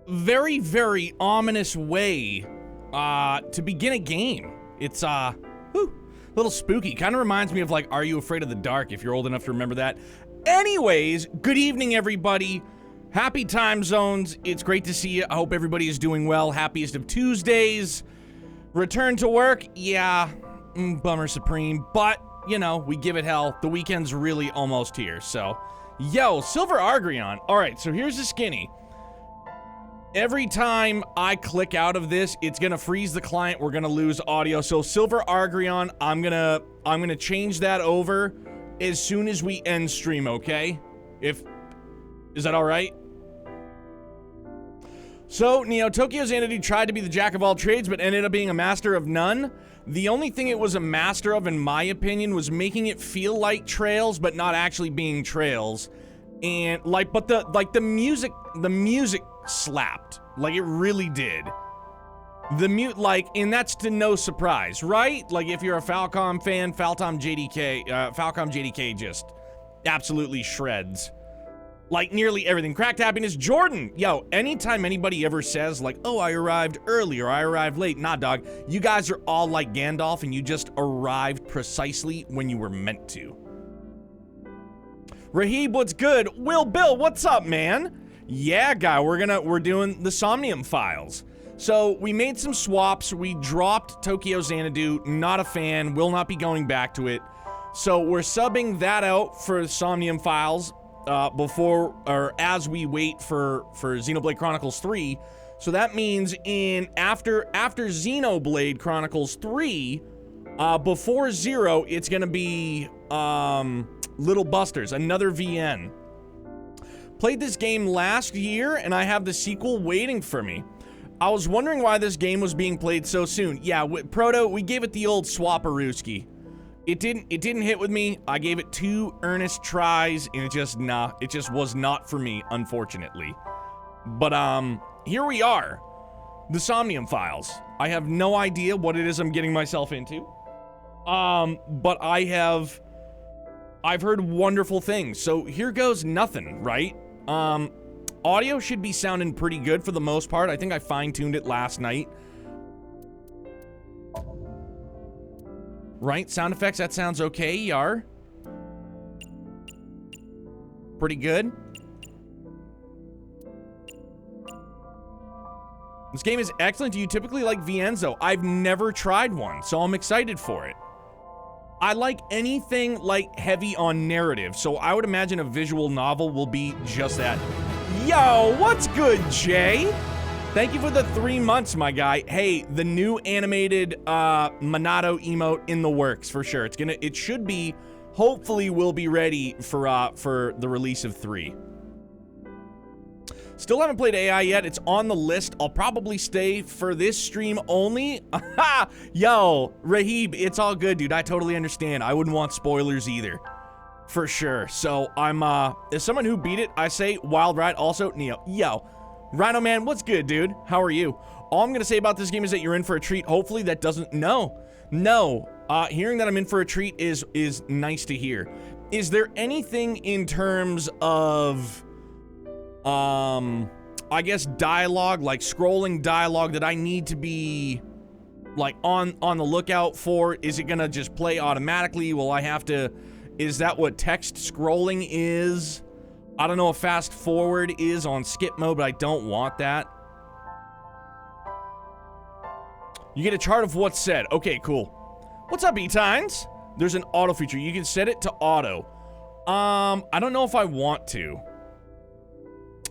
very, very ominous way to begin a game. It's a little spooky. Kind of reminds me of like, Are You Afraid of the Dark, if you're old enough to remember that. Anyways, good evening, everybody. Happy time zones. It's great to see you. I hope everybody is doing well. Happiest of Tuesdays. Return to work. Yeah, bummer supreme. But, you know, we give it hell. The weekend's really almost here. So, yo, Silver Argreon. All right, so here's the skinny. Every time I click out of this, it's gonna freeze the client. We're gonna lose audio. So Silver Argreon, I'm gonna change that over as soon as we end stream, okay? Is that all right? So, Neo, Tokyo Xanadu tried to be the jack of all trades, but ended up being a master of none. The only thing it was a master of, in my opinion, was making it feel like Trails, but not actually being Trails. And but the music slapped. Like, it really did. And that's to no surprise, right? Like, if you're a Falcom fan, Falcom JDK just absolutely shreds. Like, nearly everything. Cracked Happiness. Jordan, yo, anytime anybody ever says, like, oh, I arrived early or I arrived late, nah, dog. You guys are all like Gandalf and you just arrived precisely when you were meant to. Rahib, what's good? Will Bill, what's up, man? Yeah, guy, we're doing the Somnium Files. So, we made some swaps. We dropped Tokyo Xanadu. Not a fan. Will not be going back to it. So, we're subbing that out for Somnium Files. As we wait for Xenoblade Chronicles 3. So that means after Xenoblade Chronicles 3, before 0, it's gonna be Little Busters, another VN. Played this game last year and I have the sequel waiting for me. I was wondering why this game was being played so soon. Yeah, Proto, we gave it the old Swaparooski. It didn't hit with me. I gave it 2 earnest tries and it just was not for me, unfortunately. But here we are. The Somnium Files. I have no idea what it is I'm getting myself into. But I've heard wonderful things. So here goes nothing, right? Audio should be sounding pretty good for the most part. I think I fine-tuned it last night. Right? Sound effects, that sounds okay, Yar. Pretty good. This game is excellent. Do you typically like VNs? I've never tried one, so I'm excited for it. I like anything like heavy on narrative, so I would imagine a visual novel will be just that. Yo, what's good, Jay? Thank you for the 3 months, my guy. Hey, the new animated Minato emote in the works for sure. It should be, hopefully will be ready for the release of 3. Still haven't played AI yet. It's on the list. I'll probably stay for this stream only. Yo, Rahib, it's all good, dude. I totally understand. I wouldn't want spoilers either. For sure. So I'm as someone who beat it, I say Wild Ride. Also, Neo. Yo. Rhino Man, what's good, dude? How are you? All I'm gonna say about this game is that you're in for a treat. Hopefully that doesn't... No. Hearing that I'm in for a treat is nice to hear. Is there anything in terms of... I guess dialogue, like scrolling dialogue that I need to be... like, on the lookout for? Is it gonna just play automatically? Will I have to... Is that what text scrolling is? I don't know if fast forward is on skip mode, but I don't want that. You get a chart of what's said. Okay, cool. What's up, E-Tines? There's an auto feature. You can set it to auto. I don't know if I want to.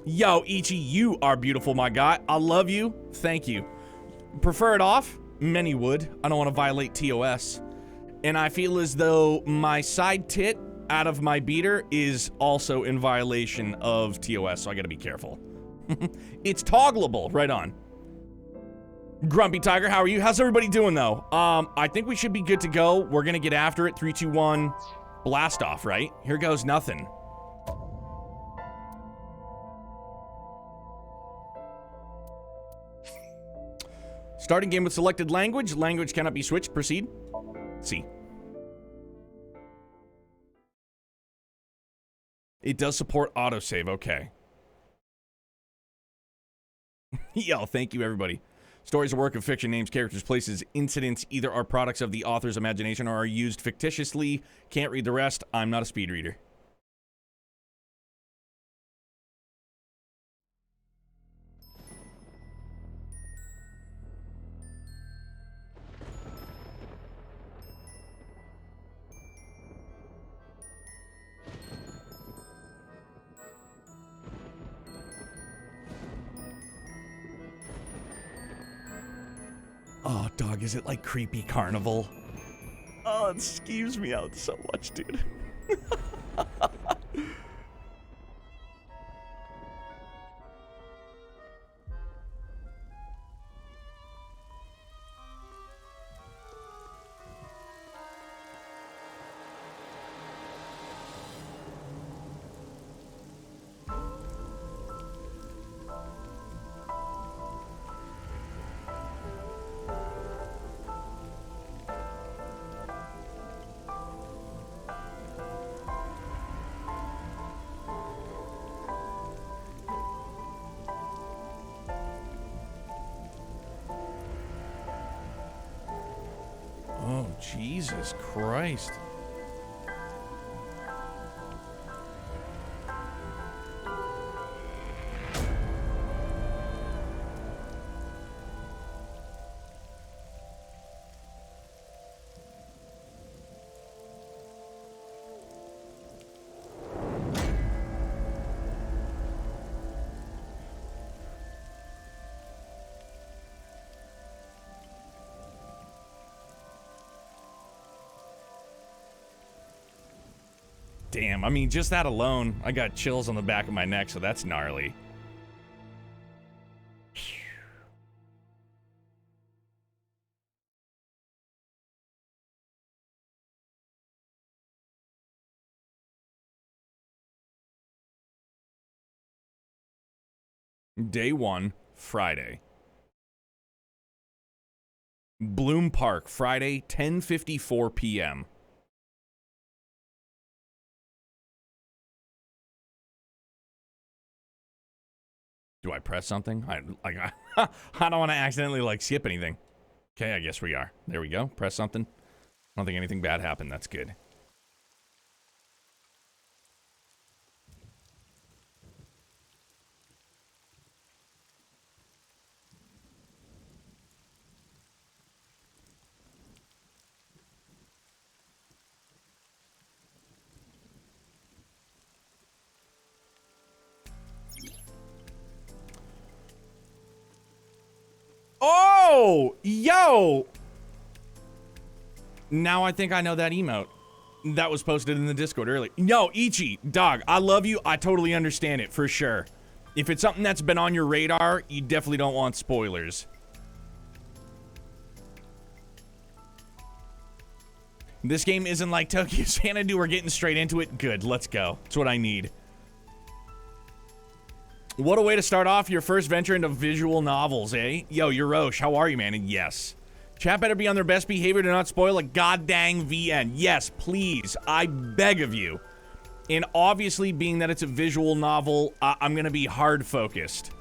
Yo, Ichi, you are beautiful, my guy. I love you. Thank you. Prefer it off? Many would. I don't want to violate TOS. And I feel as though my side tit out of my beater is also in violation of TOS, so I gotta be careful. It's toggleable. Right on. Grumpy Tiger, how are you? How's everybody doing, though? I think we should be good to go. We're gonna get after it. 3, 2, 1. Blast off, right? Here goes nothing. Starting game with selected language. Language cannot be switched. Proceed. C. It does support autosave, okay. Yo, thank you, everybody. Stories are work of fiction, names, characters, places, incidents, either are products of the author's imagination or are used fictitiously. Can't read the rest. I'm not a speed reader. Oh, dog, is it like Creepy Carnival? Oh, it skeeves me out so much, dude. Oh, Jesus Christ. Damn, I mean, just that alone, I got chills on the back of my neck, so that's gnarly. Day 1, Friday. Bloom Park, Friday, 10:54 p.m. Do I press something? I don't want to accidentally, like, skip anything. Okay, I guess we are. There we go. Press something. I don't think anything bad happened. That's good. Oh! Yo! Now I think I know that emote. That was posted in the Discord earlier. Yo, Ichi, dog, I love you. I totally understand it, for sure. If it's something that's been on your radar, you definitely don't want spoilers. This game isn't like Tokyo Xanadu. We're getting straight into it. Good, let's go. That's what I need. What a way to start off your first venture into visual novels, eh? Yo, Yorosh, how are you, man? And yes. Chat better be on their best behavior to not spoil a goddamn VN. Yes, please. I beg of you. And obviously, being that it's a visual novel, I'm going to be hard focused.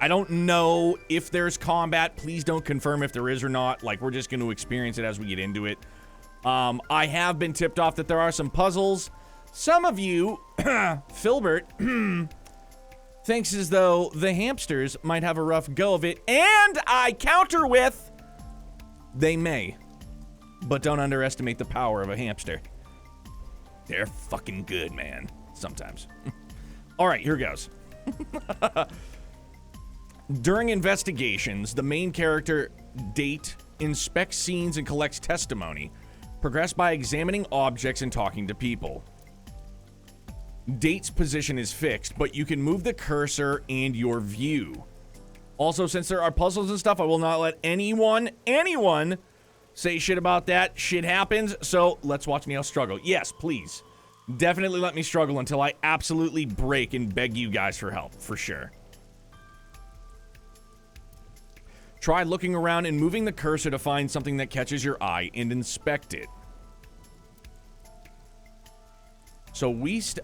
I don't know if there's combat. Please don't confirm if there is or not. Like, we're just going to experience it as we get into it. I have been tipped off that there are some puzzles. Some of you, Filbert, thinks as though the hamsters might have a rough go of it. And I counter with, they may. But don't underestimate the power of a hamster. They're fucking good, man. Sometimes. All right, here goes. During investigations, the main character, Date, inspects scenes and collects testimony. Progress by examining objects and talking to people. Date's position is fixed, but you can move the cursor and your view. Also, since there are puzzles and stuff, I will not let anyone say shit about that. Shit happens, so let's watch Neil struggle. Yes, please. Definitely let me struggle until I absolutely break and beg you guys for help, for sure. Try looking around and moving the cursor to find something that catches your eye and inspect it. So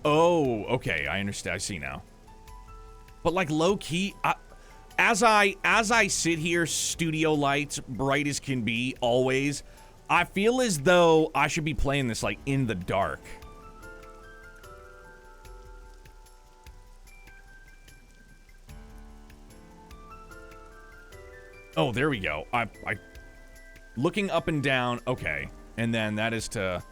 oh, okay, I understand. I see now. But like low key, As I sit here, studio lights, bright as can be, always, I feel as though I should be playing this, like, in the dark. Oh, there we go. I looking up and down, okay. And then that is to...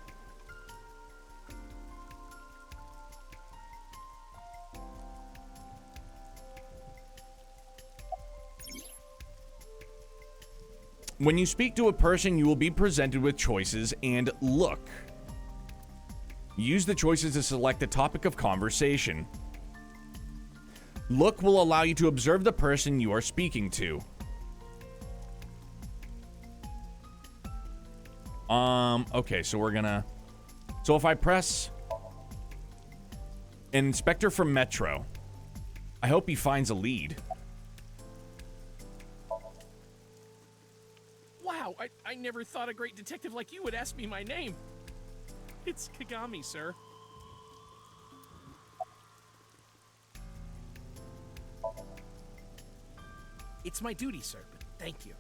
When you speak to a person, you will be presented with choices and look. Use the choices to select a topic of conversation. Look will allow you to observe the person you are speaking to. Okay, so we're gonna... So if I press... An inspector from Metro. I hope he finds a lead. Wow, I never thought a great detective like you would ask me my name. It's Kagami, sir. It's my duty, sir, but thank you.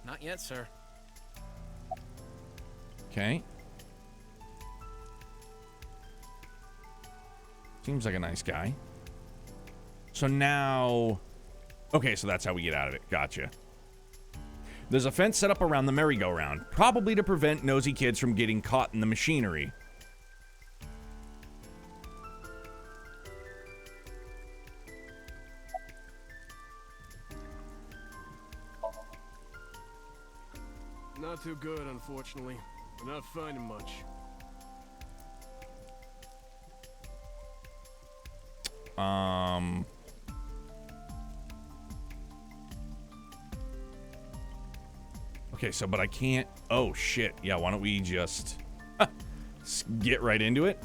Not yet, sir. Okay. Seems like a nice guy. So now... Okay, so that's how we get out of it. Gotcha. There's a fence set up around the merry-go-round, probably to prevent nosy kids from getting caught in the machinery. Not too good, unfortunately. We're not finding much. Okay, so, but I can't... Oh, shit. Yeah, why don't we just... get right into it?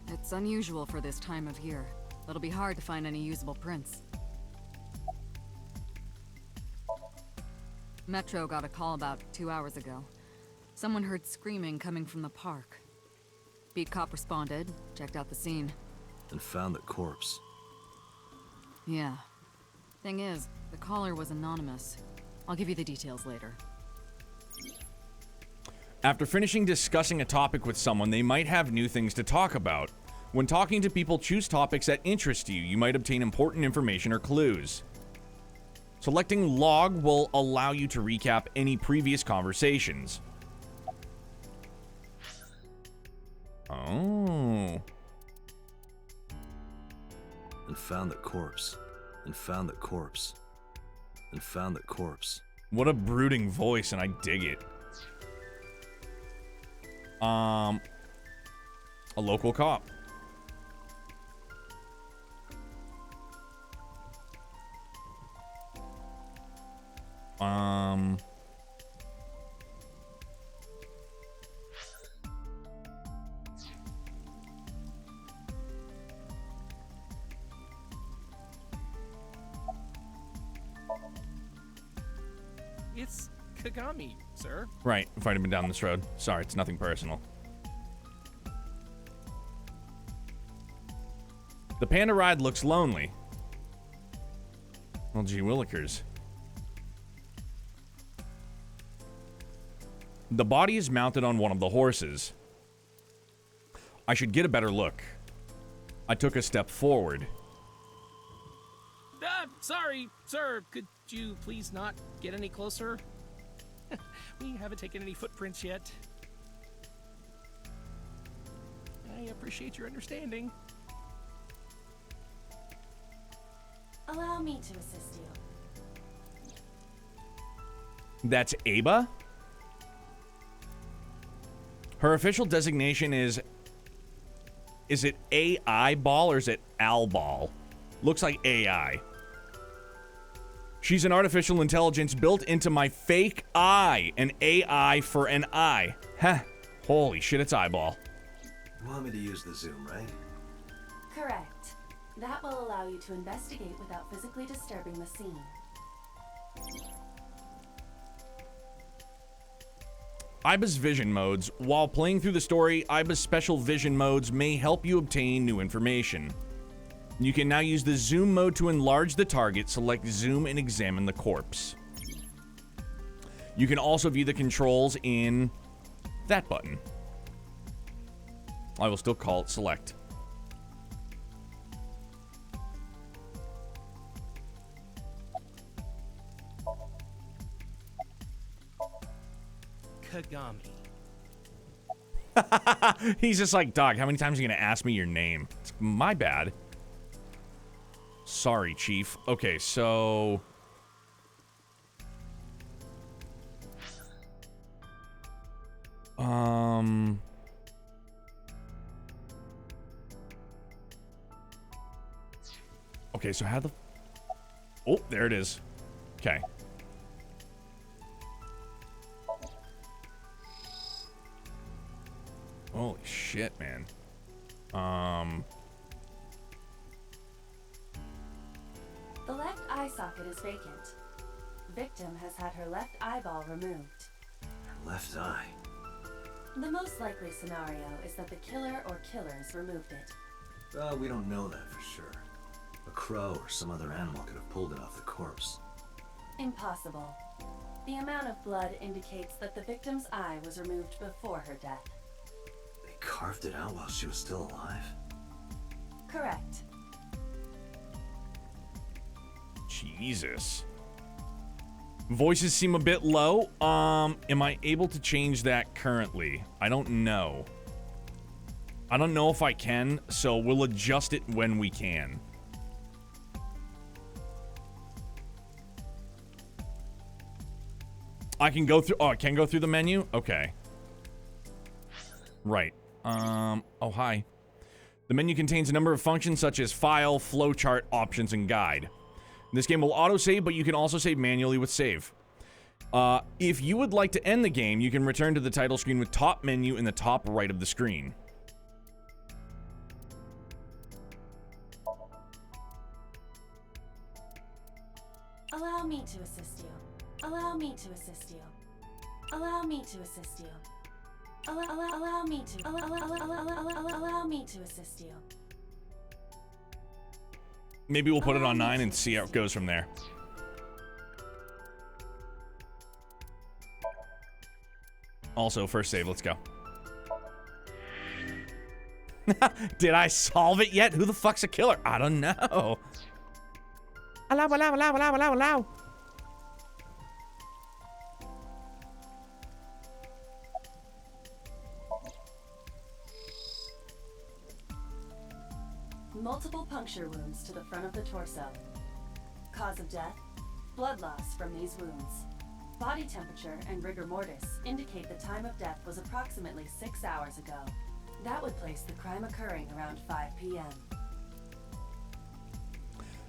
It's unusual for this time of year. It'll be hard to find any usable prints. Metro got a call about 2 hours ago. Someone heard screaming coming from the park. Beat cop responded, checked out the scene. And found the corpse. Yeah. Thing is, the caller was anonymous. I'll give you the details later. After finishing discussing a topic with someone, they might have new things to talk about. When talking to people, choose topics that interest you. You might obtain important information or clues. Selecting log will allow you to recap any previous conversations. Oh. And found the corpse. And found the corpse. And found the corpse. What a brooding voice, and I dig it. A local cop. It's Kagami, sir. Right, fighting him down this road. Sorry, it's nothing personal. The panda ride looks lonely. Well, gee willikers. The body is mounted on one of the horses. I should get a better look. I took a step forward. Sorry, sir. Could you please not get any closer? We haven't taken any footprints yet. I appreciate your understanding. Allow me to assist you. That's Aba? Her official designation is it AI ball or is it Al ball? Looks like AI. She's an artificial intelligence built into my fake eye. An AI for an eye. Heh. Holy shit, it's eyeball. You want me to use the zoom, right? Correct. That will allow you to investigate without physically disturbing the scene. Iba's vision modes. While playing through the story, Iba's special vision modes may help you obtain new information. You can now use the zoom mode to enlarge the target, select zoom, and examine the corpse. You can also view the controls in that button. I will still call it select. Kagami. He's just like, dog, how many times are you gonna ask me your name? It's my bad. Sorry, Chief. Okay, so... Okay, so how the... Oh, there it is. Okay. Holy shit, man. The left eye socket is vacant. Victim has had her left eyeball removed. Left eye. The most likely scenario is that the killer or killers removed it. We don't know that for sure. A crow or some other animal could have pulled it off the corpse. Impossible. The amount of blood indicates that the victim's eye was removed before her death. They carved it out while she was still alive? Correct. Jesus. Voices seem a bit low. Am I able to change that currently? I don't know. I don't know if I can, so we'll adjust it when we can. I can go through... Oh, I can go through the menu? Okay. Right. Oh, hi. The menu contains a number of functions such as file, flowchart, options, and guide. This game will autosave, but you can also save manually with save. If you would like to end the game, you can return to the title screen with top menu in the top right of the screen. Allow me to assist you. Allow me to assist you. Allow me to assist you. Allow me to allow me to assist you. Maybe we'll put it on 9 and see how it goes from there. Also, first save, let's go. Did I solve it yet? Who the fuck's a killer? I don't know. Allow. Multiple puncture wounds to the front of the torso. Cause of death: blood loss from these wounds. Body temperature and rigor mortis indicate the time of death was approximately 6 hours ago. That would place the crime occurring around 5 p.m.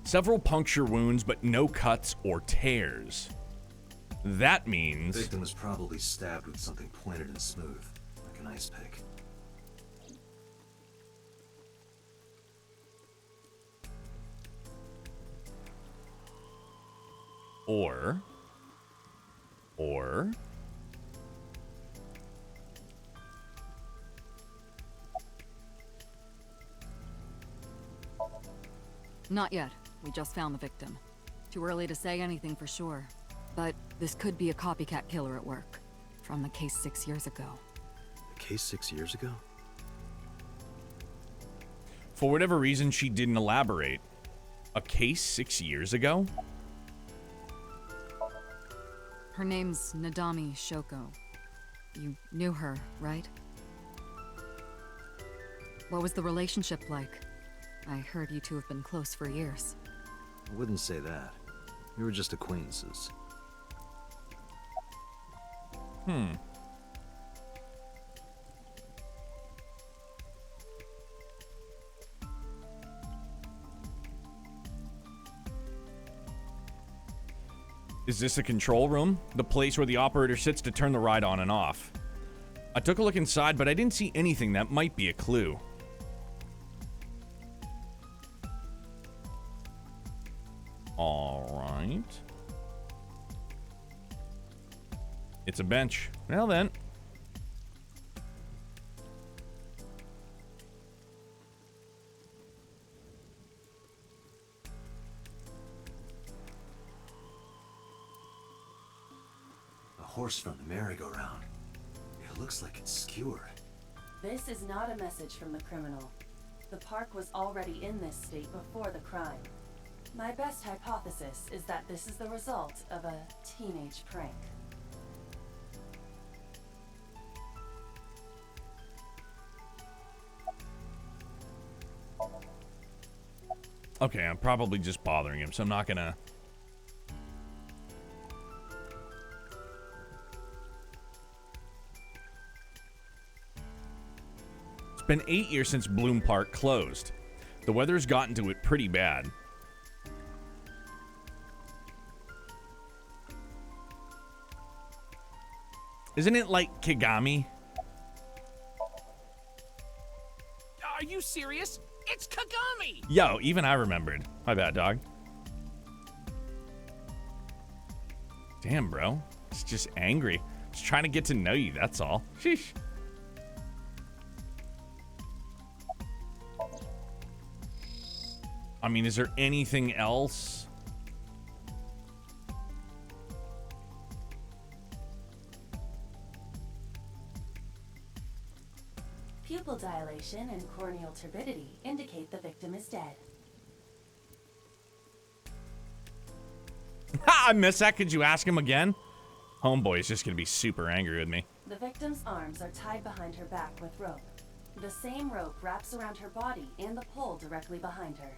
Several puncture wounds, but no cuts or tears. That means... The victim was probably stabbed with something pointed and smooth, like an ice pick. Or... Not yet. We just found the victim. Too early to say anything for sure. But this could be a copycat killer at work. From the case 6 years ago. The case 6 years ago? For whatever reason, she didn't elaborate. A case 6 years ago? Her name's Nadami Shoko. You knew her, right? What was the relationship like? I heard you two have been close for years. I wouldn't say that. We were just acquaintances. Is this the control room? The place where the operator sits to turn the ride on and off. I took a look inside, but I didn't see anything that might be a clue. Alright. It's a bench. Well then, horse from the merry-go-round. It looks like it's skewered. This is not a message from the criminal. The park was already in this state before the crime. My best hypothesis is that this is the result of a teenage prank. Okay, I'm probably just bothering him, so I'm not gonna... It's been 8 years since Bloom Park closed. The weather's gotten to it pretty bad. Isn't it like Kigami? Are you serious? It's Kagami! Yo, even I remembered. My bad, dog. Damn, bro. It's just angry. Just trying to get to know you, that's all. Sheesh. I mean, is there anything else? Pupil dilation and corneal turbidity indicate the victim is dead. Ha! I missed that. Could you ask him again? Homeboy is just gonna be super angry with me. The victim's arms are tied behind her back with rope. The same rope wraps around her body and the pole directly behind her.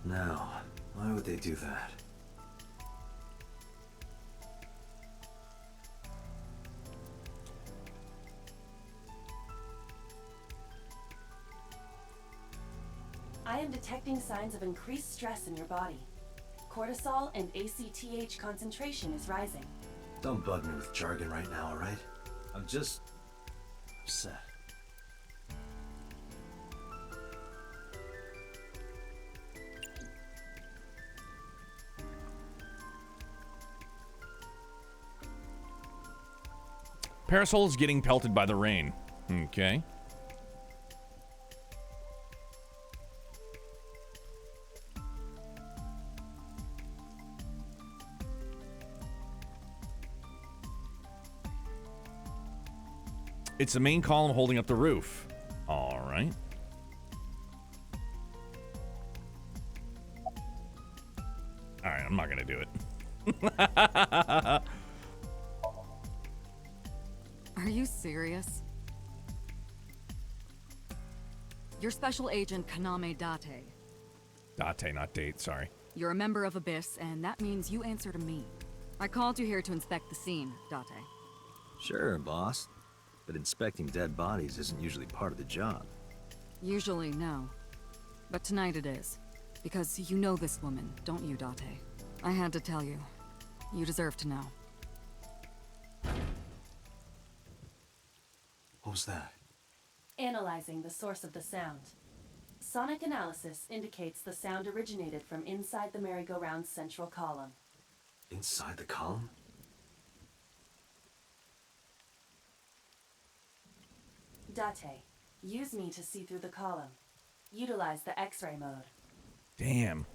Now, why would they do that? I am detecting signs of increased stress in your body. Cortisol and ACTH concentration is rising. Don't bug me with jargon right now, alright? I'm just... upset. Parasol is getting pelted by the rain. Okay. It's the main column holding up the roof. All right. All right, I'm not gonna do it. Are you serious? You're Special Agent Kaname Date. Date, not date, sorry. You're a member of Abyss, and that means you answer to me. I called you here to inspect the scene, Date. Sure, boss. But inspecting dead bodies isn't usually part of the job. Usually, no. But tonight it is. Because you know this woman, don't you, Date? I had to tell you. You deserve to know. What was that? Analyzing the source of the sound. Sonic analysis indicates the sound originated from inside the merry-go-round's central column. Inside the column? Date, use me to see through the column. Utilize the X-ray mode. Damn.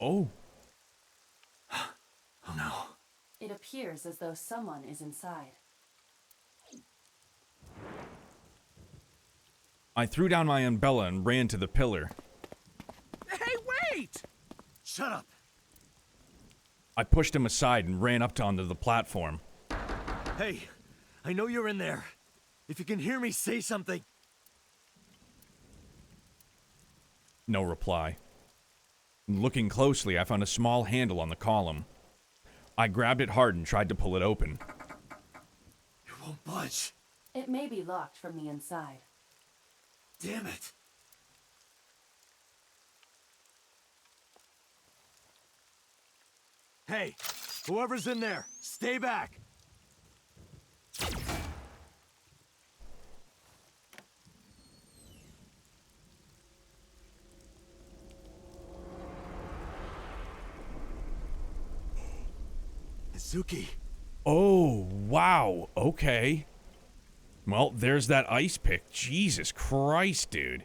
Oh. Oh no. It appears as though someone is inside. I threw down my umbrella and ran to the pillar. Hey, wait! Shut up! I pushed him aside and ran up onto the platform. Hey, I know you're in there. If you can hear me, say something. No reply. Looking closely, I found a small handle on the column. I grabbed it hard and tried to pull it open. You won't budge. It may be locked from the inside. Damn it. Hey, whoever's in there, stay back. Izuki. Oh, wow. Okay. Well, there's that ice pick. Jesus Christ, dude.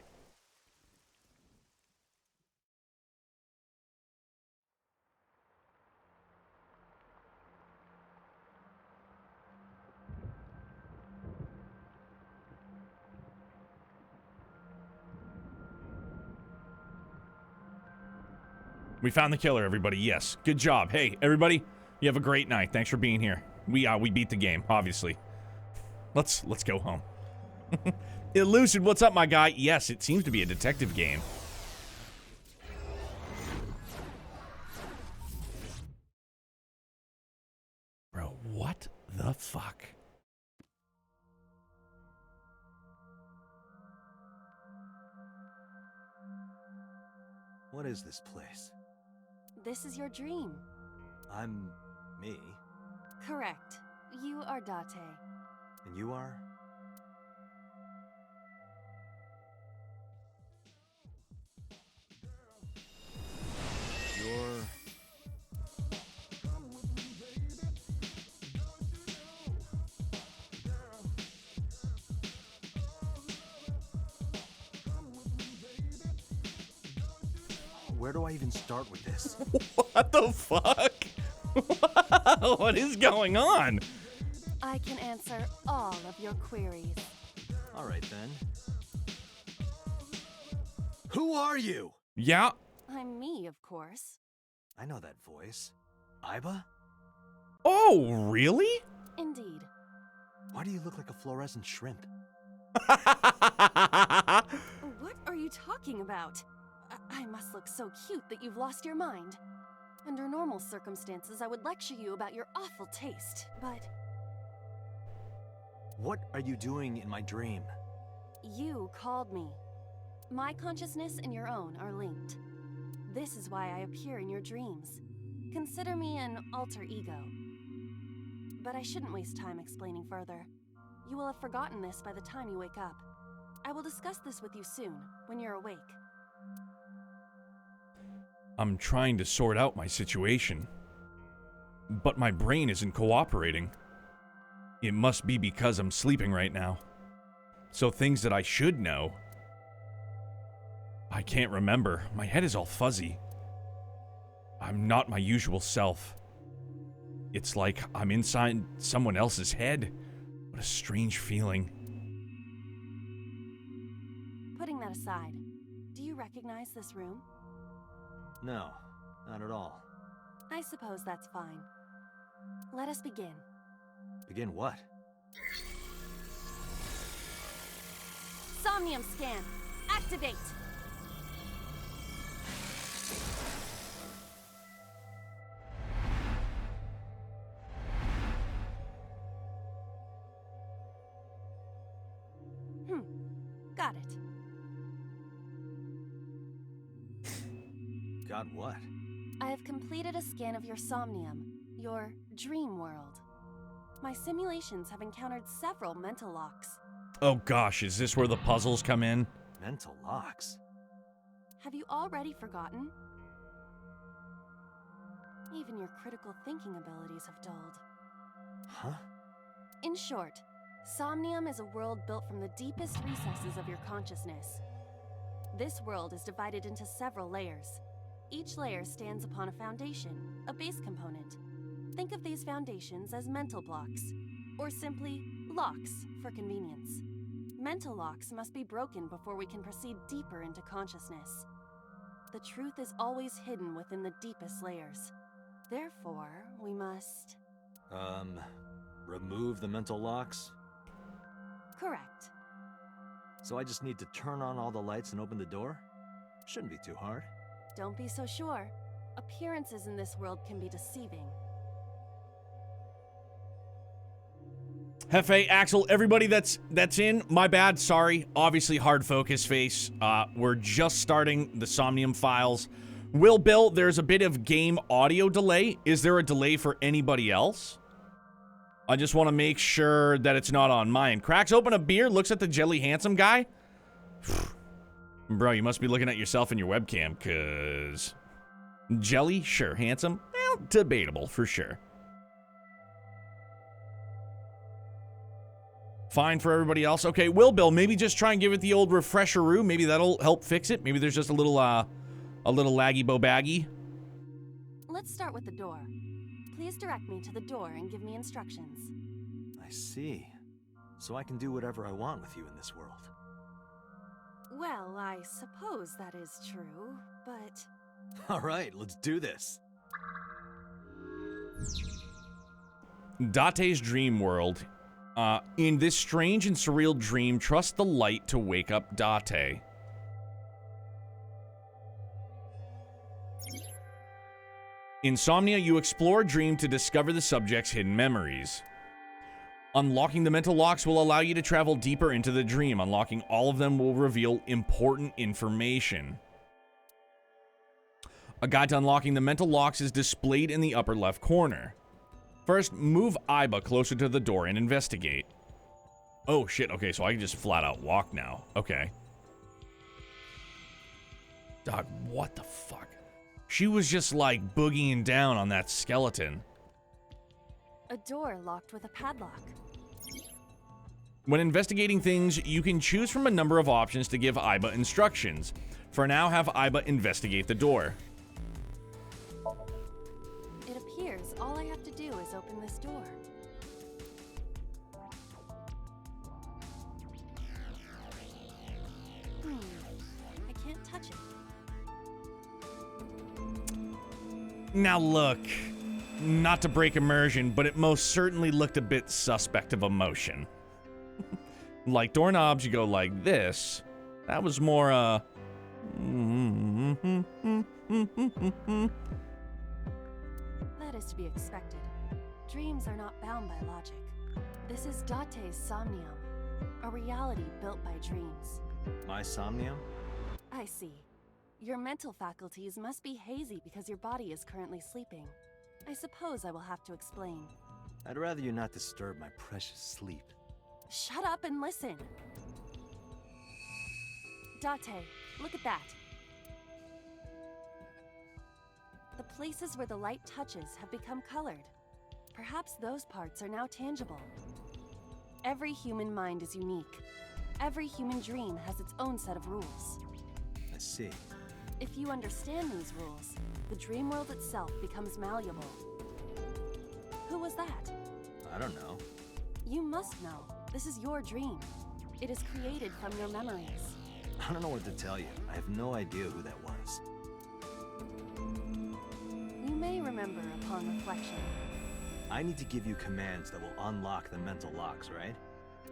We found the killer, everybody. Yes. Good job. Hey, everybody, you have a great night. Thanks for being here. We beat the game, obviously. Let's go home. Elucid, what's up, my guy? Yes, it seems to be a detective game. Bro, what the fuck? What is this place? This is your dream. I'm me, Correct. You are Date. and you are? You're... Where do I even start with this? What the fuck? What is going on? I can answer all of your queries. All right, then. Who are you? Yeah. I'm me, of course. I know that voice. Iba? Oh, really? Indeed. Why do you look like a fluorescent shrimp? What are you talking about? I must look so cute that you've lost your mind. Under normal circumstances, I would lecture you about your awful taste, but What are you doing in my dream? you called me. My consciousness and your own are linked. This is why I appear in your dreams. Consider me an alter ego. But I shouldn't waste time explaining further. You will have forgotten this by the time you wake up. I will discuss this with you soon, when you're awake. I'm trying to sort out my situation, but my brain isn't cooperating. It must be because I'm sleeping right now. So things that I should know, I can't remember. My head is all fuzzy. I'm not my usual self. It's like I'm inside someone else's head. What a strange feeling. Putting that aside, do you recognize this room? No, not at all. I suppose that's fine. Let us begin. Begin what? Somnium scan. Activate. Got it. Got what? I have completed a scan of your somnium, your dream world. My simulations have encountered several mental locks. Oh gosh, is this where the puzzles come in? Mental locks? Have you already forgotten? Even your critical thinking abilities have dulled. Huh? In short, Somnium is a world built from the deepest recesses of your consciousness. This world is divided into several layers. Each layer stands upon a foundation, a base component. Think of these foundations as mental blocks, or simply locks for convenience. Mental locks must be broken before we can proceed deeper into consciousness. The truth is always hidden within the deepest layers. Therefore, we must... Remove the mental locks? Correct. So I just need to turn on all the lights and open the door? Shouldn't be too hard. Don't be so sure. Appearances in this world can be deceiving. Hefe, Axel, everybody that's in, my bad, sorry. Obviously hard focus face. We're just starting the Somnium Files. Bill, there's a bit of game audio delay. Is there a delay for anybody else? I just want to make sure that it's not on mine. Cracks open a beer, looks at the jelly handsome guy. Bro, you must be looking at yourself in your webcam, cause... Jelly? Sure. Handsome? Well, debatable, for sure. Fine for everybody else. Okay, Bill, maybe just try and give it the old refresher-oo. Maybe that'll help fix it. Maybe there's just a little laggy-bo-baggy. Let's start with the door. Please direct me to the door and give me instructions. I see. So I can do whatever I want with you in this world. Well, I suppose that is true, but All right, let's do this. Date's dream world. In this strange and surreal dream, trust the light to wake up Date. Insomnia, you explore a dream to discover the subject's hidden memories. Unlocking the mental locks will allow you to travel deeper into the dream. Unlocking all of them will reveal important information. A guide to unlocking the mental locks is displayed in the upper left corner. First, move Iba closer to the door and investigate. Oh shit, okay, so I can just flat out walk now. Okay. Dog, what the fuck? She was just like boogieing down on that skeleton. A door locked with a padlock. When investigating things, you can choose from a number of options to give Iba instructions. For now, have Iba investigate the door. It appears all I have to do is open this door. I can't touch it. Now look, not to break immersion, but it most certainly looked a bit suspect of emotion. Like doorknobs, you go like this. That was more, That is to be expected. Dreams are not bound by logic. This is Date's Somnium, a reality built by dreams. My Somnium? I see. Your mental faculties must be hazy because your body is currently sleeping. I suppose I will have to explain. I'd rather you not disturb my precious sleep. Shut up and listen. Date, look at that. The places where the light touches have become colored. Perhaps those parts are now tangible. Every human mind is unique. Every human dream has its own set of rules. I see. If you understand these rules, the dream world itself becomes malleable. Who was that? I don't know. You must know. This is your dream. It is created from your memories. I don't know what to tell you. I have no idea who that was. You may remember upon reflection. I need to give you commands that will unlock the mental locks, right?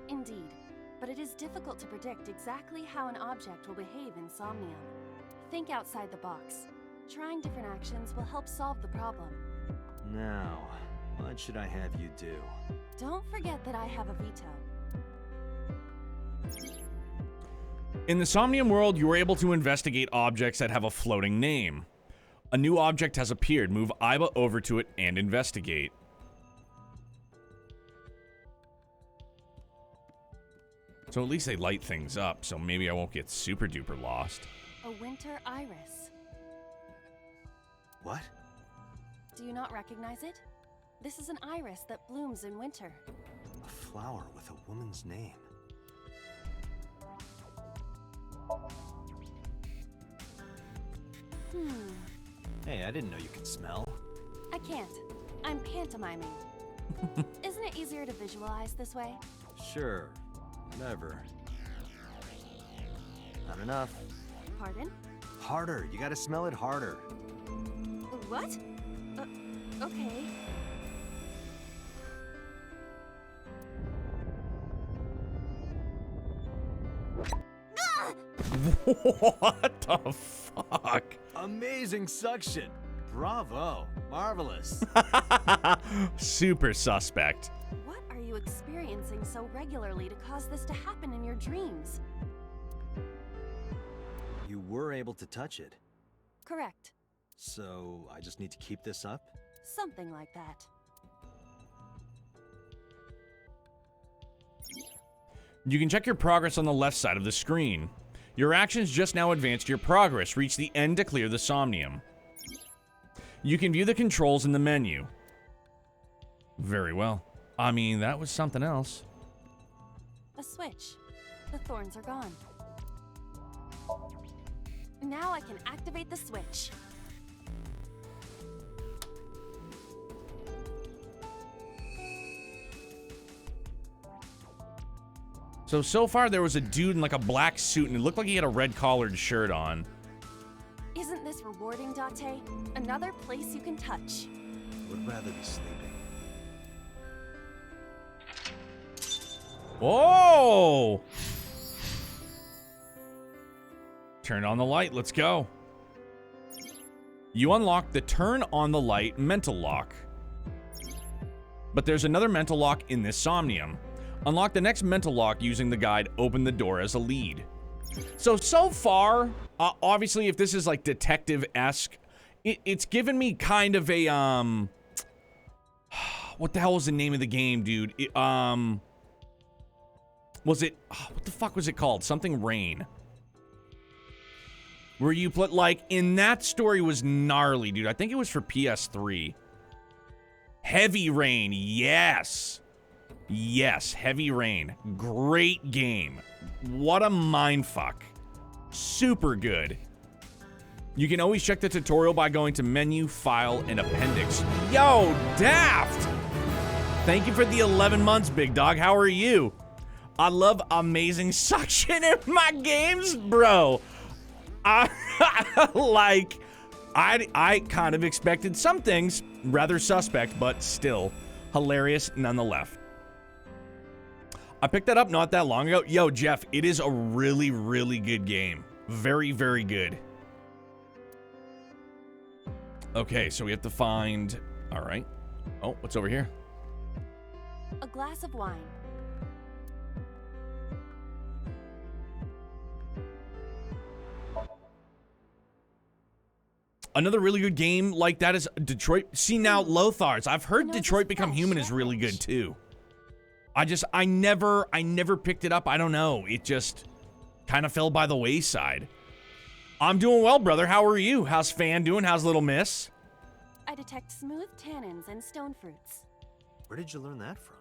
Indeed, but it is difficult to predict exactly how an object will behave in Somnium. Think outside the box. Trying different actions will help solve the problem. Now, what should I have you do? Don't forget that I have a veto. In the Somnium world, you are able to investigate objects that have a floating name. A new object has appeared. Move Iba over to it and investigate. So at least they light things up, so maybe I won't get super duper lost. A winter iris. What? Do you not recognize it? This is an iris that blooms in winter. A flower with a woman's name. Hey, I didn't know you could smell. I can't. I'm pantomiming. Isn't it easier to visualize this way? Sure. Whatever. Not enough. Pardon? Harder. You gotta smell it harder. What? Okay. What the fuck? Amazing suction. Bravo. Marvelous. Super suspect. What are you experiencing so regularly to cause this to happen in your dreams? You were able to touch it. Correct. So, I just need to keep this up? Something like that. You can check your progress on the left side of the screen. Your actions just now advanced your progress. Reach the end to clear the Somnium. You can view the controls in the menu. Very well. I mean, that was something else. A switch. The thorns are gone. Now I can activate the switch. So far there was a dude in like a black suit and it looked like he had a red collared shirt on. Is Isn't this rewarding, Date? Another place you can touch. Would rather be sleeping. Whoa! Turn on the light. Let's go. You unlock the turn on the light mental lock. But there's another mental lock in this Somnium. Unlock the next mental lock using the guide Open the Door as a lead. So far, obviously if this is like detective-esque, it's given me kind of a, what the hell was the name of the game, dude? Was it, what the fuck was it called? Something Rain. Where you put, like, in that story was gnarly, dude. I think it was for PS3. Heavy Rain, yes. Yes, Heavy Rain. Great game. What a mindfuck. Super good. You can always check the tutorial by going to Menu, File, and Appendix. Yo, Daft! Thank you for the 11 months, big dog. How are you? I love amazing suction in my games, bro. I kind of expected some things, rather suspect, but still hilarious nonetheless. I picked that up not that long ago. Yo, Jeff, it is a really, really good game. Very, very good. Okay, so we have to find... All right. Oh, what's over here? A glass of wine. Another really good game like that is Detroit. See now, Lothars. I've heard You know, Detroit this Become fresh, Human is really good too. I never picked it up. I don't know. It just kind of fell by the wayside. I'm doing well, brother. How are you? How's Fan doing? How's Little Miss? I detect smooth tannins and stone fruits. Where did you learn that from?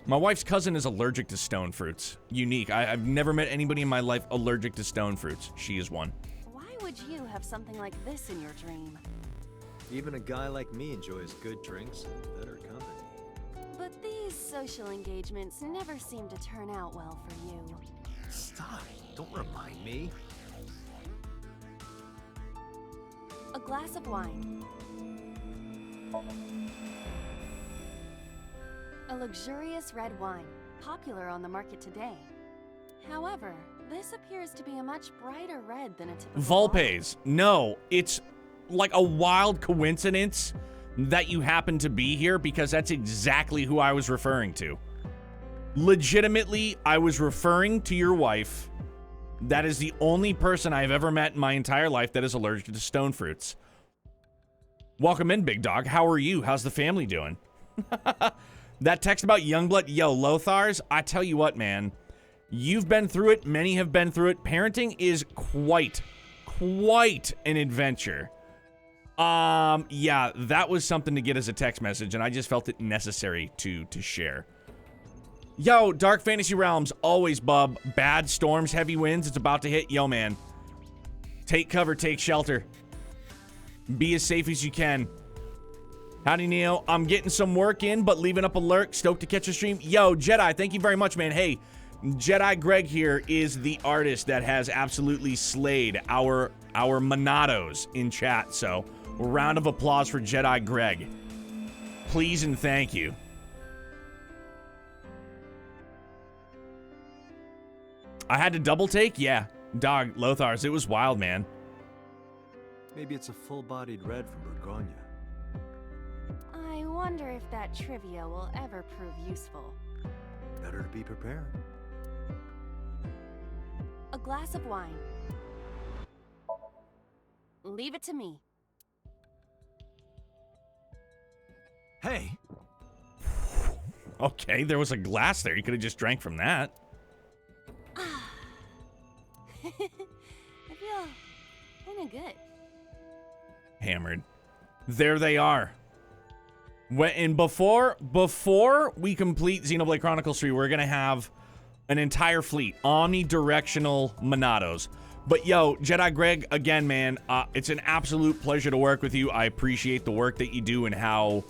My wife's cousin is allergic to stone fruits. Unique. I've never met anybody in my life allergic to stone fruits. She is one. Why would you have something like this in your dream? Even a guy like me enjoys good drinks and better company. But these social engagements never seem to turn out well for you. Stop. Don't remind me. A glass of wine. A luxurious red wine, popular on the market today. However, this appears to be a much brighter red than a typical Volpes. No, it's like a wild coincidence that you happen to be here because that's exactly who I was referring to. Legitimately, I was referring to your wife. That is the only person I've ever met in my entire life that is allergic to stone fruits. Welcome in, big dog. How are you? How's the family doing? That text about Youngblood, yo, Lothars, I tell you what, man. You've been through it. Many have been through it. Parenting is quite an adventure. Yeah, that was something to get as a text message, and I just felt it necessary to share. Yo, Dark Fantasy Realms, always, bub. Bad storms, heavy winds, it's about to hit. Yo, man. Take cover, take shelter. Be as safe as you can. Howdy, Neo. I'm getting some work in, but leaving up a lurk. Stoked to catch a stream. Yo, Jedi, thank you very much, man. Hey, Jedi Greg here is the artist that has absolutely slayed our Monados in chat. So, a round of applause for Jedi Greg. Please and thank you. I had to double take? Yeah. Dog, Lothars, it was wild, man. Maybe it's a full-bodied red from Burgonia. I wonder if that trivia will ever prove useful. Better to be prepared. A glass of wine. Leave it to me. Hey, Okay, there was a glass there. You could have just drank from that. I feel kinda good. Hammered. There they are. And before we complete Xenoblade Chronicles 3, we're gonna have an entire fleet, omnidirectional Monados. But yo, Jedi Greg, again, man, it's an absolute pleasure to work with you. I appreciate the work that you do and how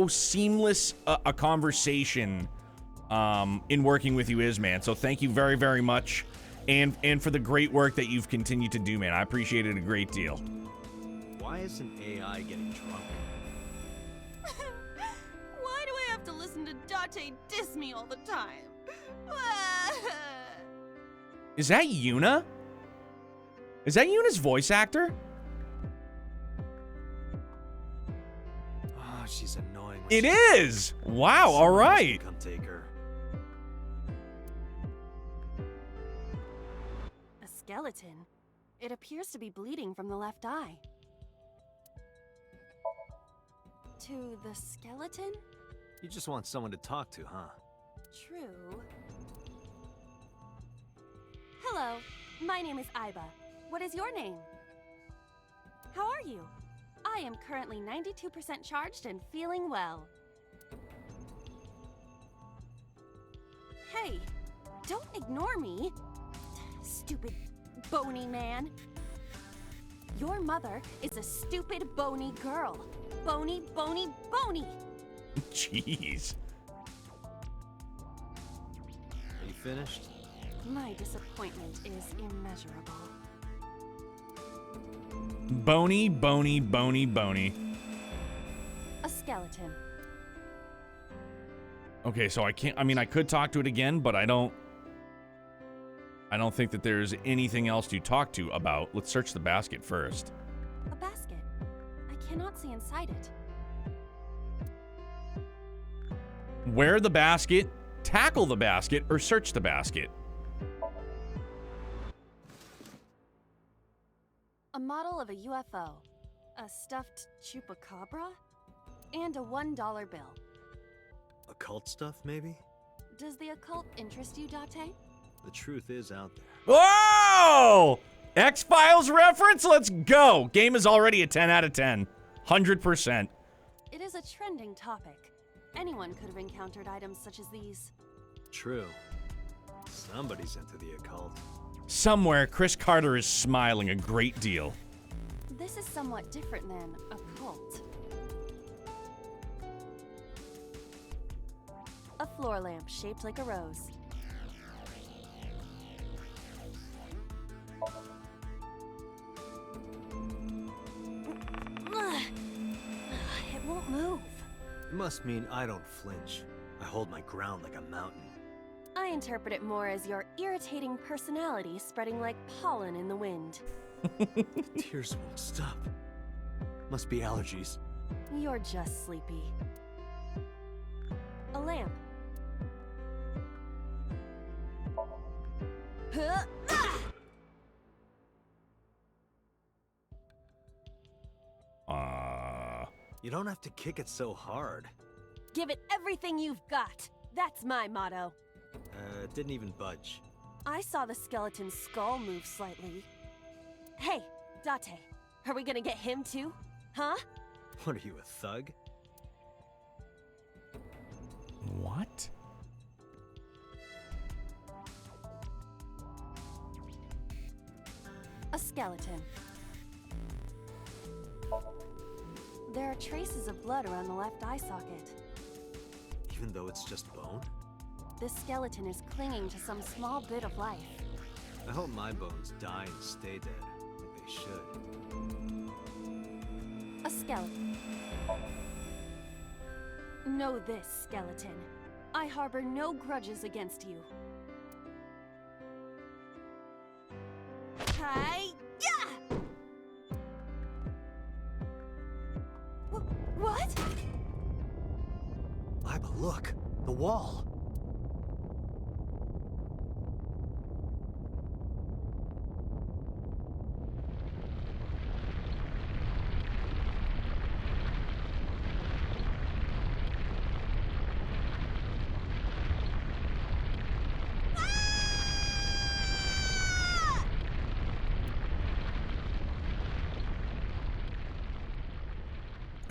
seamless a conversation in working with you is, man. So thank you very, very much. and for the great work that you've continued to do, man. I appreciate it a great deal. Why isn't AI getting drunk? Why do I have to listen to Date diss me all the time? Is that Yuna? Is that Yuna's voice actor? Oh, she's annoying. It is! Wow, all right. Come take her. A skeleton. It appears to be bleeding from the left eye. To the skeleton? You just want someone to talk to, huh? True. Hello, my name is Iba. What is your name? How are you? I am currently 92% charged and feeling well. Hey, don't ignore me. Stupid bony man. Your mother is a stupid bony girl. Bony, bony, bony. Jeez. Are you finished? My disappointment is immeasurable. Bony, bony, bony, bony. A skeleton. Okay, so I can't, I mean, I could talk to it again, but I don't think that there's anything else to talk to about. Let's search the basket first. A basket. I cannot see inside it. Wear the basket, tackle the basket, or search the basket. A model of a UFO, a stuffed chupacabra, and a $1 bill. Occult stuff, maybe? Does the occult interest you, Date? The truth is out there. Whoa! X-Files reference? Let's go! Game is already a 10 out of 10. 100%. It is a trending topic. Anyone could have encountered items such as these. True. Somebody's into the occult. Somewhere, Chris Carter is smiling a great deal. This is somewhat different than occult. A floor lamp shaped like a rose. It won't move. It must mean I don't flinch. I hold my ground like a mountain. I interpret it more as your irritating personality spreading like pollen in the wind. The tears won't stop. Must be allergies. You're just sleepy. A lamp. Huh? You don't have to kick it so hard. Give it everything you've got. That's my motto. It didn't even budge. I saw the skeleton's skull move slightly. Hey, Date, are we gonna get him too? Huh? What are you, a thug? What? A skeleton. There are traces of blood around the left eye socket. Even though it's just bone? This skeleton is clinging to some small bit of life. I hope my bones die and stay dead, like they should. A skeleton. Know this, skeleton. I harbor no grudges against you. Hi-ya! What? Iba, look! The wall!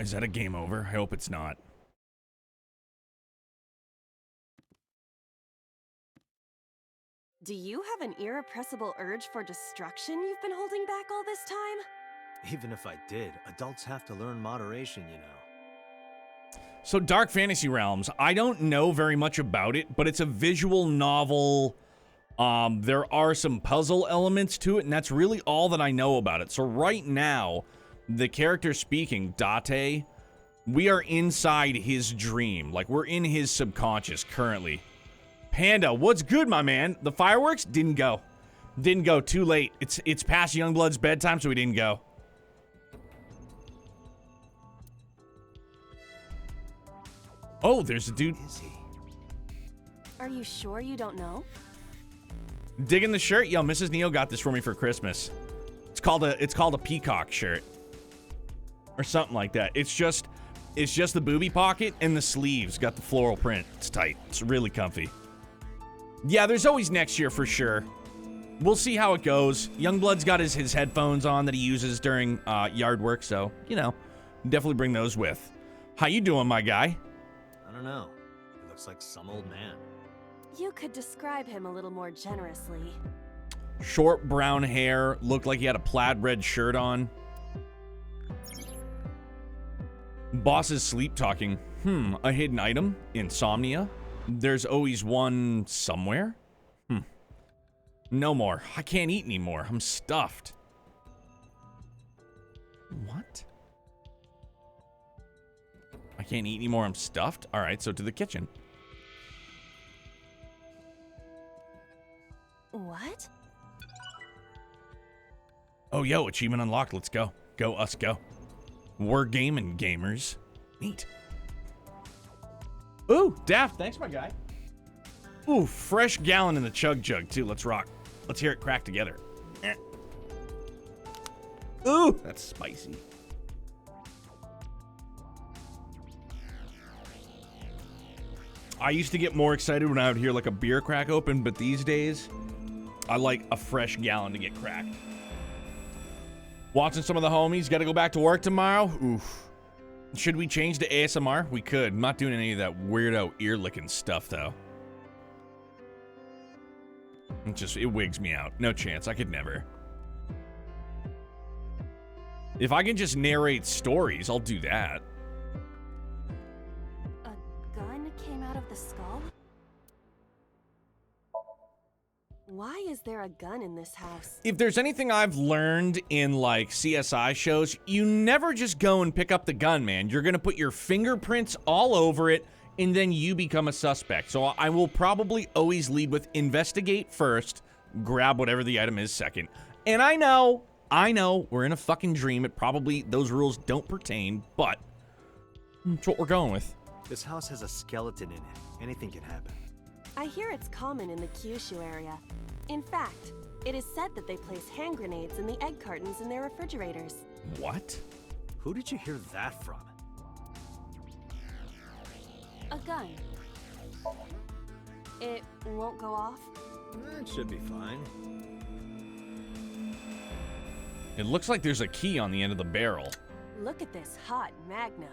Is that a game over? I hope it's not. Do you have an irrepressible urge for destruction you've been holding back all this time? Even if I did, adults have to learn moderation, you know. So Dark Fantasy Realms, I don't know very much about it, but it's a visual novel There are some puzzle elements to it, and that's really all that I know about it. So right now, the character speaking, Date, we are inside his dream. Like, we're in his subconscious currently. Panda, what's good, my man? The fireworks? Didn't go. Didn't go. Too late. It's past Youngblood's bedtime, so we didn't go. Oh, there's a dude. Is he? Are you sure you don't know? Digging the shirt? Yo, Mrs. Neo got this for me for Christmas. It's called a peacock shirt. Or something like that. It's just the booby pocket and the sleeves got the floral print. It's tight. It's really comfy. Yeah, there's always next year for sure. We'll see how it goes. Youngblood's got his headphones on that he uses during yard work, so, you know, definitely bring those with. How you doing, my guy? I don't know. He looks like some old man. You could describe him a little more generously. Short brown hair, looked like he had a plaid red shirt on. Boss is sleep talking. A hidden item? Insomnia? There's always one somewhere? No more. I can't eat anymore. I'm stuffed. What? I can't eat anymore. I'm stuffed? Alright, so to the kitchen. What? Oh, yo, achievement unlocked. Let's go. Go, us, go. We're gaming, gamers. Neat. Ooh, Daft, thanks, my guy. Ooh, fresh gallon in the chug jug, too. Let's rock. Let's hear it crack together. Ooh, that's spicy. I used to get more excited when I would hear like a beer crack open, but these days, I like a fresh gallon to get cracked. Watching some of the homies. Got to go back to work tomorrow. Oof. Should we change to ASMR? We could. I'm not doing any of that weirdo ear-licking stuff, though. It wigs me out. No chance. I could never. If I can just narrate stories, I'll do that. A gun came out of the skull? Why is there a gun in this house? If there's anything I've learned in, like, CSI shows, you never just go and pick up the gun, man. You're gonna put your fingerprints all over it, and then you become a suspect. So I will probably always lead with investigate first, grab whatever the item is second. And I know, we're in a fucking dream. It probably, those rules don't pertain, but that's what we're going with. This house has a skeleton in it. Anything can happen. I hear it's common in the Kyushu area. In fact, it is said that they place hand grenades in the egg cartons in their refrigerators. What? Who did you hear that from? A gun. It won't go off? It should be fine. It looks like there's a key on the end of the barrel. Look at this hot magnum.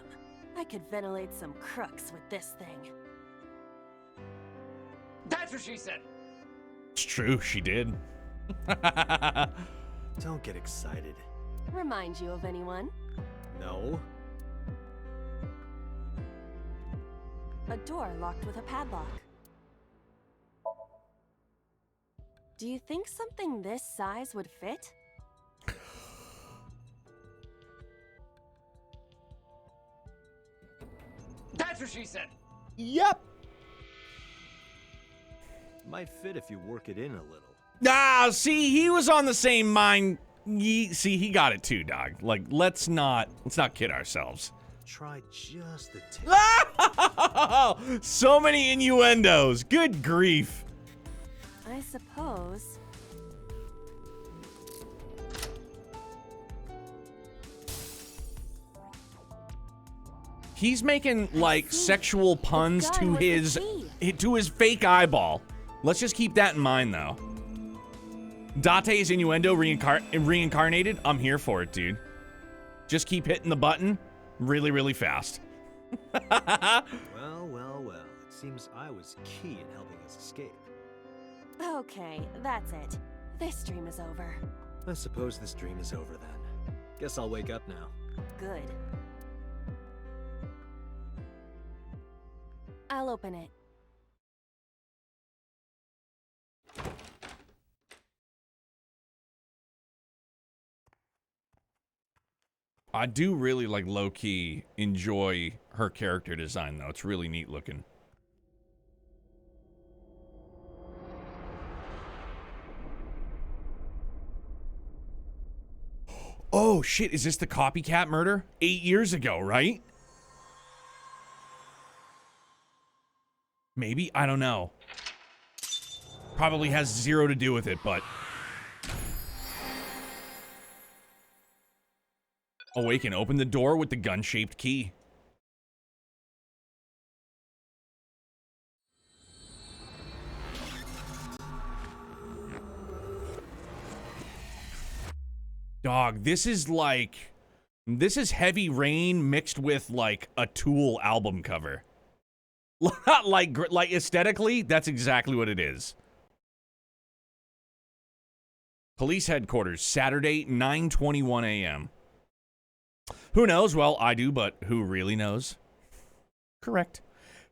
I could ventilate some crooks with this thing. That's what she said. It's true, she did. Don't get excited. Remind you of anyone? No. A door locked with a padlock. Do you think something this size would fit? That's what she said. Yep. Might fit if you work it in a little. Ah, see, he was on the same mind. See, he got it too, dog. Like, let's not kid ourselves. Try just the tip. So many innuendos. Good grief. I suppose. He's making like sexual puns to his fake eyeball. Let's just keep that in mind, though. Date's innuendo reincarnated. I'm here for it, dude. Just keep hitting the button really, really fast. Well. It seems I was key in helping us escape. Okay, that's it. This dream is over. I suppose this dream is over then. Guess I'll wake up now. Good. I'll open it. I do really, like, low-key enjoy her character design, though. It's really neat looking. Oh, shit. Is this the copycat murder? 8 years ago, right? Maybe? I don't know. Probably has zero to do with it, but... Awaken. Open the door with the gun-shaped key. Dog, this is like... This is Heavy Rain mixed with, like, a Tool album cover. like aesthetically, that's exactly what it is. Police headquarters, Saturday, 9:21 a.m. Who knows? Well, I do, but who really knows? Correct.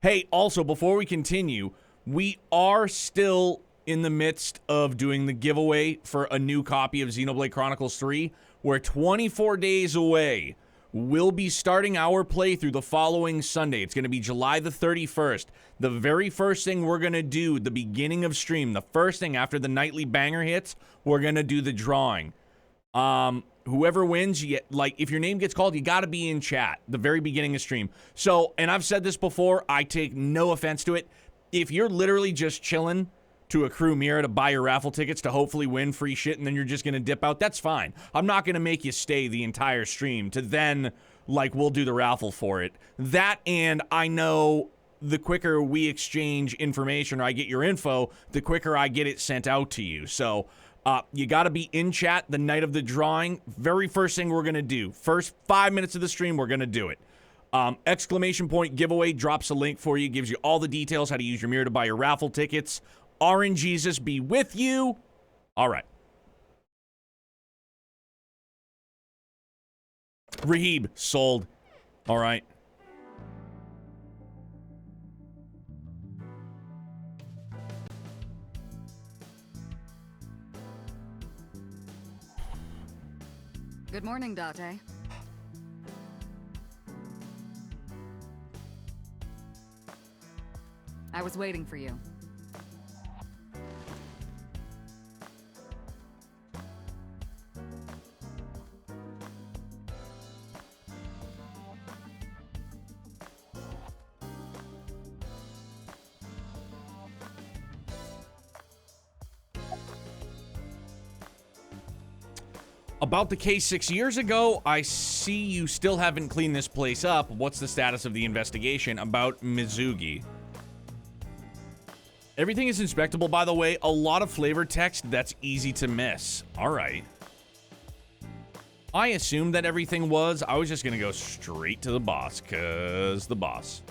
Hey, also, before we continue, we are still in the midst of doing the giveaway for a new copy of Xenoblade Chronicles 3. We're 24 days away. We'll be starting our playthrough the following Sunday. It's going to be July the 31st. The very first thing we're going to do, the beginning of stream, the first thing after the nightly banger hits, we're going to do the drawing. Whoever wins, like, if your name gets called, you got to be in chat, the very beginning of stream. So, and I've said this before, I take no offense to it. If you're literally just chilling to accrue Mira to buy your raffle tickets to hopefully win free shit and then you're just going to dip out, that's fine. I'm not going to make you stay the entire stream to then, like, we'll do the raffle for it. That, and I know the quicker we exchange information or I get your info, the quicker I get it sent out to you. So, you got to be in chat the night of the drawing. Very first thing we're going to do. First 5 minutes of the stream, we're going to do it. Exclamation point giveaway drops a link for you, gives you all the details, how to use your mirror to buy your raffle tickets. RNGesus be with you. All right. Rahib, sold. All right. Good morning, Date. I was waiting for you. About the case 6 years ago, I see you still haven't cleaned this place up. What's the status of the investigation about Mizugi? Everything is inspectable, by the way. A lot of flavor text that's easy to miss. All right. I assumed that everything was. I was just going to go straight to the boss, because the boss.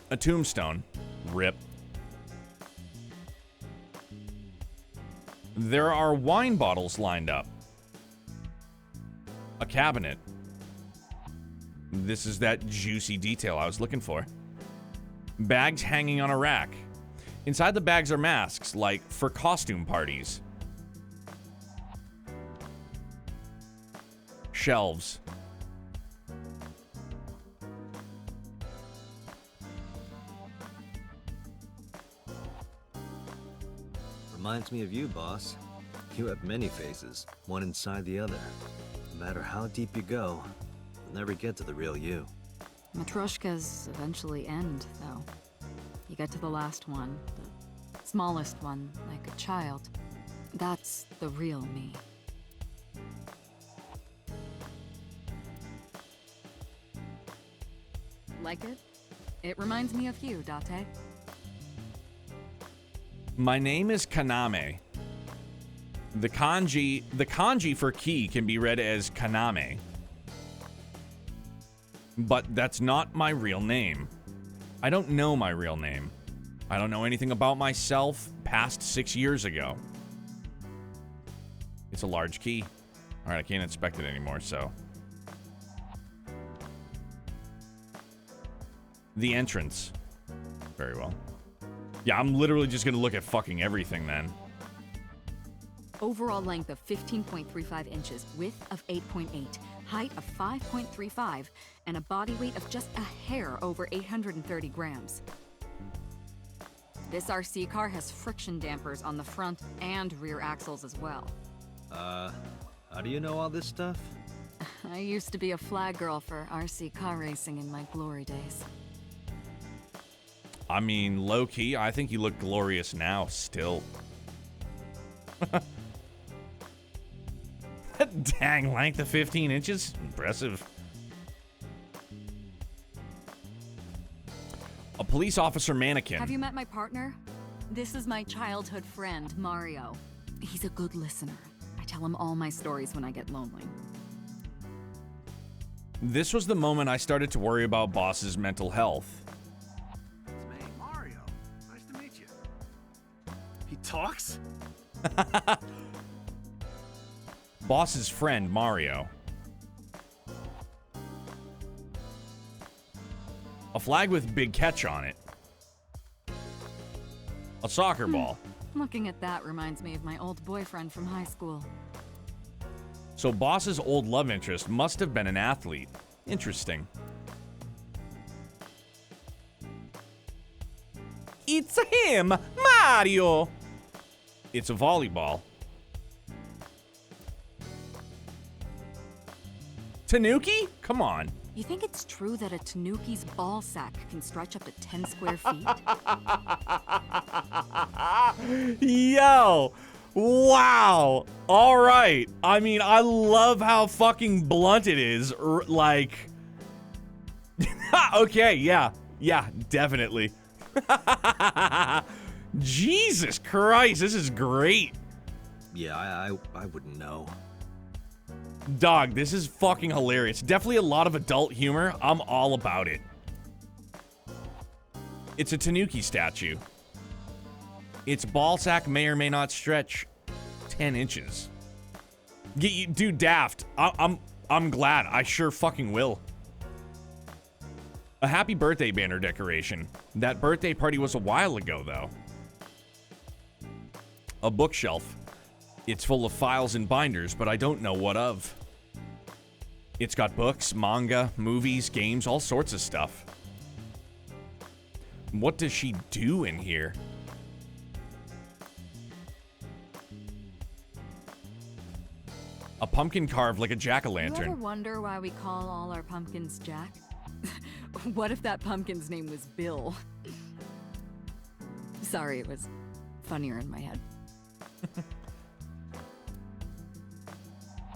A tombstone. Rip. There are wine bottles lined up. A cabinet. This is that juicy detail I was looking for. Bags hanging on a rack. Inside the bags are masks, like for costume parties. Shelves. Reminds me of you, boss. You have many faces, one inside the other. No matter how deep you go, you'll never get to the real you. Matryoshkas eventually end, though. You get to the last one, the smallest one, like a child. That's the real me. Like it? It reminds me of you, Date. My name is Kaname. The kanji for key can be read as Kaname. But that's not my real name. I don't know my real name. I don't know anything about myself past 6 years ago. It's a large key. All right, I can't inspect it anymore, so. The entrance. Very well. Yeah, I'm literally just gonna look at fucking everything then. Overall length of 15.35 inches, width of 8.8. height of 5.35, and a body weight of just a hair over 830 grams. This RC car has friction dampers on the front and rear axles as well. How do you know all this stuff? I used to be a flag girl for RC car racing in my glory days. I mean, low-key, I think you look glorious now, still. Dang, length of 15 inches? Impressive. A police officer mannequin. Have you met my partner? This is my childhood friend, Mario. He's a good listener. I tell him all my stories when I get lonely. This was the moment I started to worry about Boss's mental health. It's me, Mario. Nice to meet you. He talks? Boss's friend, Mario. A flag with big catch on it. A soccer ball. Looking at that reminds me of my old boyfriend from high school. So Boss's old love interest must have been an athlete. Interesting. It's him, Mario! It's a volleyball. Tanuki? Come on. You think it's true that a tanuki's ball sack can stretch up to 10 square feet? Yo! Wow! Alright. I mean, I love how fucking blunt it is. Like... okay, yeah. Yeah, definitely. Jesus Christ, this is great. Yeah, I wouldn't know. Dog, this is fucking hilarious. Definitely a lot of adult humor. I'm all about it. It's a Tanuki statue. Its ball sack may or may not stretch 10 inches. Dude, Daft, I'm glad. I sure fucking will. A happy birthday banner decoration. That birthday party was a while ago, though. A bookshelf. It's full of files and binders, but I don't know what of. It's got books, manga, movies, games, all sorts of stuff. What does she do in here? A pumpkin carved like a You jack-o'-lantern. ever wonder why we call all our pumpkins Jack? What if that pumpkin's name was Bill? Sorry, it was funnier in my head.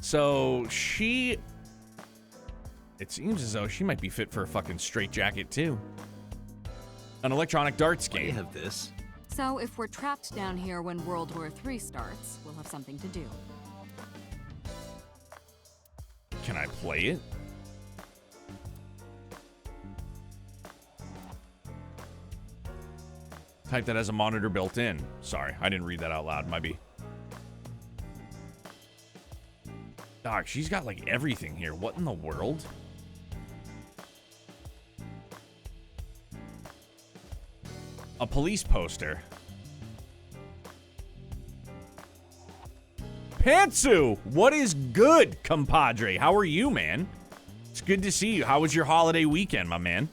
So she... It seems as though she might be fit for a fucking straitjacket too. An electronic darts Why do you game. have this? So if we're trapped down here when World War III starts, we'll have something to do. Can I play it? Type that as a monitor built in. Sorry, I didn't read that out loud. Might be. Dog, she's got like everything here. What in the world? A police poster. Pantsu, what is good, compadre? How are you, man? It's good to see you. How was your holiday weekend, my man?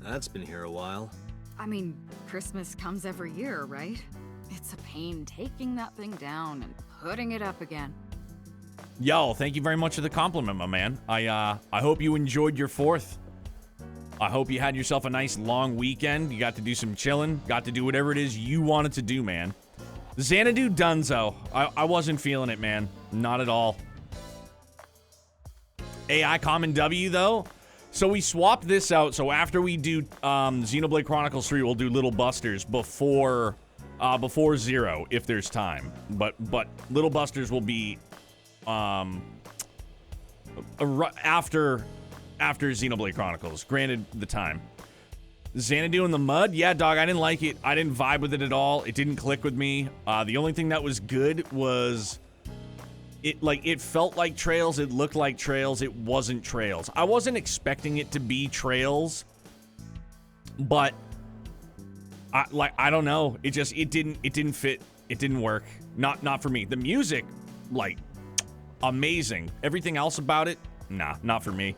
That's been here a while. I mean, Christmas comes every year, right? It's a pain taking that thing down and putting it up again. Yo, thank you very much for the compliment, my man. I hope you enjoyed your 4th. I hope you had yourself a nice long weekend. You got to do some chilling. Got to do whatever it is you wanted to do, man. Xanadu Dunzo. I wasn't feeling it, man. Not at all. AI Common W, though. So we swapped this out. So after we do Xenoblade Chronicles 3, we'll do Little Busters before 0, if there's time. But Little Busters will be after Xenoblade Chronicles. Granted, the time. Xanadu in the mud? Yeah, dog, I didn't like it. I didn't vibe with it at all. It didn't click with me. The only thing that was good was it felt like Trails. It looked like Trails. It wasn't Trails. I wasn't expecting it to be Trails, but I don't know. It didn't fit. It didn't work. Not for me. The music, like, amazing. Everything else about it, nah, not for me.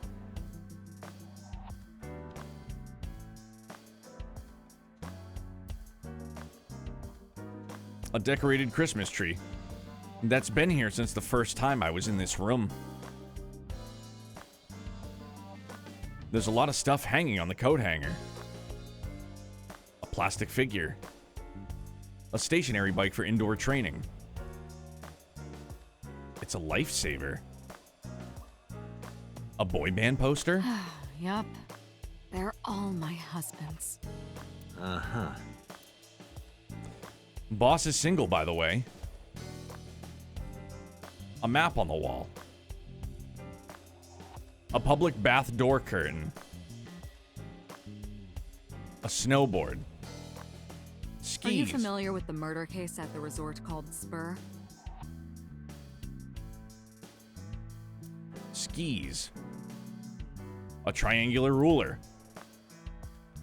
A decorated Christmas tree. That's been here since the first time I was in this room. There's a lot of stuff hanging on the coat hanger. A plastic figure. A stationary bike for indoor training. It's a lifesaver. A boy band poster? Yup. They're all my husbands. Uh-huh. Boss is single, by the way. A map on the wall. A public bath door curtain. A snowboard. Skis. Are you familiar with the murder case at the resort called Spur? Skis. A triangular ruler.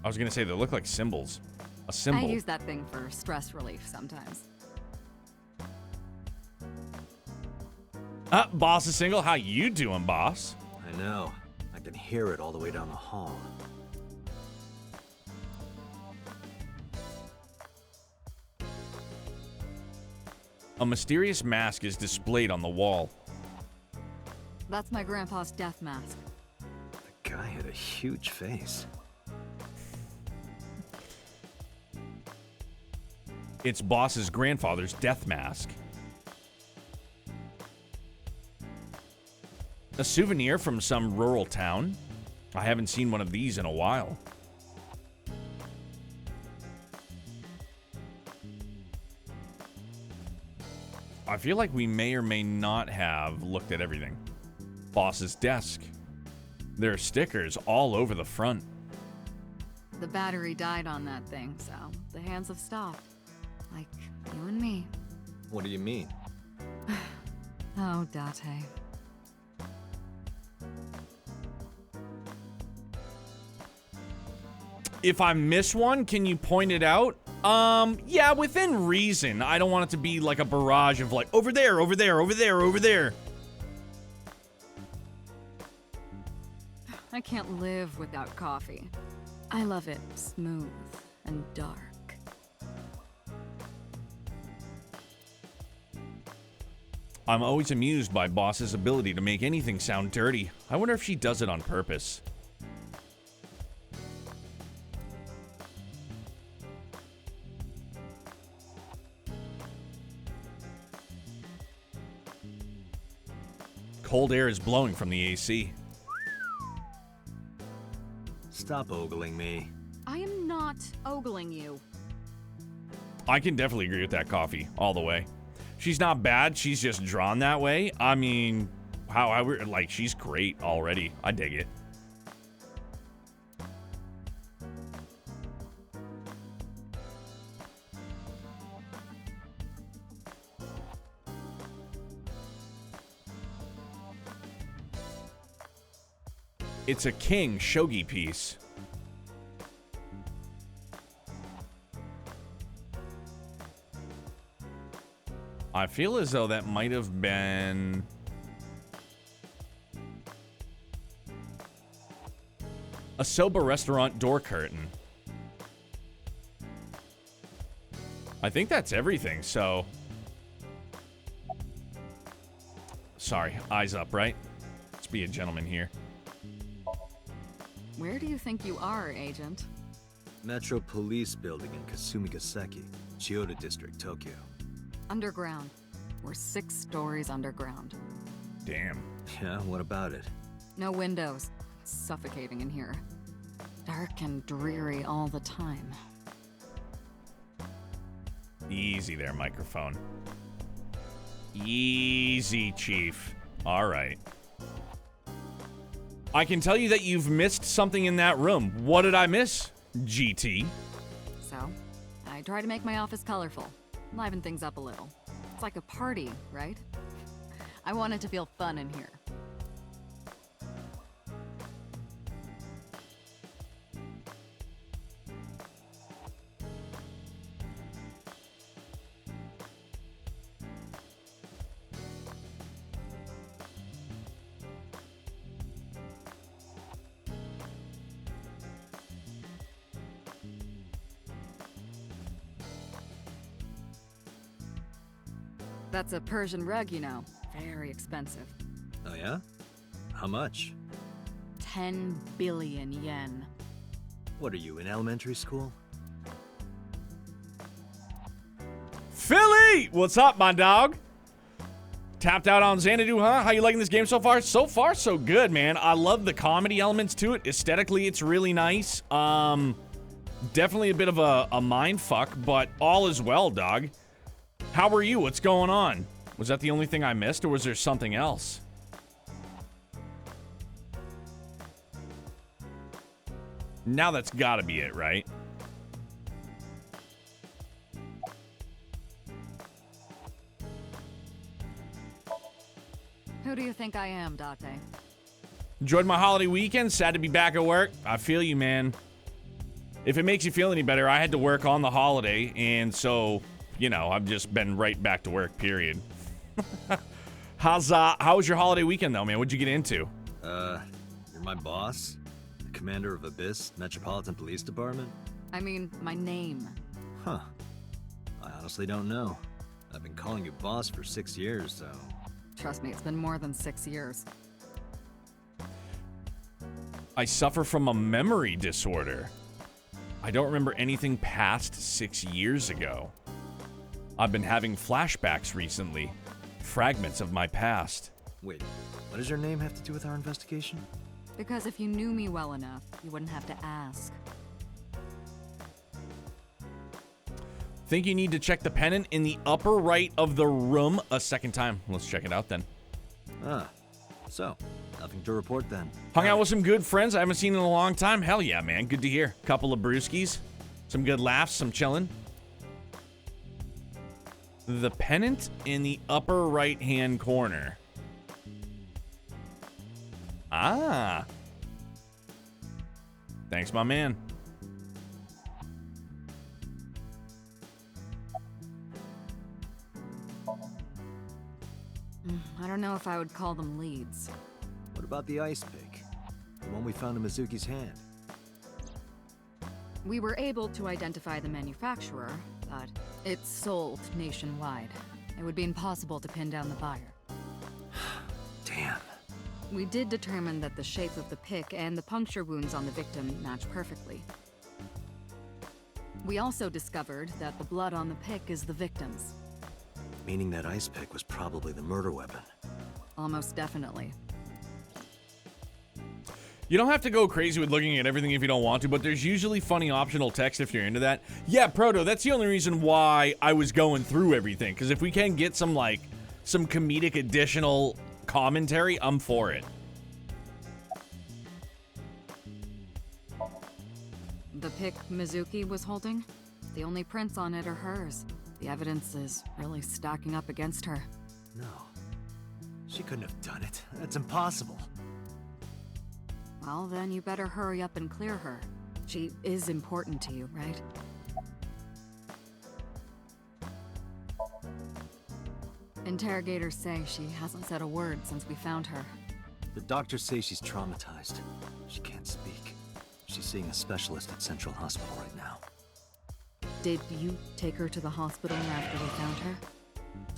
I was gonna say they look like symbols. A symbol. I use that thing for stress relief sometimes. Boss is single. How you doing, boss? I know. I can hear it all the way down the hall. A mysterious mask is displayed on the wall. That's my grandpa's death mask. The guy had a huge face. It's boss's grandfather's death mask. A souvenir from some rural town. I haven't seen one of these in a while. I feel like we may or may not have looked at everything. Boss's desk. There are stickers all over the front. The battery died on that thing, so the hands have stopped. Like you and me. What do you mean? Oh, Date. If I miss one, can you point it out? Yeah, within reason. I don't want it to be like a barrage of like, over there, over there, over there, over there. I can't live without coffee. I love it smooth and dark. I'm always amused by Boss's ability to make anything sound dirty. I wonder if she does it on purpose. Cold air is blowing from the AC. Stop ogling me. I am not ogling you. I can definitely agree with that coffee all the way. She's not bad. She's just drawn that way. I mean, like, she's great already. I dig it. It's a king shogi piece. I feel as though that might have been... a soba restaurant door curtain. I think that's everything, so... Sorry, eyes up, right? Let's be a gentleman here. Where do you think you are, Agent? Metro Police Building in Kasumigaseki, Chiyoda District, Tokyo. Underground. We're 6 stories underground. Damn. Yeah, what about it? No windows. It's suffocating in here. Dark and dreary all the time. Easy there, microphone. Easy, Chief. All right. I can tell you that you've missed something in that room. What did I miss, GT? So, I try to make my office colorful. Liven things up a little. It's like a party, right? I want it to feel fun in here. That's a Persian rug, you know. Very expensive. Oh yeah? How much? 10 billion yen. What are you, in elementary school? Philly! What's up, my dog? Tapped out on Xanadu, huh? How you liking this game so far? So far, so good, man. I love the comedy elements to it. Aesthetically, it's really nice. Definitely a bit of a mind fuck, but all is well, dog. How are you? What's going on? Was that the only thing I missed, or was there something else? Now that's gotta be it, right? Who do you think I am, Date? Enjoyed my holiday weekend. Sad to be back at work. I feel you, man. If it makes you feel any better, I had to work on the holiday, and so, you know, I've just been right back to work, period. How was your holiday weekend, though, man? What'd you get into? You're my boss? The commander of Abyss Metropolitan Police Department? I mean, my name. Huh. I honestly don't know. I've been calling you boss for 6 years, so... Trust me, it's been more than 6 years. I suffer from a memory disorder. I don't remember anything past 6 years ago. I've been having flashbacks recently. Fragments of my past. Wait, what does your name have to do with our investigation? Because if you knew me well enough, you wouldn't have to ask. Think you need to check the pennant in the upper right of the room a second time. Let's check it out then. Ah, so, nothing to report then. Hung out with some good friends I haven't seen in a long time. Hell yeah, man. Good to hear. Couple of brewskis. Some good laughs, some chilling. The pennant in the upper right-hand corner. Ah. Thanks, my man. I don't know if I would call them leads. What about the ice pick? The one we found in Mizuki's hand? We were able to identify the manufacturer, but it's sold nationwide. It would be impossible to pin down the buyer. Damn. We did determine that the shape of the pick and the puncture wounds on the victim match perfectly. We also discovered that the blood on the pick is the victim's. Meaning that ice pick was probably the murder weapon. Almost definitely. You don't have to go crazy with looking at everything if you don't want to, but there's usually funny optional text if you're into that. Yeah, Proto, that's the only reason why I was going through everything, because if we can get some comedic additional commentary, I'm for it. The pick Mizuki was holding? The only prints on it are hers. The evidence is really stacking up against her. No. She couldn't have done it. That's impossible. Well, then you better hurry up and clear her. She is important to you, right? Interrogators say she hasn't said a word since we found her. The doctors say she's traumatized. She can't speak. She's seeing a specialist at Central Hospital right now. Did you take her to the hospital after we found her?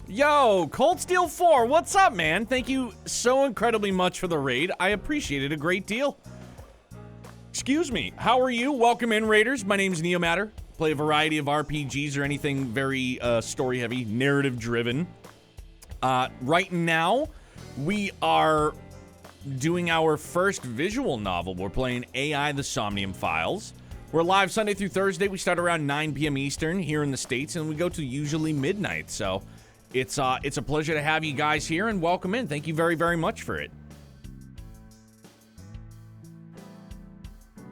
Yo, Cold Steel 4, what's up, man? Thank you so incredibly much for the raid. I appreciate it a great deal. Excuse me, how are you? Welcome in, Raiders. My name's Neomatter. Play a variety of RPGs or anything very story-heavy, narrative-driven. Right now, we are doing our first visual novel. We're playing AI the Somnium Files. We're live Sunday through Thursday. We start around 9 p.m. Eastern here in the States, and we go to usually midnight. So it's a pleasure to have you guys here, and welcome in. Thank you very, very much for it.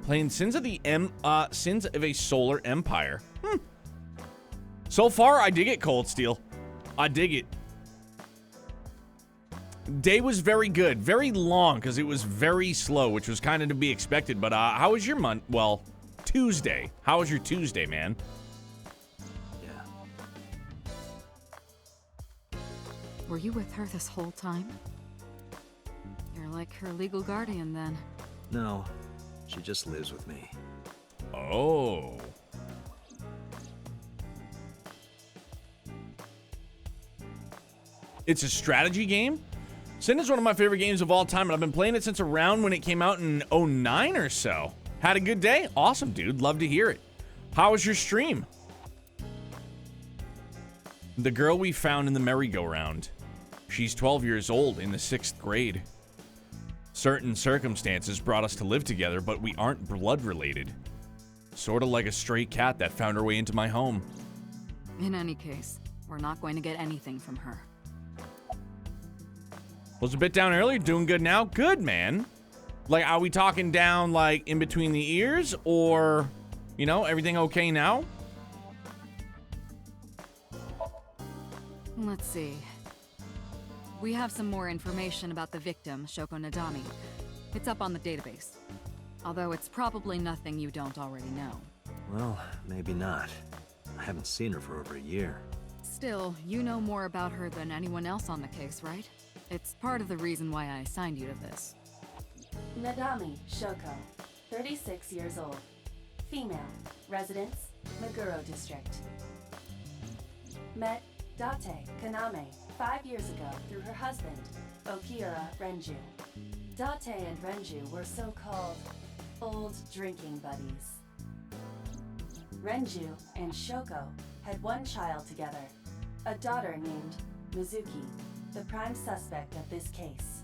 Playing Sins of a Solar Empire. So far, I dig it, Cold Steel. I dig it. Day was very good. Very long, because it was very slow, which was kind of to be expected. But how was your month? Well, Tuesday. How was your Tuesday, man? Yeah. Were you with her this whole time? You're like her legal guardian, then. No, she just lives with me. Oh. It's a strategy game? Sin is one of my favorite games of all time, and I've been playing it since around when it came out in '09 or so. Had a good day? Awesome, dude. Love to hear it. How was your stream? The girl we found in the merry-go-round. She's 12 years old in the 6th grade. Certain circumstances brought us to live together, but we aren't blood related. Sort of like a stray cat that found her way into my home. In any case, we're not going to get anything from her. Was a bit down earlier, doing good now? Good, man. Like, are we talking down, like, in between the ears? Or, you know, everything okay now? Let's see. We have some more information about the victim, Shoko Nadami. It's up on the database. Although it's probably nothing you don't already know. Well, maybe not. I haven't seen her for over a year. Still, you know more about her than anyone else on the case, right? It's part of the reason why I assigned you to this. Nadami Shoko, 36 years old. Female. Residence, Meguro District. Met Date Kaname 5 years ago through her husband, Okira Renju. Date and Renju were so-called old drinking buddies. Renju and Shoko had one child together, a daughter named Mizuki, the prime suspect of this case.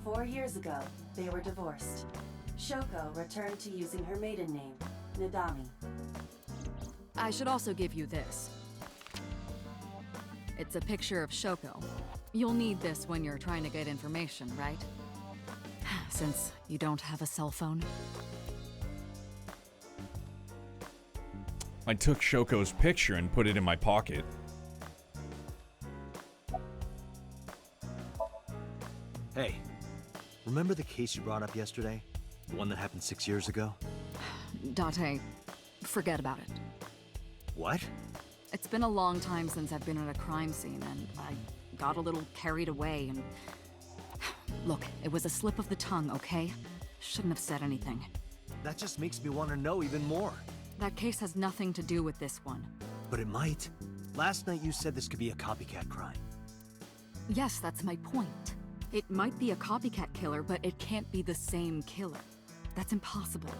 4 years ago, they were divorced. Shoko returned to using her maiden name, Nadami. I should also give you this. It's a picture of Shoko. You'll need this when you're trying to get information, right? Since you don't have a cell phone. I took Shoko's picture and put it in my pocket. Hey, remember the case you brought up yesterday? The one that happened 6 years ago? Date, forget about it. What? It's been a long time since I've been at a crime scene, and I got a little carried away, and... Look, it was a slip of the tongue, okay? Shouldn't have said anything. That just makes me want to know even more. That case has nothing to do with this one. But it might. Last night you said this could be a copycat crime. Yes, that's my point. It might be a copycat killer, but it can't be the same killer. That's impossible.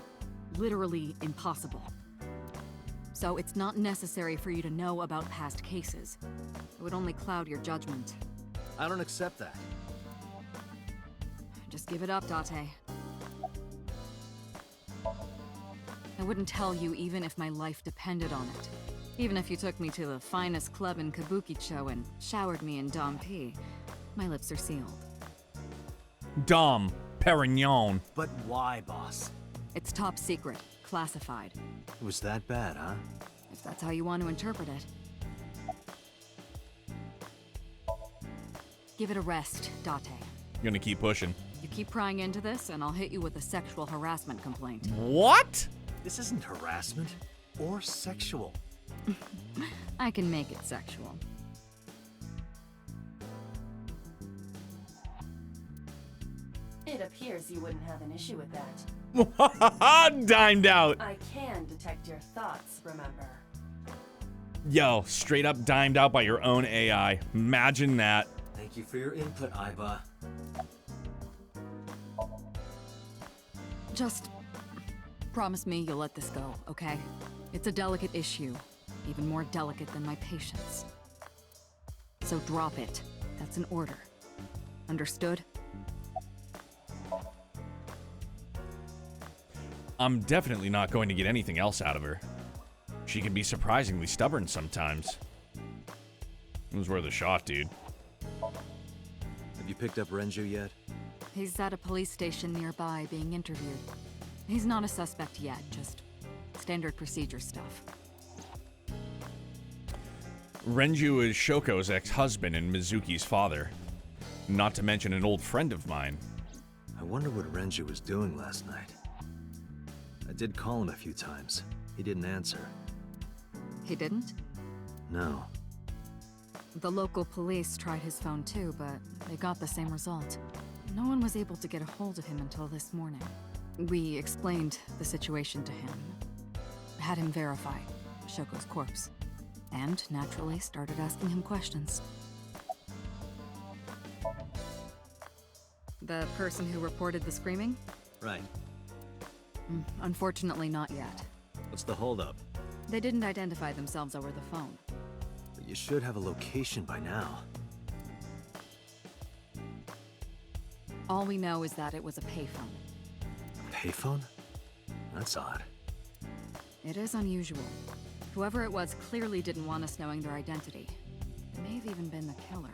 Literally impossible. So it's not necessary for you to know about past cases. It would only cloud your judgment. I don't accept that. Just give it up, Date. I wouldn't tell you even if my life depended on it. Even if you took me to the finest club in Kabukicho and showered me in Dom P, my lips are sealed. Dom Perignon. But why, boss? It's top secret, classified. It was that bad, huh? If that's how you want to interpret it. Give it a rest, Date. Gonna keep pushing. You keep prying into this, and I'll hit you with a sexual harassment complaint. What? This isn't harassment or sexual. I can make it sexual. It appears you wouldn't have an issue with that. Dimed out. I can detect your thoughts, remember? Yo, straight up dimed out by your own AI. Imagine that. Thank you for your input, Iva. Just promise me you'll let this go, okay? It's a delicate issue, even more delicate than my patience. So drop it. That's an order. Understood? I'm definitely not going to get anything else out of her. She can be surprisingly stubborn sometimes. It was worth a shot, dude. Have you picked up Renju yet? He's at a police station nearby being interviewed. He's not a suspect yet, just standard procedure stuff. Renju is Shoko's ex-husband and Mizuki's father. Not to mention an old friend of mine. I wonder what Renju was doing last night. I did call him a few times. He didn't answer. He didn't? No. The local police tried his phone too, but they got the same result. No one was able to get a hold of him until this morning. We explained the situation to him. Had him verify Shoko's corpse. and naturally started asking him questions. The person who reported the screaming? Right. Unfortunately, not yet. What's the holdup? They didn't identify themselves over the phone. But you should have a location by now. All we know is that it was a payphone. A payphone? That's odd. It is unusual. Whoever it was clearly didn't want us knowing their identity. It may have even been the killer.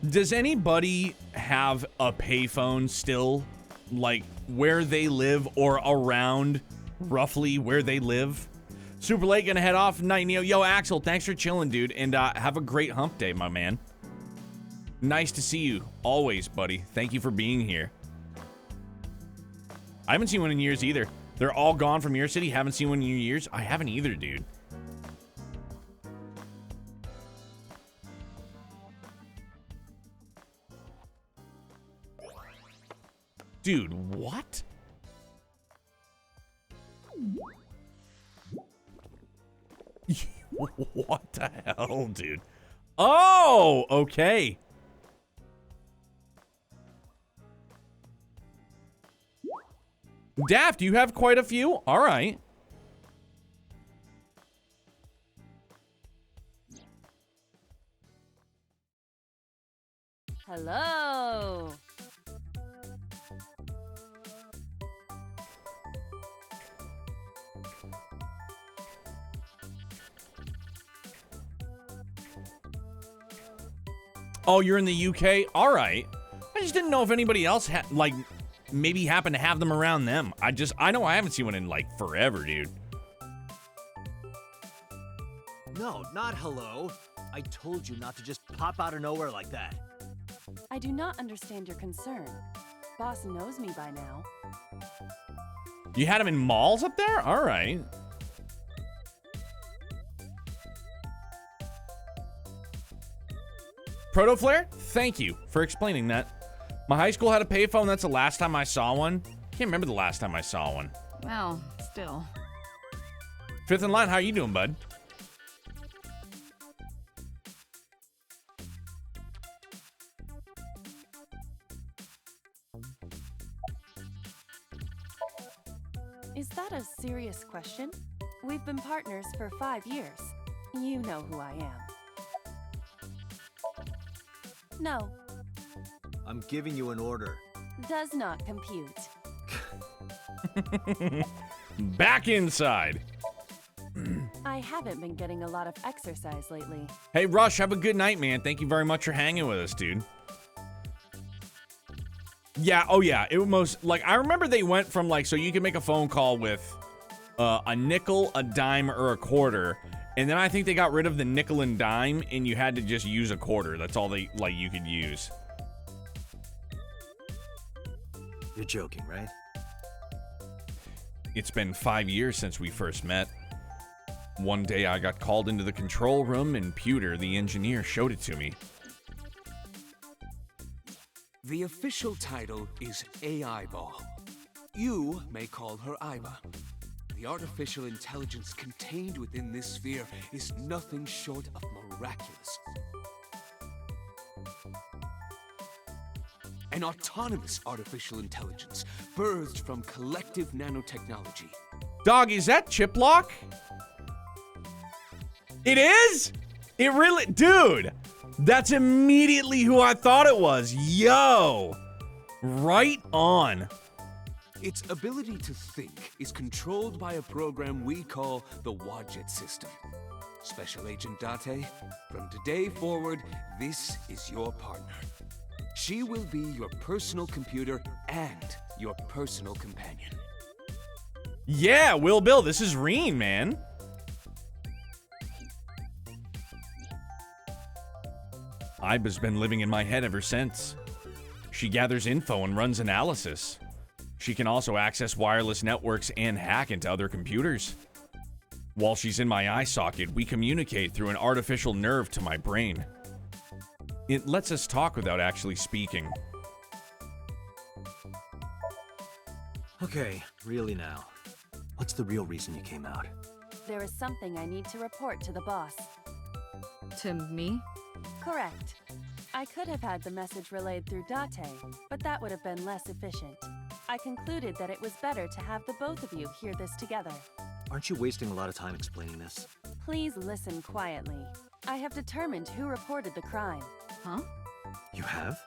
Does anybody have a payphone still, like where they live or around roughly where they live? Super late, gonna head off. Night Neo. Yo, Axel, thanks for chilling, dude, and have a great hump day, my man. Nice to see you always, buddy. Thank you for being here. I haven't seen one in years either. They're all gone from your city. Haven't seen one in years. I haven't either, dude. Dude, what? What the hell, dude? Oh, okay. Daft, you have quite a few? All right. Hello. Oh, you're in the UK? All right. I just didn't know if anybody else had, like, maybe happened to have them around them. I know I haven't seen one in, like, forever, dude. No, not hello. I told you not to just pop out of nowhere like that. I do not understand your concern. Boss knows me by now. You had them in malls up there? All right. Protoflare, thank you for explaining that. My high school had a payphone. That's the last time I saw one. Can't remember the last time I saw one. Well, still. Fifth in line, how you doing, bud? Is that a serious question? We've been partners for 5 years. You know who I am. No, I'm giving you an order. does not compute. Back inside. I haven't been getting a lot of exercise lately. Hey, Rush, have a good night, man. Thank you very much for hanging with us, dude. Yeah, oh yeah, it was most, like, I remember they went from, like, so you could make a phone call with a nickel, a dime, or a quarter, and then I think they got rid of the nickel and dime, and you had to just use a quarter. That's all they, like, you could use. You're joking, right? It's been 5 years since we first met. One day I got called into the control room, and Pewter, the engineer, showed it to me. The official title is AI Ball. You may call her Iva. The artificial intelligence contained within this sphere is nothing short of miraculous. An autonomous artificial intelligence birthed from collective nanotechnology. Dog, is that Chiplock? It is? It really, dude, that's immediately who I thought it was. Yo, right on. Its ability to think is controlled by a program we call the Wadjet system. Special Agent Date, from today forward, this is your partner. She will be your personal computer and your personal companion. Yeah, Will Bill, this is Reen, man. Iba's been living in my head ever since. She gathers info and runs analysis. She can also access wireless networks and hack into other computers. While she's in my eye socket, we communicate through an artificial nerve to my brain. It lets us talk without actually speaking. Okay, really now. What's the real reason you came out? There is something I need to report to the boss. To me? Correct. I could have had the message relayed through Date, but that would have been less efficient. I concluded that it was better to have the both of you hear this together. Aren't you wasting a lot of time explaining this? Please listen quietly. I have determined who reported the crime. Huh? You have?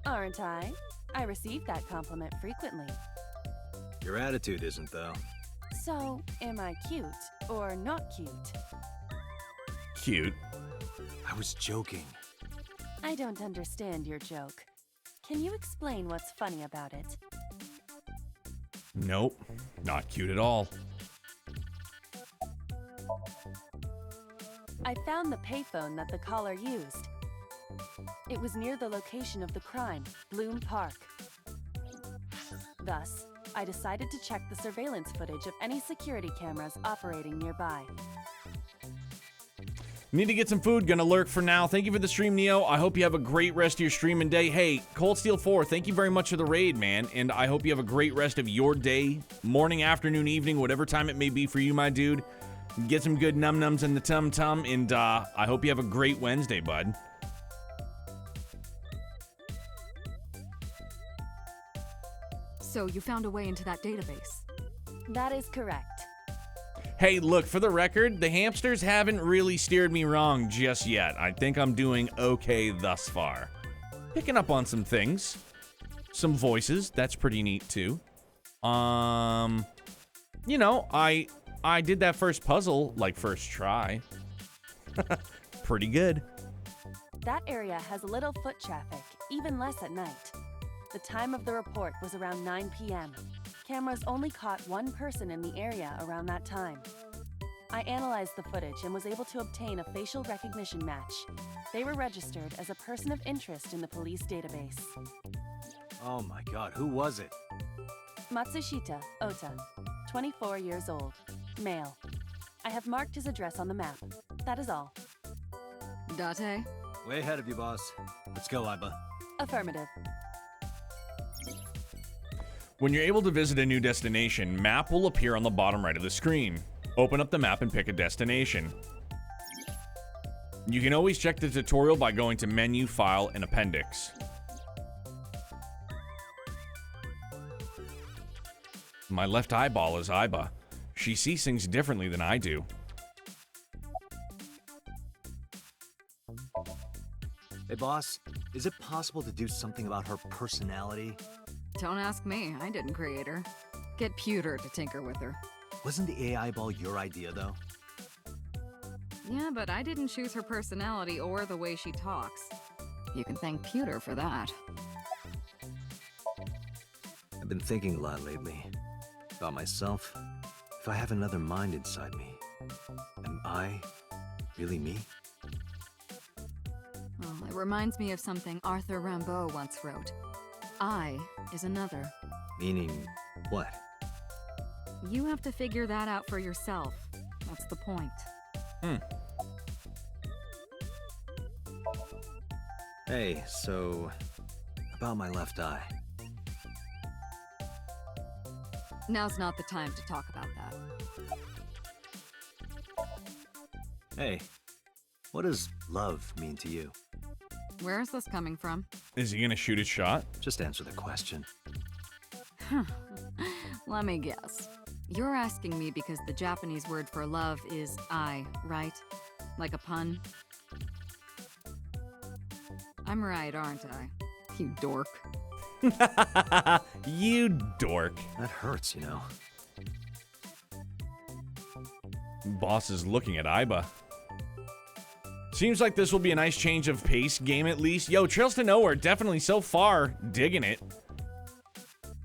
Aren't I? I receive that compliment frequently. Your attitude isn't, though. So, am I cute or not cute? Cute. I was joking. I don't understand your joke. Can you explain what's funny about it? Nope. Not cute at all. I found the payphone that the caller used. It was near the location of the crime, Bloom Park. Thus, I decided to check the surveillance footage of any security cameras operating nearby. Need to get some food. Gonna lurk for now. Thank you for the stream, Neo. I hope you have a great rest of your stream and day. Hey, Cold Steel 4, thank you very much for the raid, man. And I hope you have a great rest of your day, morning, afternoon, evening, whatever time it may be for you, my dude. Get some good num-nums in the tum-tum, and I hope you have a great Wednesday, bud. So you found a way into that database? That is correct. Hey, look, for the record, the hamsters haven't really steered me wrong just yet. I think I'm doing okay thus far. Picking up on some things. Some voices, that's pretty neat too. You know, I did that first puzzle, like, first try. Pretty good. That area has little foot traffic, even less at night. The time of the report was around 9 p.m. Cameras only caught one person in the area around that time. I analyzed the footage and was able to obtain a facial recognition match. They were registered as a person of interest in the police database. Oh my god, who was it? Matsushita Ota, 24 years old, male. I have marked his address on the map. That is all. Date? Way ahead of you, boss. Let's go, Iba. Affirmative. When you're able to visit a new destination, map will appear on the bottom right of the screen. Open up the map and pick a destination. You can always check the tutorial by going to Menu, File, and Appendix. My left eyeball is Iba. She sees things differently than I do. Hey, boss. Is it possible to do something about her personality? Don't ask me. I didn't create her. Get Pewter to tinker with her. Wasn't the AI ball your idea, though? Yeah, but I didn't choose her personality or the way she talks. You can thank Pewter for that. I've been thinking a lot lately. About myself. If I have another mind inside me, am I really me? Well, it reminds me of something Arthur Rimbaud once wrote. I is another. Meaning what? You have to figure that out for yourself. That's the point. Hey, so... about my left eye. Now's not the time to talk about that. Hey, what does love mean to you? Where is this coming from? Is he gonna shoot his shot? Just answer the question. Let me guess. You're asking me because the Japanese word for love is I, right? Like a pun? I'm right, aren't I? You dork. You dork. That hurts, you know. Boss is looking at Iba. Seems like this will be a nice change of pace game at least. Yo, Trails to Nowhere, definitely so far digging it.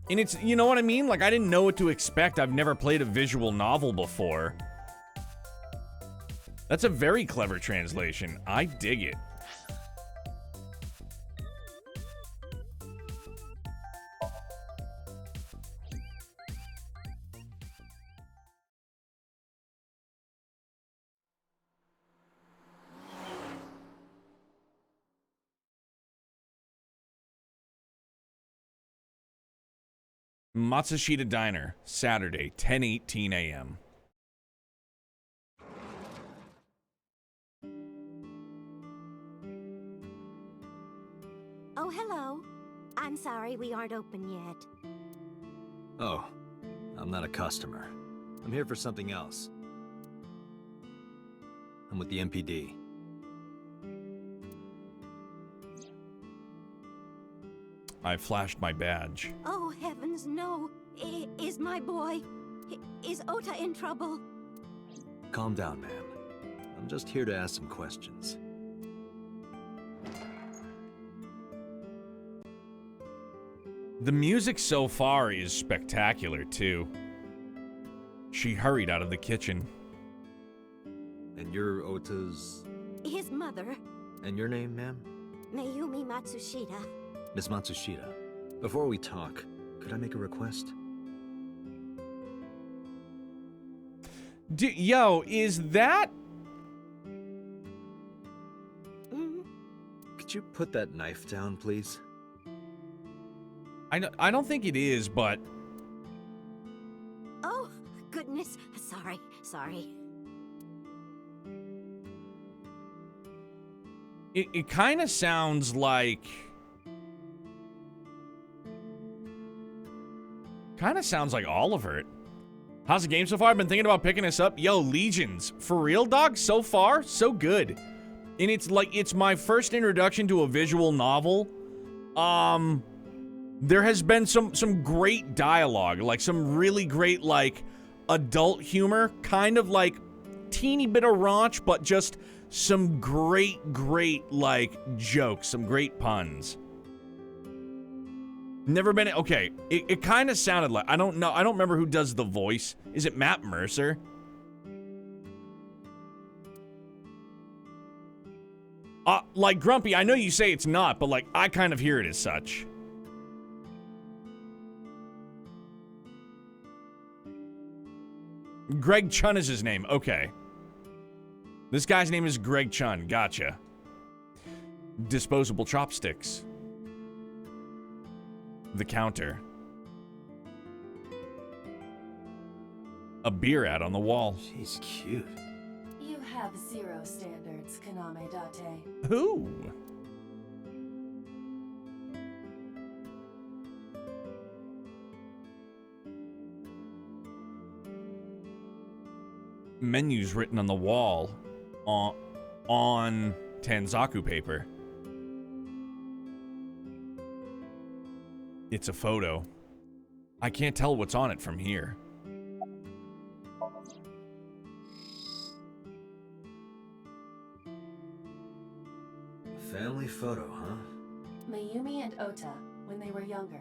And it's, you know what I mean? Like, I didn't know what to expect. I've never played a visual novel before. That's a very clever translation. I dig it. Matsushita Diner, Saturday, 10:18 a.m. Oh, hello. I'm sorry we aren't open yet. Oh, I'm not a customer. I'm here for something else. I'm with the MPD. I flashed my badge. Oh, heavens, no. Is my boy... Is Ota in trouble? Calm down, ma'am. I'm just here to ask some questions. The music so far is spectacular, too. She hurried out of the kitchen. And you're Ota's... His mother, And your name, ma'am? Mayumi Matsushita. Miss Matsushita. Before we talk, could I make a request? Yo, is that... Could you put that knife down, please? I don't think it is, but... Oh, goodness. Sorry. It kind of sounds like... Kind of sounds like Oliver. How's the game so far? I've been thinking about picking this up. Yo, Legions. For real, dog? So far, so good. And it's like, it's my first introduction to a visual novel. There has been some great dialogue. Like, some really great, like, adult humor. Kind of like, teeny bit of raunch, but just some great, like, jokes. Some great puns. Never been... Okay, it kind of sounded like... I don't know. I don't remember who does the voice. Is it Matt Mercer? Like, Grumpy, I know you say it's not, but, like, I kind of hear it as such. Greg Chun is his name. Okay. This guy's name is Greg Chun. Gotcha. Disposable chopsticks. The counter. A beer ad on the wall. She's cute. You have zero standards, Kaname Date. Who? Menus written on the wall on Tanzaku paper. It's a photo. I can't tell what's on it from here. Family photo, huh? Mayumi and Ota, when they were younger.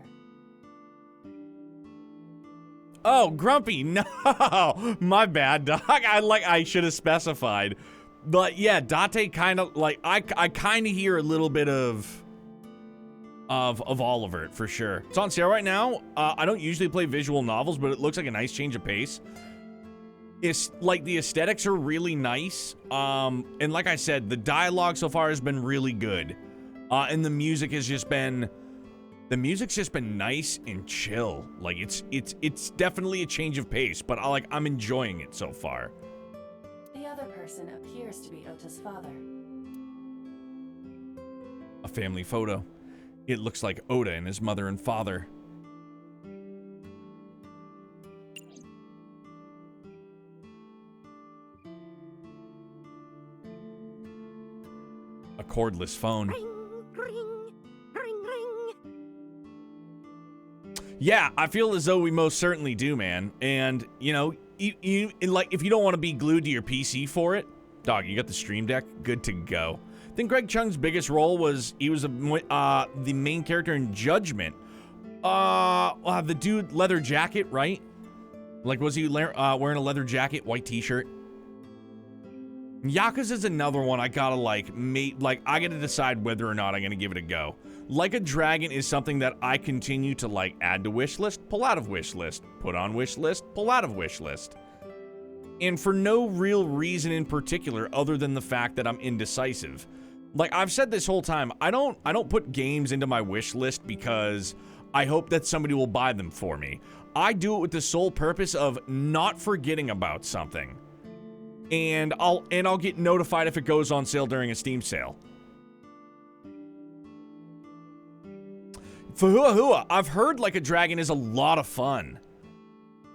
Oh, Grumpy, no! My bad, dog. I should have specified. But yeah, Date kind of, like, I kind of hear a little bit of Oliver, for sure. It's on sale right now. I don't usually play visual novels, but it looks like a nice change of pace. It's like the aesthetics are really nice. And like I said, the dialogue so far has been really good. And the music has just been... The music's just been nice and chill. Like, it's definitely a change of pace, but I'm enjoying it so far. The other person appears to be Ota's father. A family photo. It looks like Ota and his mother and father. A cordless phone. Ring, ring, ring, ring. Yeah, I feel as though we most certainly do, man. And, you know, like, if you don't want to be glued to your PC for it, dog, you got the Stream Deck, good to go. I think Greg Chung's biggest role was, he was the main character in Judgment. The dude, leather jacket, right? Like, was he wearing a leather jacket, white t-shirt? Yakuza's another one I gotta, I gotta decide whether or not I'm gonna give it a go. Like a Dragon is something that I continue to, like, add to wish list, pull out of wish list, put on wish list, pull out of wish list. And for no real reason in particular other than the fact that I'm indecisive. Like, I've said this whole time, I don't put games into my wish list because I hope that somebody will buy them for me. I do it with the sole purpose of not forgetting about something. And I'll get notified if it goes on sale during a Steam sale. Fahua Hua, I've heard Like a Dragon is a lot of fun.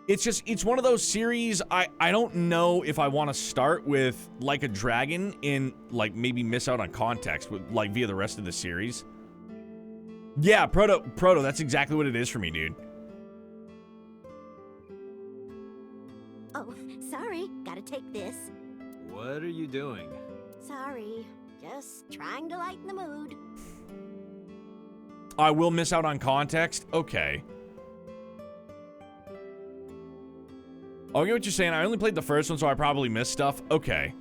It's one of those series, I don't know if I want to start with Like a Dragon and, like, maybe miss out on context with, like, via the rest of the series. Yeah, Proto, that's exactly what it is for me, dude. Oh, sorry. Gotta take this. What are you doing? Sorry. Just trying to lighten the mood. I will miss out on context? Okay. I get what you're saying. I only played the first one, so I probably missed stuff. Okay.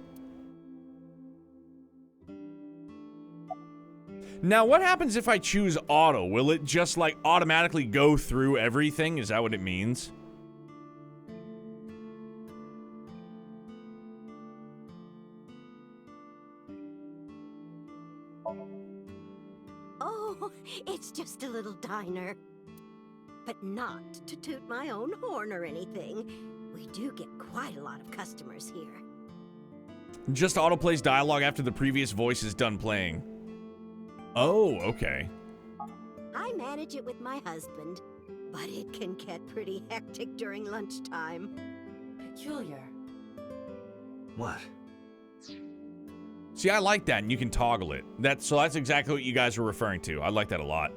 Now, what happens if I choose auto? Will it just, like, automatically go through everything? Is that what it means? Oh, it's just a little diner. But not to toot my own horn or anything. We do get quite a lot of customers here. Just autoplays dialogue after the previous voice is done playing. Oh, okay. I manage it with my husband, but it can get pretty hectic during lunchtime. Peculiar. What? See, I like that, and you can toggle it. That's exactly what you guys were referring to. I like that a lot.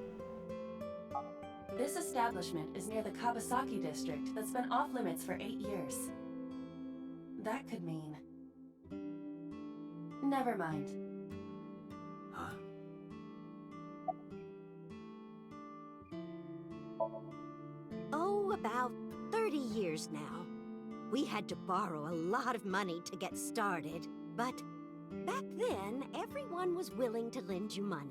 This establishment is near the Kawasaki district that's been off limits for 8 years. That could mean... Never mind. Huh? Oh, about 30 years now. We had to borrow a lot of money to get started, but back then, everyone was willing to lend you money.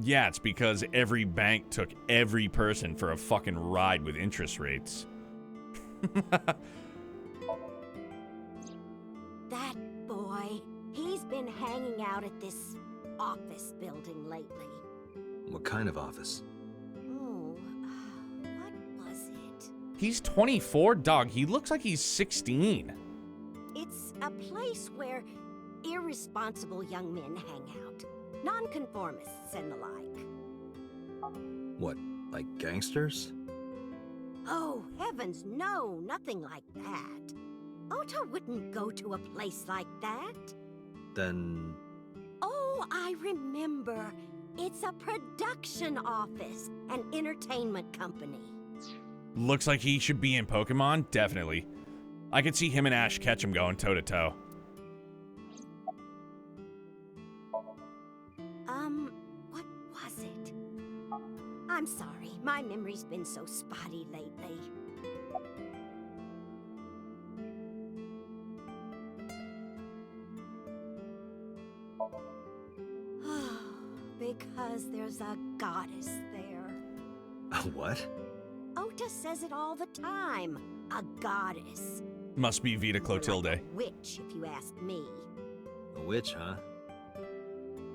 Yeah, it's because every bank took every person for a fucking ride with interest rates. That boy, he's been hanging out at this office building lately. What kind of office? Oh, what was it? He's 24, dog. He looks like he's 16. It's a place where irresponsible young men hang out. Nonconformists and the like. What, like gangsters? Oh, heavens, no, nothing like that. Ota wouldn't go to a place like that. Then... Oh, I remember. It's a production office, an entertainment company. Looks like he should be in Pokemon, definitely. I could see him and Ash Ketchum going toe-to-toe. What was it? I'm sorry, my memory's been so spotty lately. Because there's a goddess there. A what? Ota says it all the time. A goddess. Must be Vita Clotilde. Like a witch, if you ask me. A witch, huh?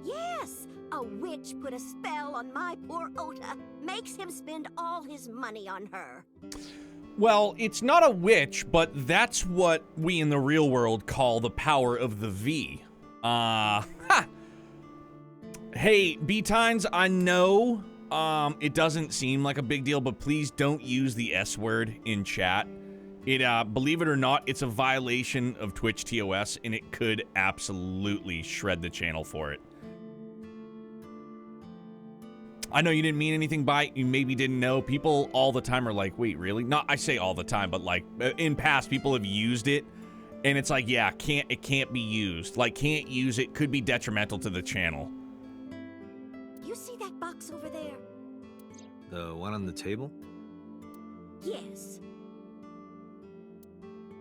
Yes! A witch put a spell on my poor Ota. Makes him spend all his money on her. Well, it's not a witch, but that's what we in the real world call the power of the V. Ha! Hey, B-Tines, I know it doesn't seem like a big deal, but please don't use the S word in chat. It, believe it or not, it's a violation of Twitch TOS, and it could absolutely shred the channel for it. I know you didn't mean anything by it. You maybe didn't know. People all the time are like, wait, really? Not, I say all the time, but like in past, people have used it, and it's like, yeah, it can't be used. Like, can't use it. Could be detrimental to the channel. You see that box over there? The one on the table? Yes.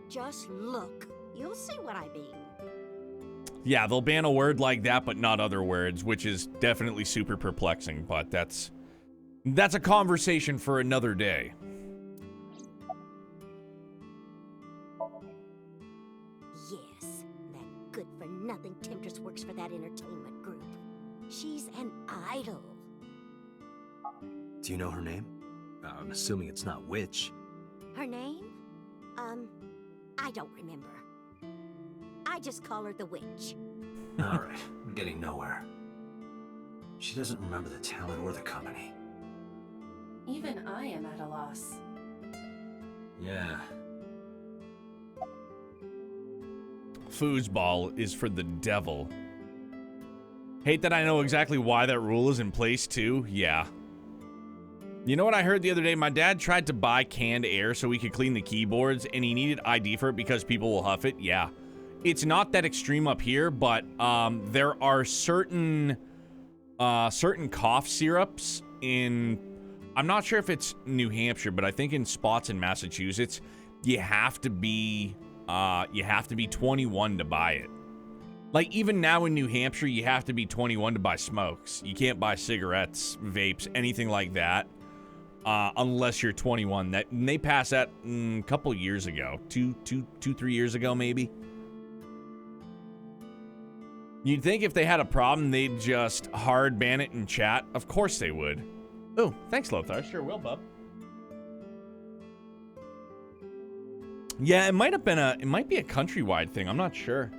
Just look. You'll see what I mean. Yeah, they'll ban a word like that, but not other words, which is definitely super perplexing, but that's a conversation for another day. Yes, that good-for-nothing temptress works for that entertainment group. She's an idol. Do you know her name? I'm assuming it's not Witch. Her name? I don't remember. I just call her the Witch. Alright, I'm getting nowhere. She doesn't remember the talent or the company. Even I am at a loss. Yeah. Foosball is for the devil. Hate that I know exactly why that rule is in place, too. Yeah. You know what I heard the other day? My dad tried to buy canned air so we could clean the keyboards, and he needed ID for it because people will huff it. Yeah. It's not that extreme up here, but there are certain cough syrups in... I'm not sure if it's New Hampshire, but I think in spots in Massachusetts, you have to be 21 to buy it. Like, even now in New Hampshire, you have to be 21 to buy smokes. You can't buy cigarettes, vapes, anything like that, unless you're 21. They passed that a couple years ago. 3 years ago, maybe. You'd think if they had a problem, they'd just hard ban it in chat. Of course they would. Oh, thanks, Lothar. Sure will, bub. Yeah, it might be a countrywide thing. I'm not sure.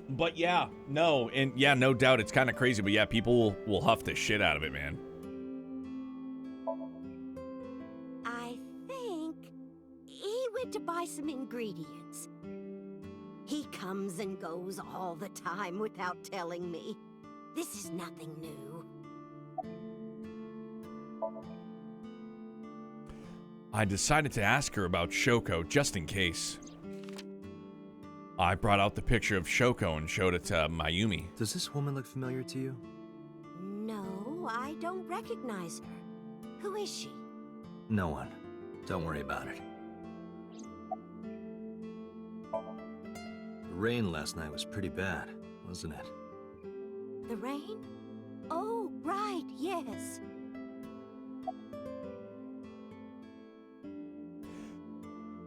But yeah, no doubt it's kind of crazy. But yeah, people will huff the shit out of it, man. I think he went to buy some ingredients. He comes and goes all the time without telling me. This is nothing new. I decided to ask her about Shoko just in case. I brought out the picture of Shoko and showed it to Mayumi. Does this woman look familiar to you? No, I don't recognize her. Who is she? No one. Don't worry about it. The rain last night was pretty bad, wasn't it? The rain? Oh, right, yes.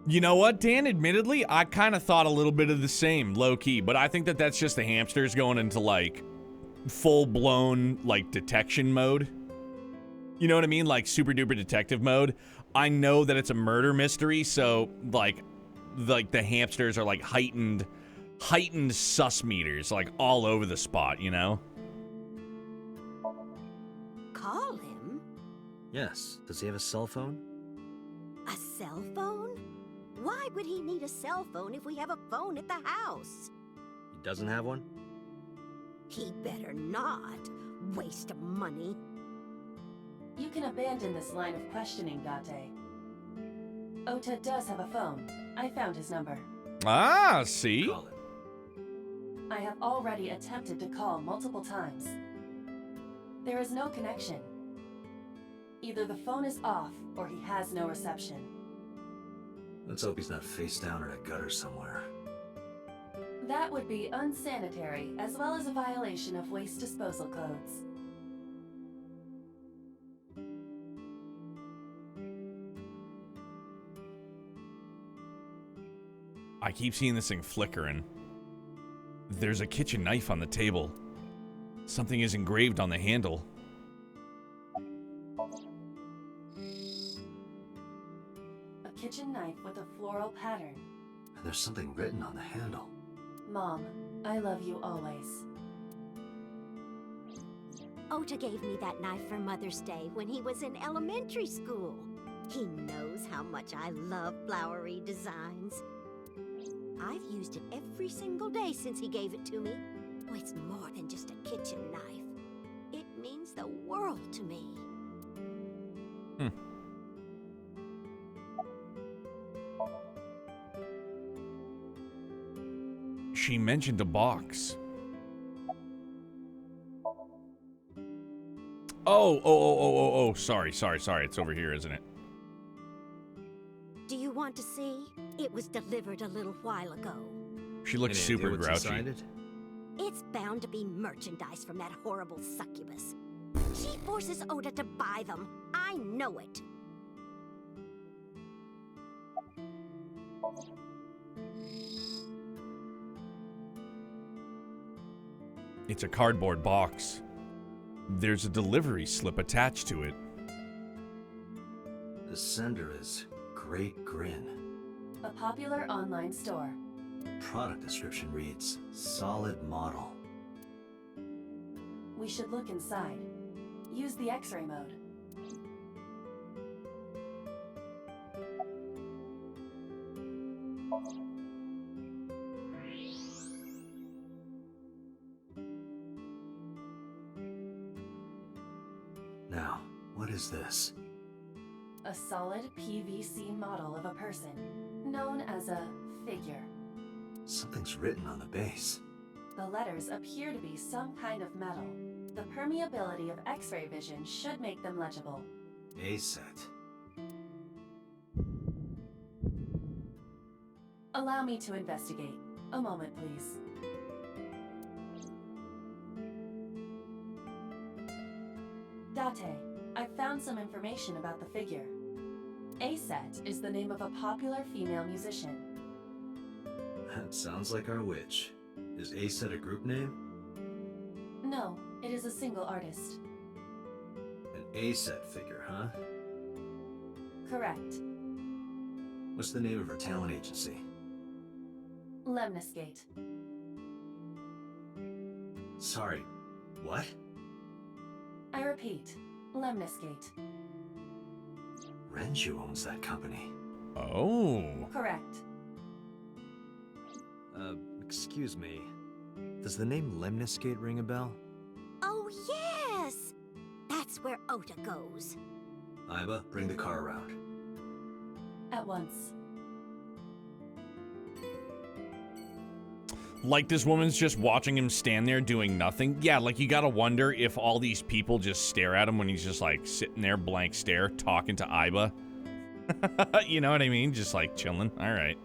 You know what, Dan? Admittedly, I kind of thought a little bit of the same, low-key, but I think that that's just the hamsters going into, like, full-blown, like, detection mode. You know what I mean? Like, super-duper detective mode. I know that it's a murder mystery, so, like the hamsters are, like, heightened sus meters, like, all over the spot, you know? Call him? Yes. Does he have a cell phone? A cell phone? Why would he need a cell phone if we have a phone at the house? He doesn't have one? He better not. Waste of money. You can abandon this line of questioning, Date. Ota does have a phone. I found his number. Ah, see? Call it. I have already attempted to call multiple times. There is no connection. Either the phone is off, or he has no reception. Let's hope he's not face down in a gutter somewhere. That would be unsanitary, as well as a violation of waste disposal codes. I keep seeing this thing flickering. There's a kitchen knife on the table. Something is engraved on the handle. A kitchen knife with a floral pattern. And there's something written on the handle. Mom, I love you always. Ota gave me that knife for Mother's Day when he was in elementary school. He knows how much I love flowery designs. I've used it every single day since he gave it to me. Oh, it's more than just a kitchen knife. It means the world to me. She mentioned a box. Oh, sorry. It's over here, isn't it? Do you want to see? It was delivered a little while ago. She looks Any super idea what's grouchy. inside it? It's bound to be merchandise from that horrible succubus. She forces Ota to buy them. I know it. It's a cardboard box. There's a delivery slip attached to it. The sender is Great Grin. A popular online store. Product description reads, solid model. We should look inside. Use the X-ray mode. Now, what is this? A solid PVC model of a person, known as a figure. Something's written on the base. The letters appear to be some kind of metal. The permeability of X-ray vision should make them legible. A set. Allow me to investigate. A moment, please. Date, I've found some information about the figure. A-Set is the name of a popular female musician. That sounds like our witch. Is A set a group name? No, it is a single artist. An A set figure, huh? Correct. What's the name of her talent agency? Lemniscate. Sorry, what? I repeat, Lemniscate. Renju owns that company. Oh. Correct. Excuse me. Does the name Lemniscate ring a bell? Oh, yes! That's where Ota goes. Iba, bring the car around. At once. Like this woman's just watching him stand there doing nothing. Yeah, like you gotta wonder if all these people just stare at him when he's just like sitting there, blank stare, talking to Iba. You know what I mean? Just like chilling. All right.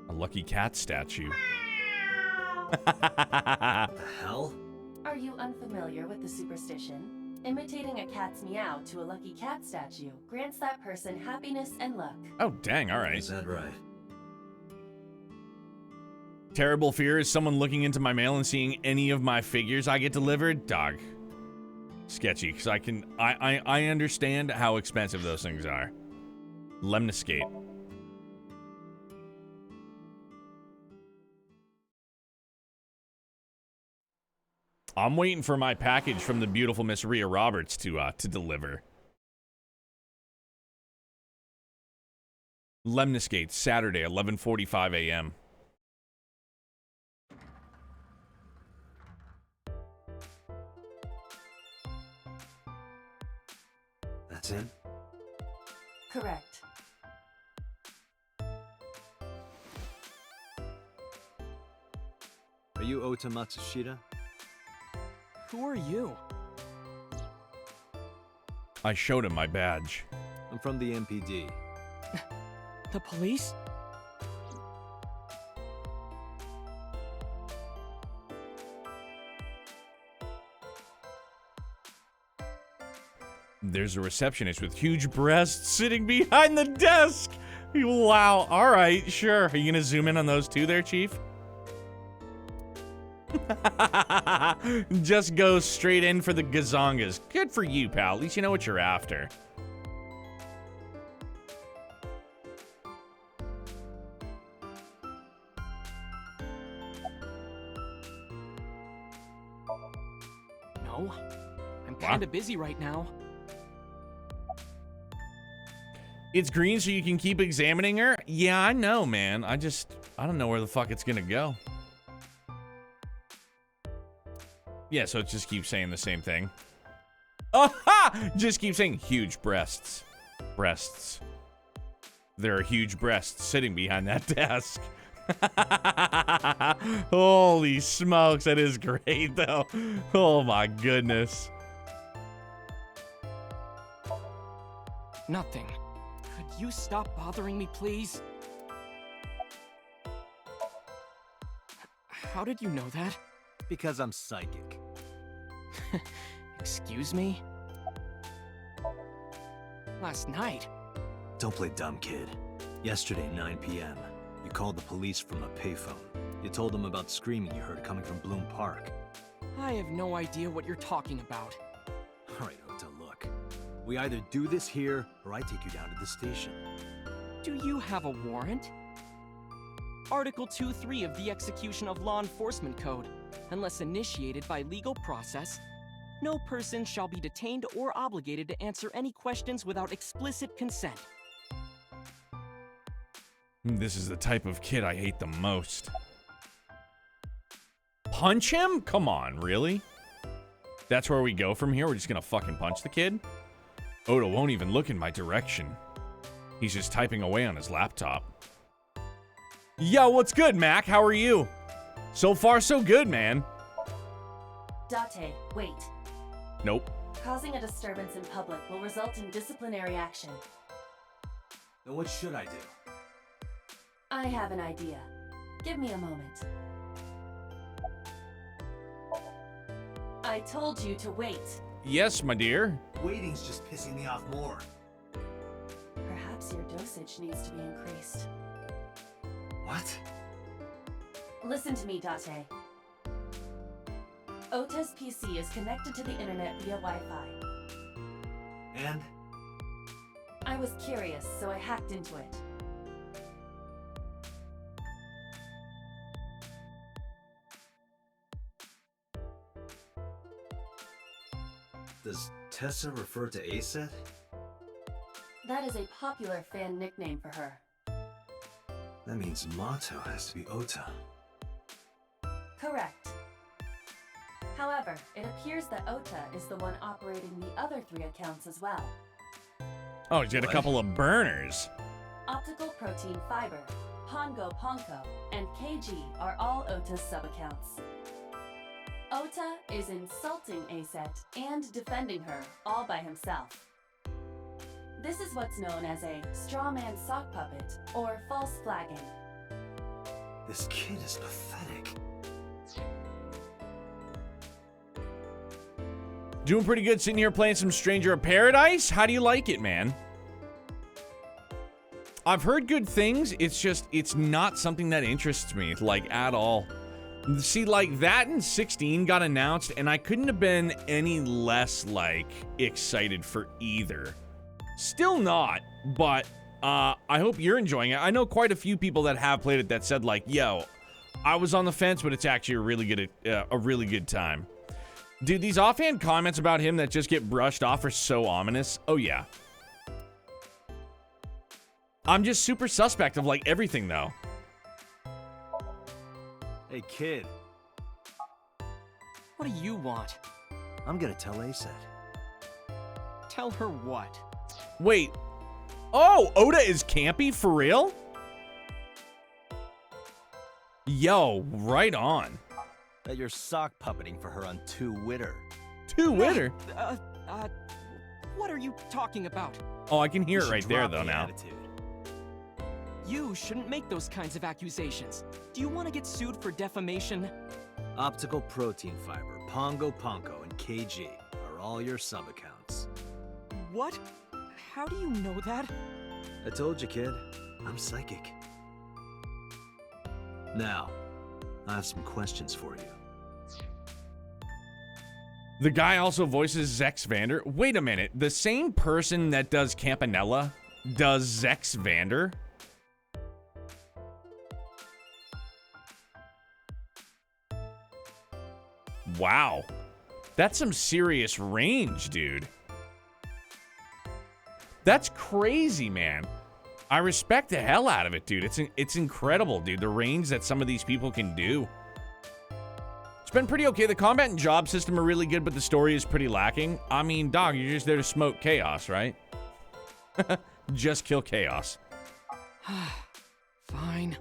A lucky cat statue. The hell? Are you unfamiliar with the superstition? Imitating a cat's meow to a lucky cat statue grants that person happiness and luck. Oh, dang. All right. Is that right? Terrible fear is someone looking into my mail and seeing any of my figures I get delivered. Dog. Sketchy, because I understand how expensive those things are. Lemniscate. I'm waiting for my package from the beautiful Miss Rhea Roberts to deliver. Lemniscate, Saturday, 11:45 a.m. That's it? Correct. Are you Ota Matsushita? Who are you? I showed him my badge. I'm from the MPD. The police? There's a receptionist with huge breasts sitting behind the desk. Wow. All right, sure. Are you gonna zoom in on those two there, Chief? Just go straight in for the gazongas. Good for you, pal. At least you know what you're after. No. I'm kind of busy right now. It's green so you can keep examining her? Yeah, I know, man. I don't know where the fuck it's gonna go. Yeah, so it just keeps saying the same thing. Aha! Just keep saying huge breasts. Breasts. There are huge breasts sitting behind that desk. Holy smokes, that is great, though. Oh my goodness. Nothing. Could you stop bothering me, please? How did you know that? Because I'm psychic. Excuse me? Last night? Don't play dumb, kid. Yesterday, 9 p.m., you called the police from a payphone. You told them about screaming you heard coming from Bloom Park. I have no idea what you're talking about. Alright, Ota, look. We either do this here, or I take you down to the station. Do you have a warrant? Article 2.3 of the Execution of Law Enforcement Code. Unless initiated by legal process, no person shall be detained or obligated to answer any questions without explicit consent. This is the type of kid I hate the most. Punch him? Come on, really? That's where we go from here? We're just gonna fucking punch the kid? Oda won't even look in my direction. He's just typing away on his laptop. Yo, what's good, Mac? How are you? So far, so good, man. Date, wait. Nope. Causing a disturbance in public will result in disciplinary action. Then what should I do? I have an idea. Give me a moment. I told you to wait. Yes, my dear. Waiting's just pissing me off more. Perhaps your dosage needs to be increased. What? Listen to me, Date. Ota's PC is connected to the internet via Wi-Fi. And? I was curious, so I hacked into it. Does Tessa refer to Aset? That is a popular fan nickname for her. That means Mato has to be Ota. Correct. However, it appears that Ota is the one operating the other 3 accounts as well. Oh, he's got a couple of burners. Optical Protein Fiber, Pongo Ponko, and KG are all Ota's sub-accounts. Ota is insulting Aset and defending her all by himself. This is what's known as a straw man sock puppet or false flagging. This kid is pathetic. Doing pretty good sitting here playing some Stranger of Paradise. How do you like it, man? I've heard good things. It's just, it's not something that interests me, like, at all. See, like, that and 16 got announced, and I couldn't have been any less, like, excited for either. Still not, but I hope you're enjoying it. I know quite a few people that have played it that said, like, yo, I was on the fence, but it's actually a really good time. Dude, these offhand comments about him that just get brushed off are so ominous. Oh, yeah. I'm just super suspect of, like, everything, though. Hey, kid. What do you want? I'm gonna tell Aset. Tell her what? Wait. Oh, Oda is campy? For real? Yo, right on. That you're sock puppeting for her on 2 Witter. 2 Witter? What are you talking about? Oh, I can hear You it right should there, drop though, the now. attitude. You shouldn't make those kinds of accusations. Do you want to get sued for defamation? Optical Protein Fiber, Pongo Ponko, and KG are all your sub-accounts. What? How do you know that? I told you, kid. I'm psychic. Now, I have some questions for you. The guy also voices Zex Vander. Wait a minute. The same person that does Campanella does Zex Vander? Wow. That's some serious range, dude. That's crazy, man. I respect the hell out of it, dude. It's incredible, dude. The range that some of these people can do. It's been pretty okay. The combat and job system are really good, but the story is pretty lacking. I mean, dog, you're just there to smoke chaos, right? Just kill chaos. Fine.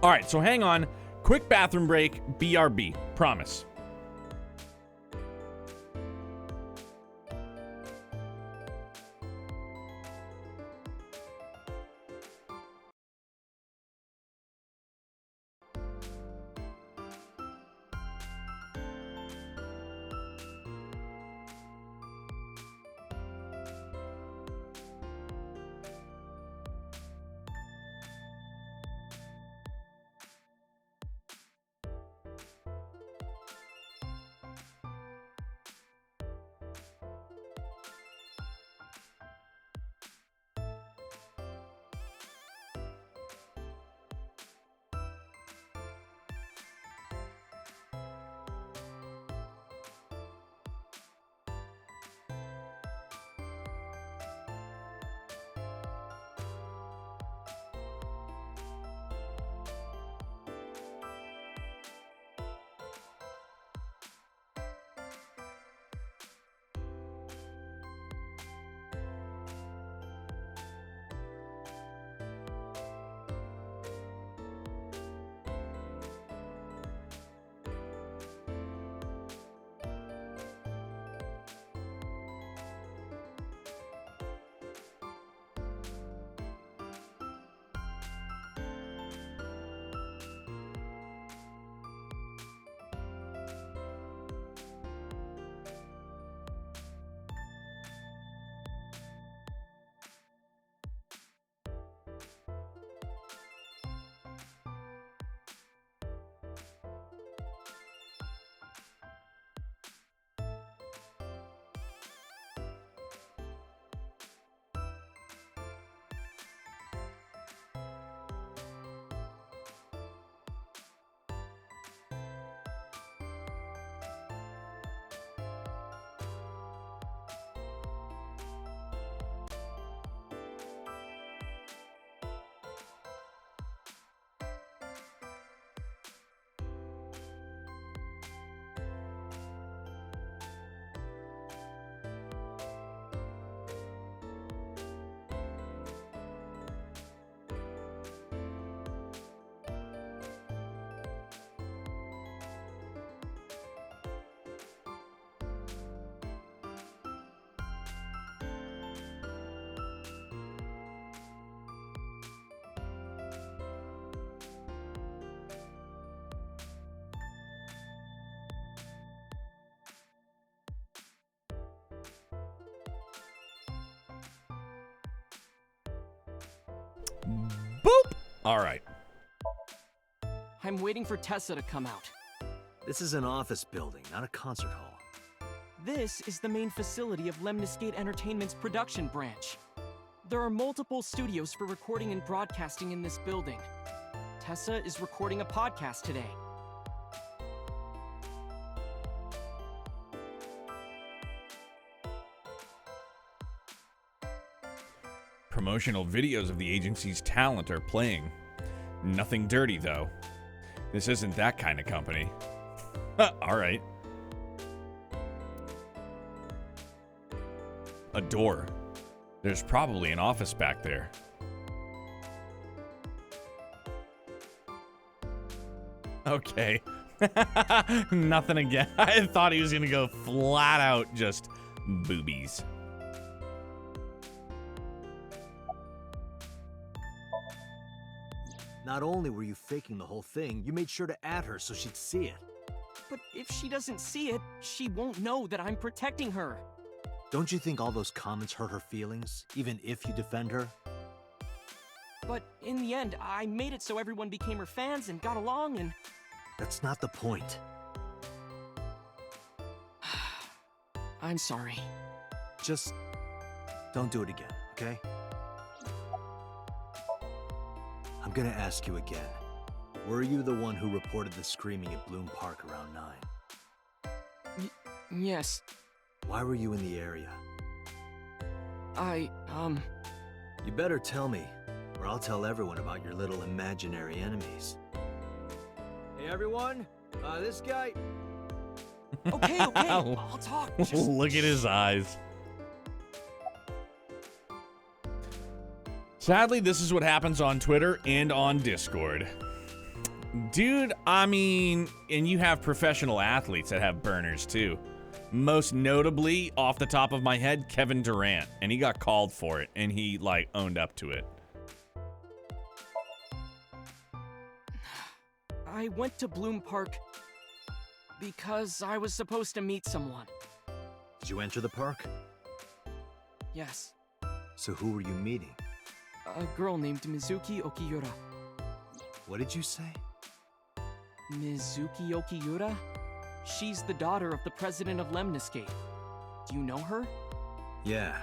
All right, so hang on. Quick bathroom break. BRB. Promise. Boop! All right. I'm waiting for Tessa to come out. This is an office building, not a concert hall. This is the main facility of Lemniscate Entertainment's production branch. There are multiple studios for recording and broadcasting in this building. Tessa is recording a podcast today. Promotional videos of the agency's talent are playing. Nothing dirty, though. This isn't that kind of company. All right. A door. There's probably an office back there. Okay. Nothing again. I thought he was gonna go flat out just boobies. Not only were you faking the whole thing, you made sure to add her so she'd see it. But if she doesn't see it, she won't know that I'm protecting her. Don't you think all those comments hurt her feelings, even if you defend her? But in the end, I made it so everyone became her fans and got along and... That's not the point. I'm sorry. Just don't do it again, okay? I'm gonna ask you again. Were you the one who reported the screaming at Bloom Park around 9? Yes. Why were you in the area? You better tell me, or I'll tell everyone about your little imaginary enemies. Hey everyone, this guy... Okay, I'll talk. Just... Look at his eyes. Sadly, this is what happens on Twitter and on Discord. Dude, I mean, and you have professional athletes that have burners too. Most notably, off the top of my head, Kevin Durant. And he got called for it, and he, like, owned up to it. I went to Bloom Park because I was supposed to meet someone. Did you enter the park? Yes. So who were you meeting? A girl named Mizuki Okiura. What did you say? Mizuki Okiura? She's the daughter of the president of Lemniscate. Do you know her? Yeah,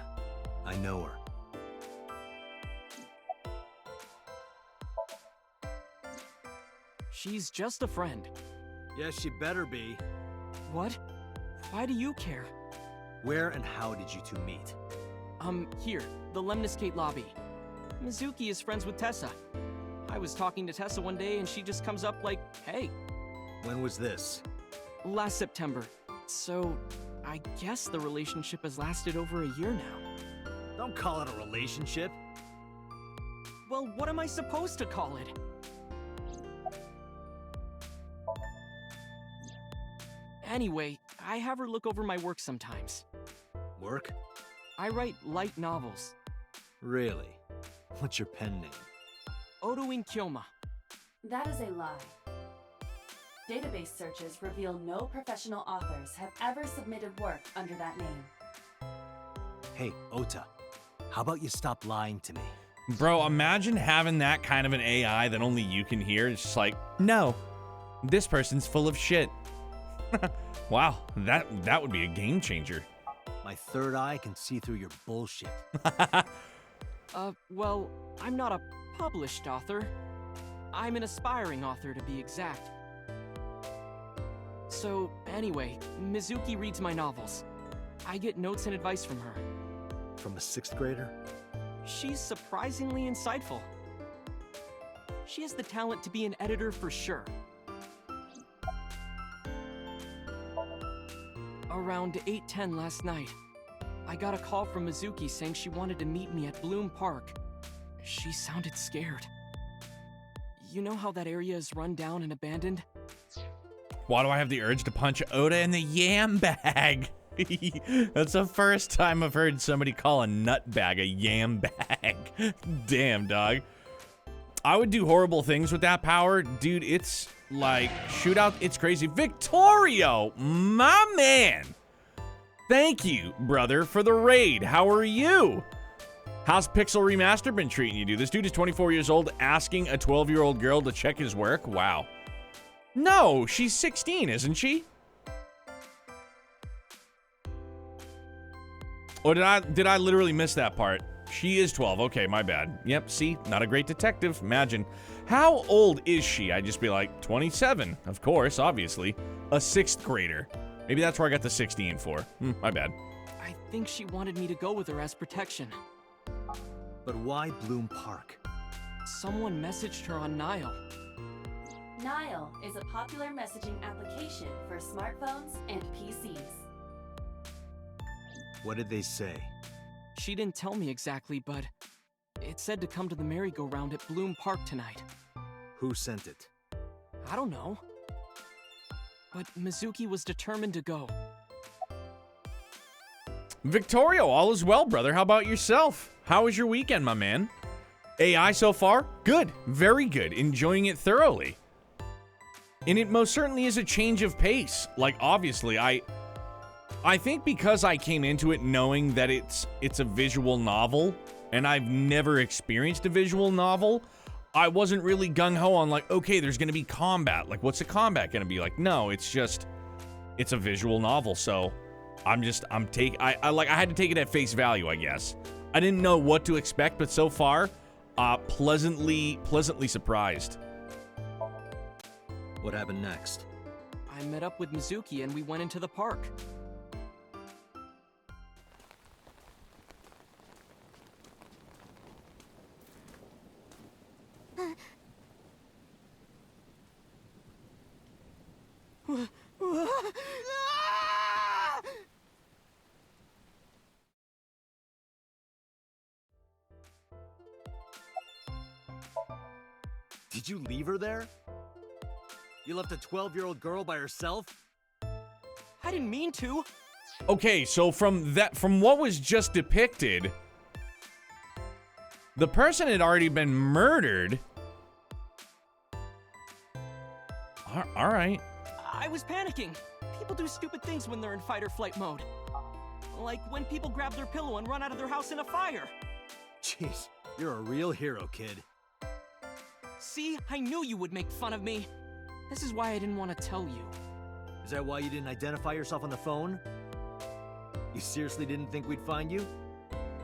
I know her. She's just a friend. Yes, she better be. What? Why do you care? Where and how did you two meet? Here, the Lemniscate lobby. Mizuki is friends with Tessa. I was talking to Tessa one day and she just comes up like, hey. When was this? Last September. So, I guess the relationship has lasted over a year now. Don't call it a relationship. Well, what am I supposed to call it? Anyway, I have her look over my work sometimes. Work? I write light novels. Really? What's your pen name? Odoin Kyoma. That is a lie. Database searches reveal no professional authors have ever submitted work under that name. Hey, Ota, how about you stop lying to me? Bro, imagine having that kind of an AI that only you can hear. It's just like, no, this person's full of shit. Wow, that would be a game changer. My third eye can see through your bullshit. Well, I'm not a published author. I'm an aspiring author, to be exact. So, anyway, Mizuki reads my novels. I get notes and advice from her. From a 6th grader? She's surprisingly insightful. She has the talent to be an editor for sure. Around 8:10 last night, I got a call from Mizuki saying she wanted to meet me at Bloom Park. She sounded scared. You know how that area is run down and abandoned? Why do I have the urge to punch Oda in the yam bag? That's the first time I've heard somebody call a nut bag a yam bag. Damn, dog. I would do horrible things with that power. Dude, it's like shootout. It's crazy. Victorio, my man. Thank you, brother, for the raid. How are you? How's Pixel Remaster been treating you, dude? This dude is 24 years old asking a 12-year-old girl to check his work? Wow. No, she's 16, isn't she? Or did I literally miss that part? She is 12. Okay, my bad. Yep, see? Not a great detective. Imagine. How old is she? I'd just be like, 27. Of course, obviously. A 6th grader. Maybe that's where I got the 16 for. My bad. I think she wanted me to go with her as protection. But why Bloom Park? Someone messaged her on Nile. Nile is a popular messaging application for smartphones and PCs. What did they say? She didn't tell me exactly, but it said to come to the merry-go-round at Bloom Park tonight. Who sent it? I don't know. But Mizuki was determined to go. Victorio, all is well, brother. How about yourself? How was your weekend, my man? AI so far? Good. Very good. Enjoying it thoroughly. And it most certainly is a change of pace. Like, obviously, I think because I came into it knowing that it's a visual novel, and I've never experienced a visual novel, I wasn't really gung-ho on like, okay, there's gonna be combat. Like, what's the combat gonna be like? No, it's a visual novel, so I had to take it at face value, I guess. I didn't know what to expect, but so far, pleasantly surprised. What happened next? I met up with Mizuki and we went into the park. Did you leave her there? You left a 12-year-old girl by herself? I didn't mean to. Okay, so from what was just depicted, the person had already been murdered. All right. I was panicking. People do stupid things when they're in fight or flight mode. Like when people grab their pillow and run out of their house in a fire. Jeez, you're a real hero, kid. See, I knew you would make fun of me. This is why I didn't want to tell you. Is that why you didn't identify yourself on the phone? You seriously didn't think we'd find you?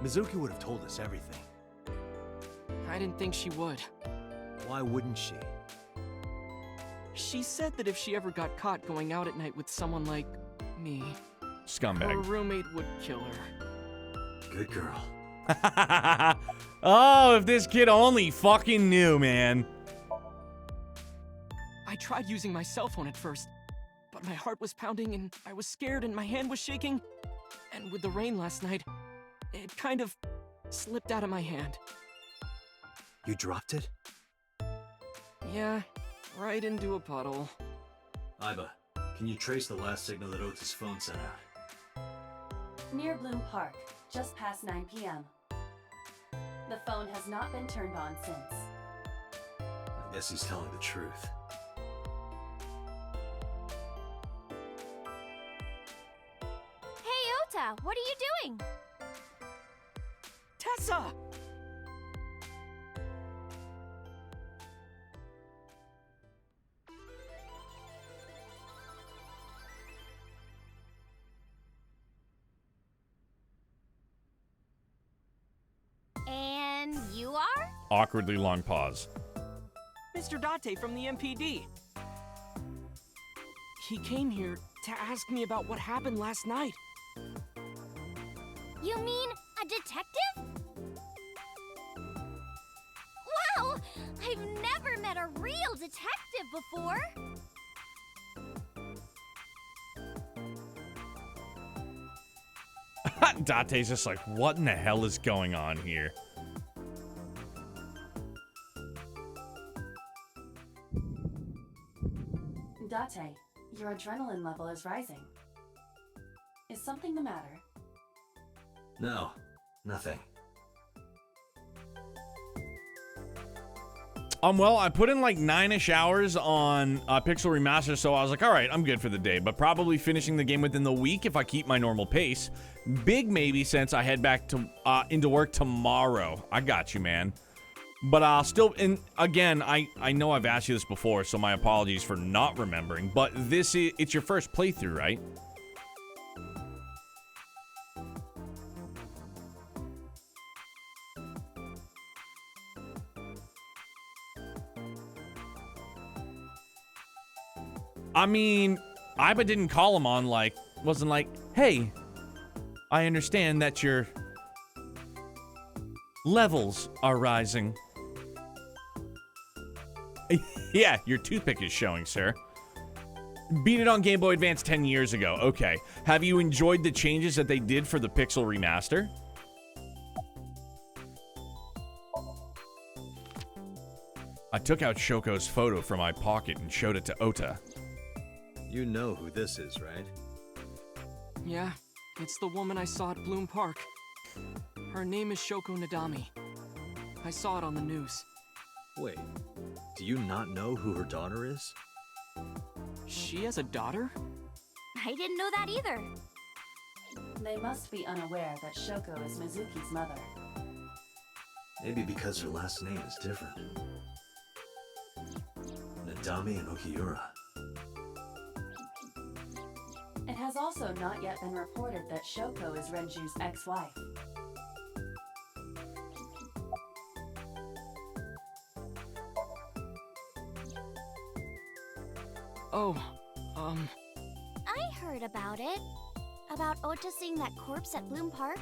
Mizuki would have told us everything. I didn't think she would. Why wouldn't she? She said that if she ever got caught going out at night with someone like me, her Scumbag. roommate would kill her. Good girl. Oh, if this kid only fucking knew, man. I tried using my cell phone at first, but my heart was pounding and I was scared and my hand was shaking. And with the rain last night, it kind of slipped out of my hand. You dropped it? Yeah, right into a puddle. Iba, can you trace the last signal that Otis' phone sent out? Near Bloom Park, just past 9 p.m. The phone has not been turned on since. I guess he's telling the truth. Hey, Ota, what are you doing? Tessa! And you are? Awkwardly long pause. Mr. Date from the MPD. He came here to ask me about what happened last night. You mean a detective? Wow! I've never met a real detective before! Date's just like, what in the hell is going on here? Date, your adrenaline level is rising. Is something the matter? No, nothing. Well, I put in like 9-ish hours on Pixel Remaster, so I was like, all right, I'm good for the day, but probably finishing the game within the week if I keep my normal pace. Big maybe since I head back to into work tomorrow. I got you, man. But I'll still, and again, I know I've asked you this before, so my apologies for not remembering, but it's your first playthrough, right? I mean, Iba didn't call him on, like, wasn't like, hey, I understand that your levels are rising. Yeah, your toothpick is showing, sir. Beat it on Game Boy Advance 10 years ago. Okay. Have you enjoyed the changes that they did for the Pixel Remaster? I took out Shoko's photo from my pocket and showed it to Ota. You know who this is, right? Yeah, it's the woman I saw at Bloom Park. Her name is Shoko Nadami. I saw it on the news. Wait, do you not know who her daughter is? She has a daughter? I didn't know that either. They must be unaware that Shoko is Mizuki's mother. Maybe because her last name is different. Nadami and Okiura. It has also not yet been reported that Shoko is Renju's ex-wife. Oh, I heard about it. About Ota seeing that corpse at Bloom Park.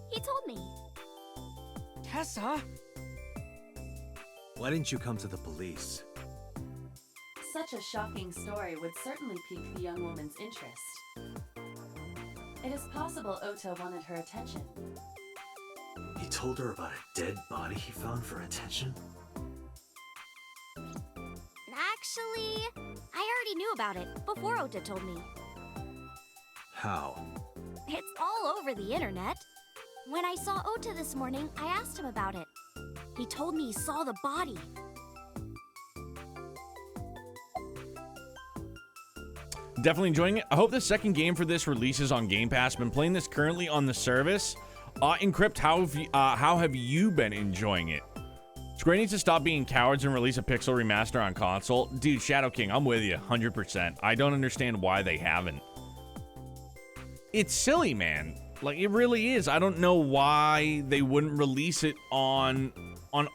He told me. Tessa? Why didn't you come to the police? Such a shocking story would certainly pique the young woman's interest. It is possible Ota wanted her attention. He told her about a dead body he found for attention? Actually, I already knew about it before Ota told me. How? It's all over the internet. When I saw Ota this morning, I asked him about it. He told me he saw the body. Definitely enjoying it. I hope the second game for this releases on Game Pass. Been playing this currently on the service. Encrypt, how have you been enjoying it? Square needs to stop being cowards and release a Pixel Remaster on console. Dude, Shadow King, I'm with you 100%. I don't understand why they haven't. It's silly, man. Like, it really is. I don't know why they wouldn't release it on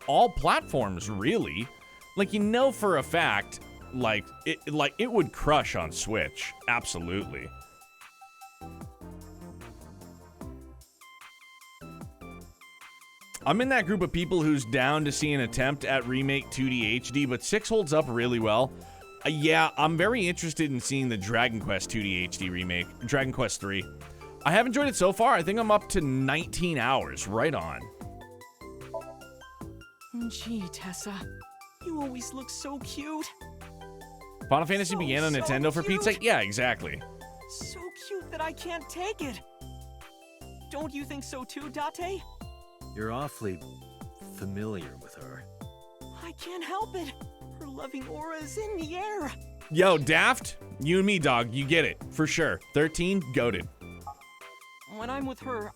all platforms, really. Like, you know for a fact, like it would crush on Switch. Absolutely. I'm in that group of people who's down to see an attempt at remake 2D HD, but 6 holds up really well. Yeah, I'm very interested in seeing the Dragon Quest 2D HD remake, Dragon Quest 3. I have enjoyed it so far. I think I'm up to 19 hours. Right on. Gee, Tessa, you always look so cute. Final Fantasy began on Nintendo for Pete's sake? Yeah, exactly. So cute that I can't take it. Don't you think so too, Date? You're awfully familiar with her. I can't help it. Her loving aura is in the air. Yo, Daft, you and me, dog. You get it. For sure. 13, goated. When I'm with her,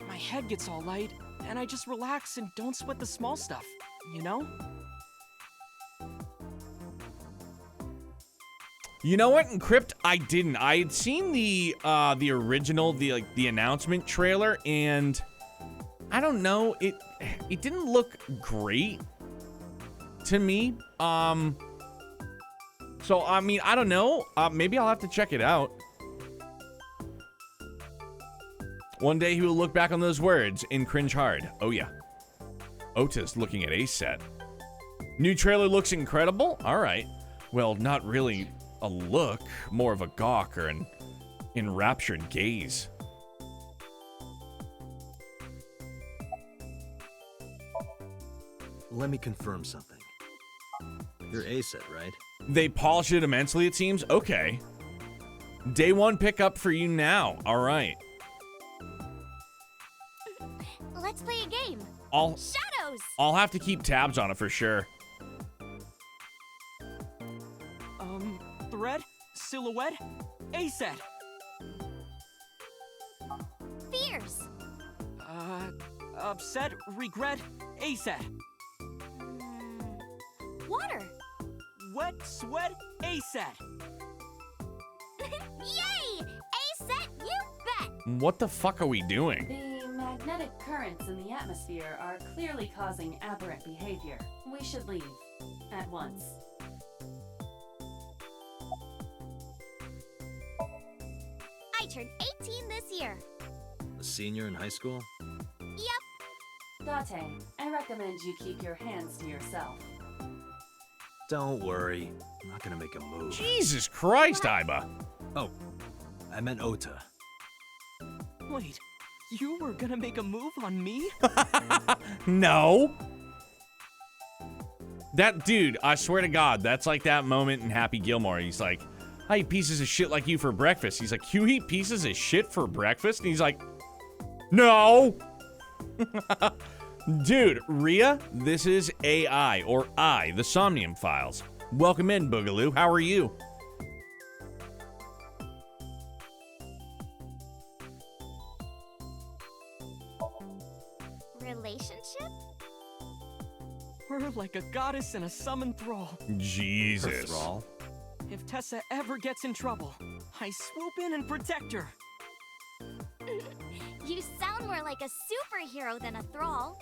my head gets all light, and I just relax and don't sweat the small stuff, you know? You know what? In Crypt, I didn't. I had seen the original, the announcement trailer, and I don't know, it didn't look great to me. So I mean, I don't know. Maybe I'll have to check it out. One day he will look back on those words and cringe hard. Oh yeah. Ota's looking at Ace set. New trailer looks incredible? Alright. Well, not really a look, more of a gawk or an enraptured gaze. Let me confirm something. You're A-set, right? They polished it immensely, it seems? Okay. Day one pickup for you now. Alright. Let's play a game. All... Shadow! videos! I'll have to keep tabs on it for sure. Thread, silhouette, A-set. Fierce! Upset, regret, A-set. Water! Wet, sweat, A-set. Yay! A-set, you bet! What the fuck are we doing? The magnetic currents in the atmosphere are clearly causing aberrant behavior. We should leave. At once. I turned 18 this year. A senior in high school? Yep. Date, I recommend you keep your hands to yourself. Don't worry. I'm not gonna make a move. Jesus Christ, Iba. Oh, I meant Ota. Wait, you were gonna make a move on me? No. That dude, I swear to God, that's like that moment in Happy Gilmore. He's like, I eat pieces of shit like you for breakfast. He's like, you eat pieces of shit for breakfast? And he's like, no. Dude, Rhea, this is AI, or I, the Somnium Files. Welcome in, Boogaloo. How are you? Relationship? We're like a goddess and a summoned thrall. Jesus. Thrall? If Tessa ever gets in trouble, I swoop in and protect her. You sound more like a superhero than a thrall.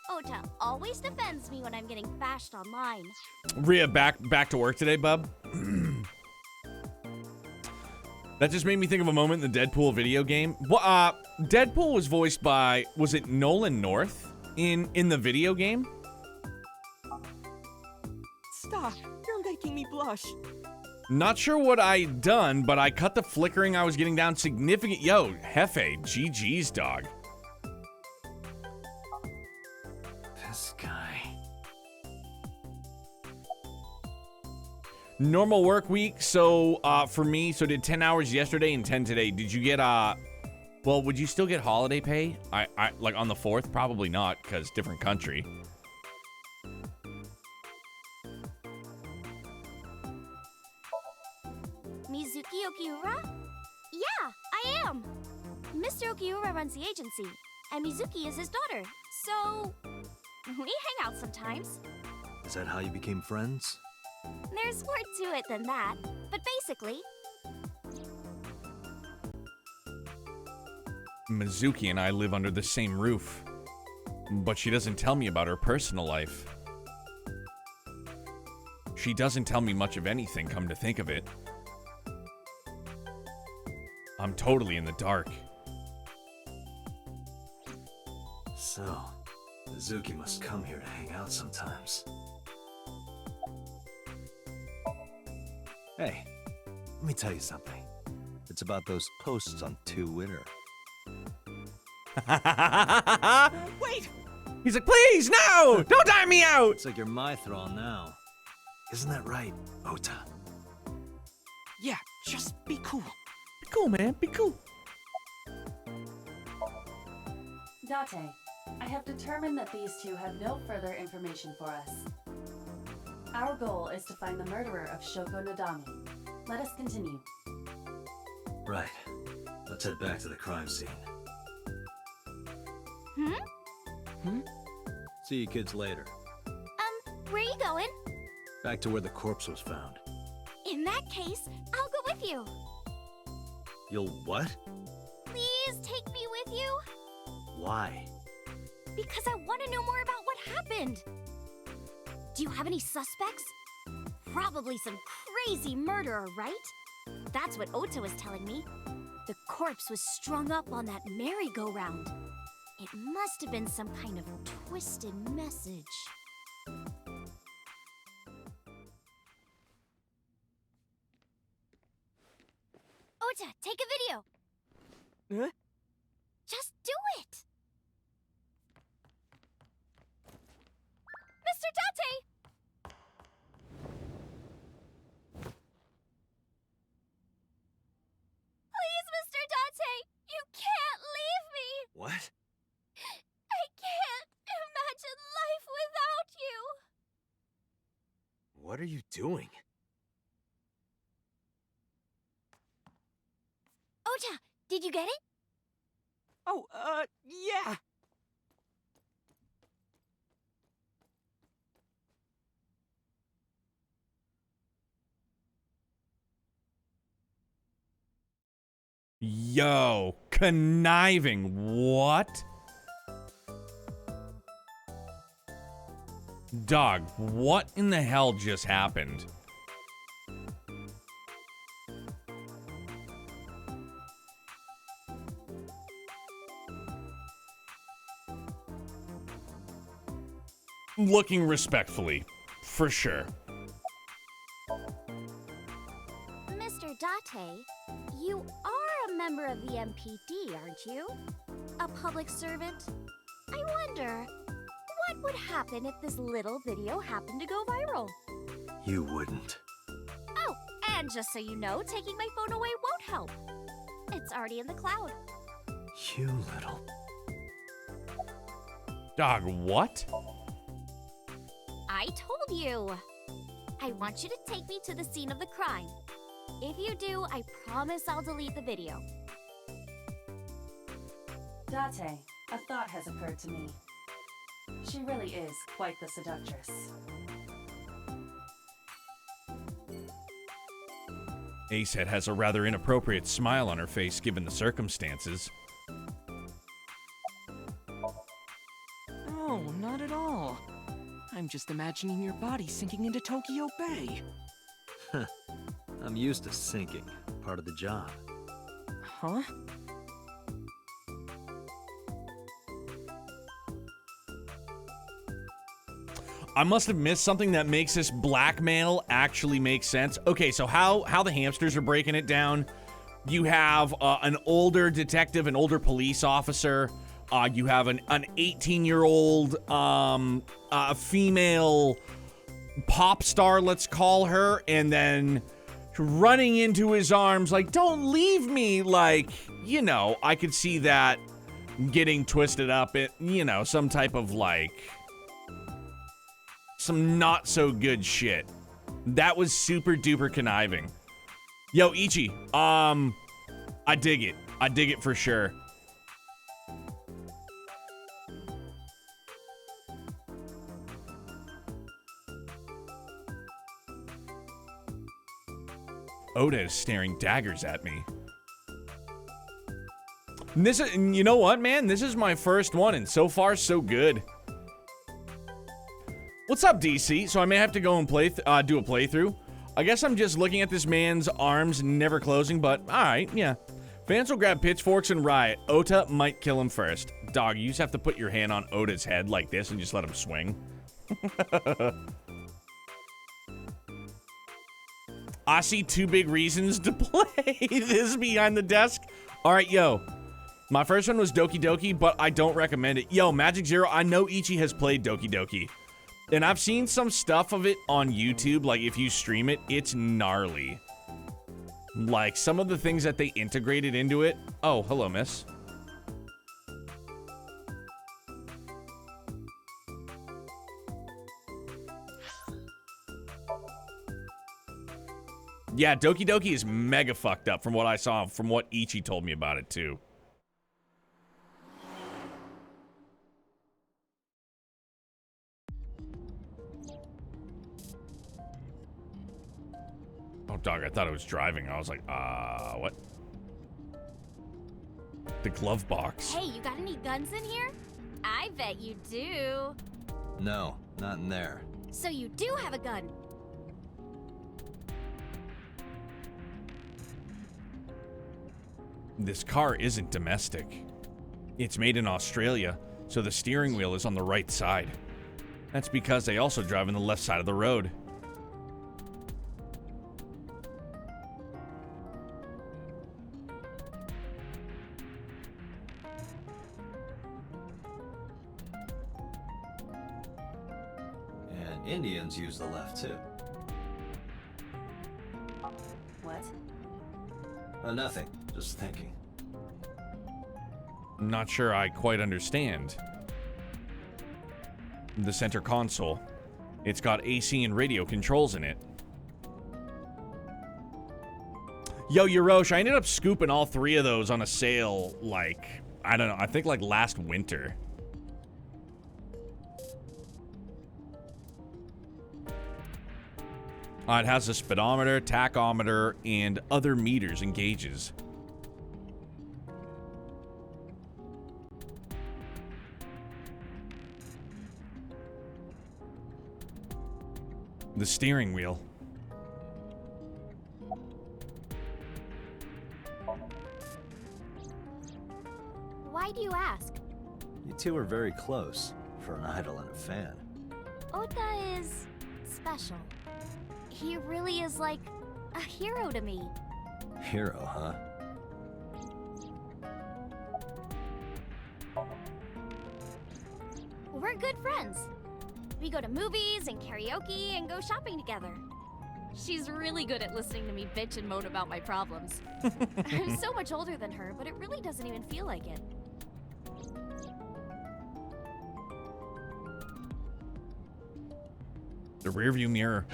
Ota always defends me when I'm getting bashed online. Rhea, back to work today, bub? That just made me think of a moment in the Deadpool video game. Well, Deadpool was voiced by, was it Nolan North in the video game? Stop, you're making me blush. Not sure what I done, but I cut the flickering I was getting down significant. Yo, Hefe, GG's, dog. This guy. Normal work week, so for me, so did 10 hours yesterday and 10 today. Did you get, well, would you still get holiday pay? I like on the 4th? Probably not, because different country. Mizuki Okiura? Yeah, I am. Mr. Okiura runs the agency, and Mizuki is his daughter, so we hang out sometimes. Is that how you became friends? There's more to it than that, but basically, Mizuki and I live under the same roof, but she doesn't tell me about her personal life. She doesn't tell me much of anything, come to think of it. I'm totally in the dark. So, Mizuki must come here to hang out sometimes. Hey, let me tell you something. It's about those posts on Twitter. Wait! He's like, please, no! Don't time me out! Looks like you're my thrall now. Isn't that right, Ota? Yeah, just be cool. Be cool, man. Be cool. Date, I have determined that these two have no further information for us. Our goal is to find the murderer of Shoko Nadami. Let us continue. Right. Let's head back to the crime scene. See you kids later. where are you going? Back to where the corpse was found. In that case, I'll go with you. You'll what? Please take me with you. Why? Because I want to know more about what happened. Do you have any suspects? Probably some crazy murderer, right? That's what Ota was telling me. The corpse was strung up on that merry-go-round. It must have been some kind of twisted message. Ota, take a video. Huh? Just do it. Mr. Date! Please, Mr. Date, you can't leave me. What? I you get it? Oh, yeah. Yo, conniving. What? Dog, what in the hell just happened? Looking respectfully, for sure. Mr. Date, you are a member of the MPD, aren't you? A public servant? I wonder, what would happen if this little video happened to go viral? You wouldn't. Oh, and just so you know, taking my phone away won't help. It's already in the cloud. You little... Dog, what? I told you. I want you to take me to the scene of the crime. If you do, I promise I'll delete the video. Date, a thought has occurred to me. She really is quite the seductress. Acehead has a rather inappropriate smile on her face given the circumstances. Oh, not at all. I'm just imagining your body sinking into Tokyo Bay. I'm used to sinking. Part of the job. Huh? I must have missed something that makes this blackmail actually make sense. Okay, so how the hamsters are breaking it down. You have an older detective, an older police officer. You have an 18-year-old female pop star, let's call her, and then running into his arms like, don't leave me, like, you know, I could see that getting twisted up in, you know, some type of, like, some not so good shit. That was super duper conniving. Yo, Ichi, I dig it. I dig it for sure. Oda is staring daggers at me. And this is, you know what, man? This is my first one, and so far, so good. What's up, DC? So I may have to go and do a playthrough. I guess I'm just looking at this man's arms never closing, but alright, yeah. Fans will grab pitchforks and riot. Ota might kill him first. Dog, you just have to put your hand on Oda's head like this and just let him swing. I see two big reasons to play this behind the desk. All right, yo. My first one was Doki Doki, but I don't recommend it. Yo, Magic Zero, I know Ichi has played Doki Doki. And I've seen some stuff of it on YouTube. Like, if you stream it, it's gnarly. Like, some of the things that they integrated into it. Oh, hello, miss. Yeah, Doki Doki is mega fucked up from what I saw, from what Ichi told me about it, too. Oh, dog, I thought I was driving. I was like, what? The glove box. Hey, you got any guns in here? I bet you do. No, not in there. So you do have a gun. This car isn't domestic. It's made in Australia, so the steering wheel is on the right side. That's because they also drive on the left side of the road. And Indians use the left, too. What? Nothing. Just thinking. Not sure I quite understand. The center console. It's got AC and radio controls in it. Yo, Yorosh, I ended up scooping all 3 of those on a sale, like, I don't know, I think like last winter. It has a speedometer, tachometer, and other meters and gauges. The steering wheel. Why do you ask? You two are very close for an idol and a fan. Ota is special. He really is like a hero to me. Hero, huh? We're good friends. We go to movies and karaoke and go shopping together. She's really good at listening to me bitch and moan about my problems. I'm so much older than her, but it really doesn't even feel like it. The rearview mirror.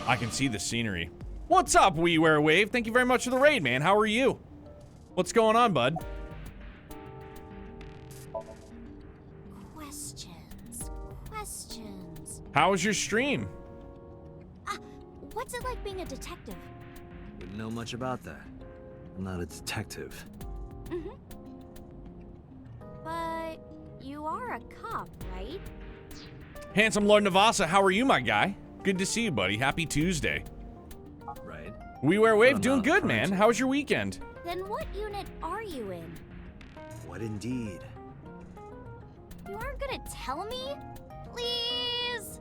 I can see the scenery. What's up, WeWear Wave? Thank you very much for the raid, man. How are you? What's going on, bud? Questions. How was your stream? What's it like being a detective? Wouldn't know much about that. I'm not a detective. Mm-hmm. But you are a cop, right? Handsome Lord Navasa, how are you, my guy? Good to see you, buddy. Happy Tuesday. Right. WeWear Wave, doing good, man. How was your weekend? Then what unit are you in? What indeed? You aren't gonna tell me? Please?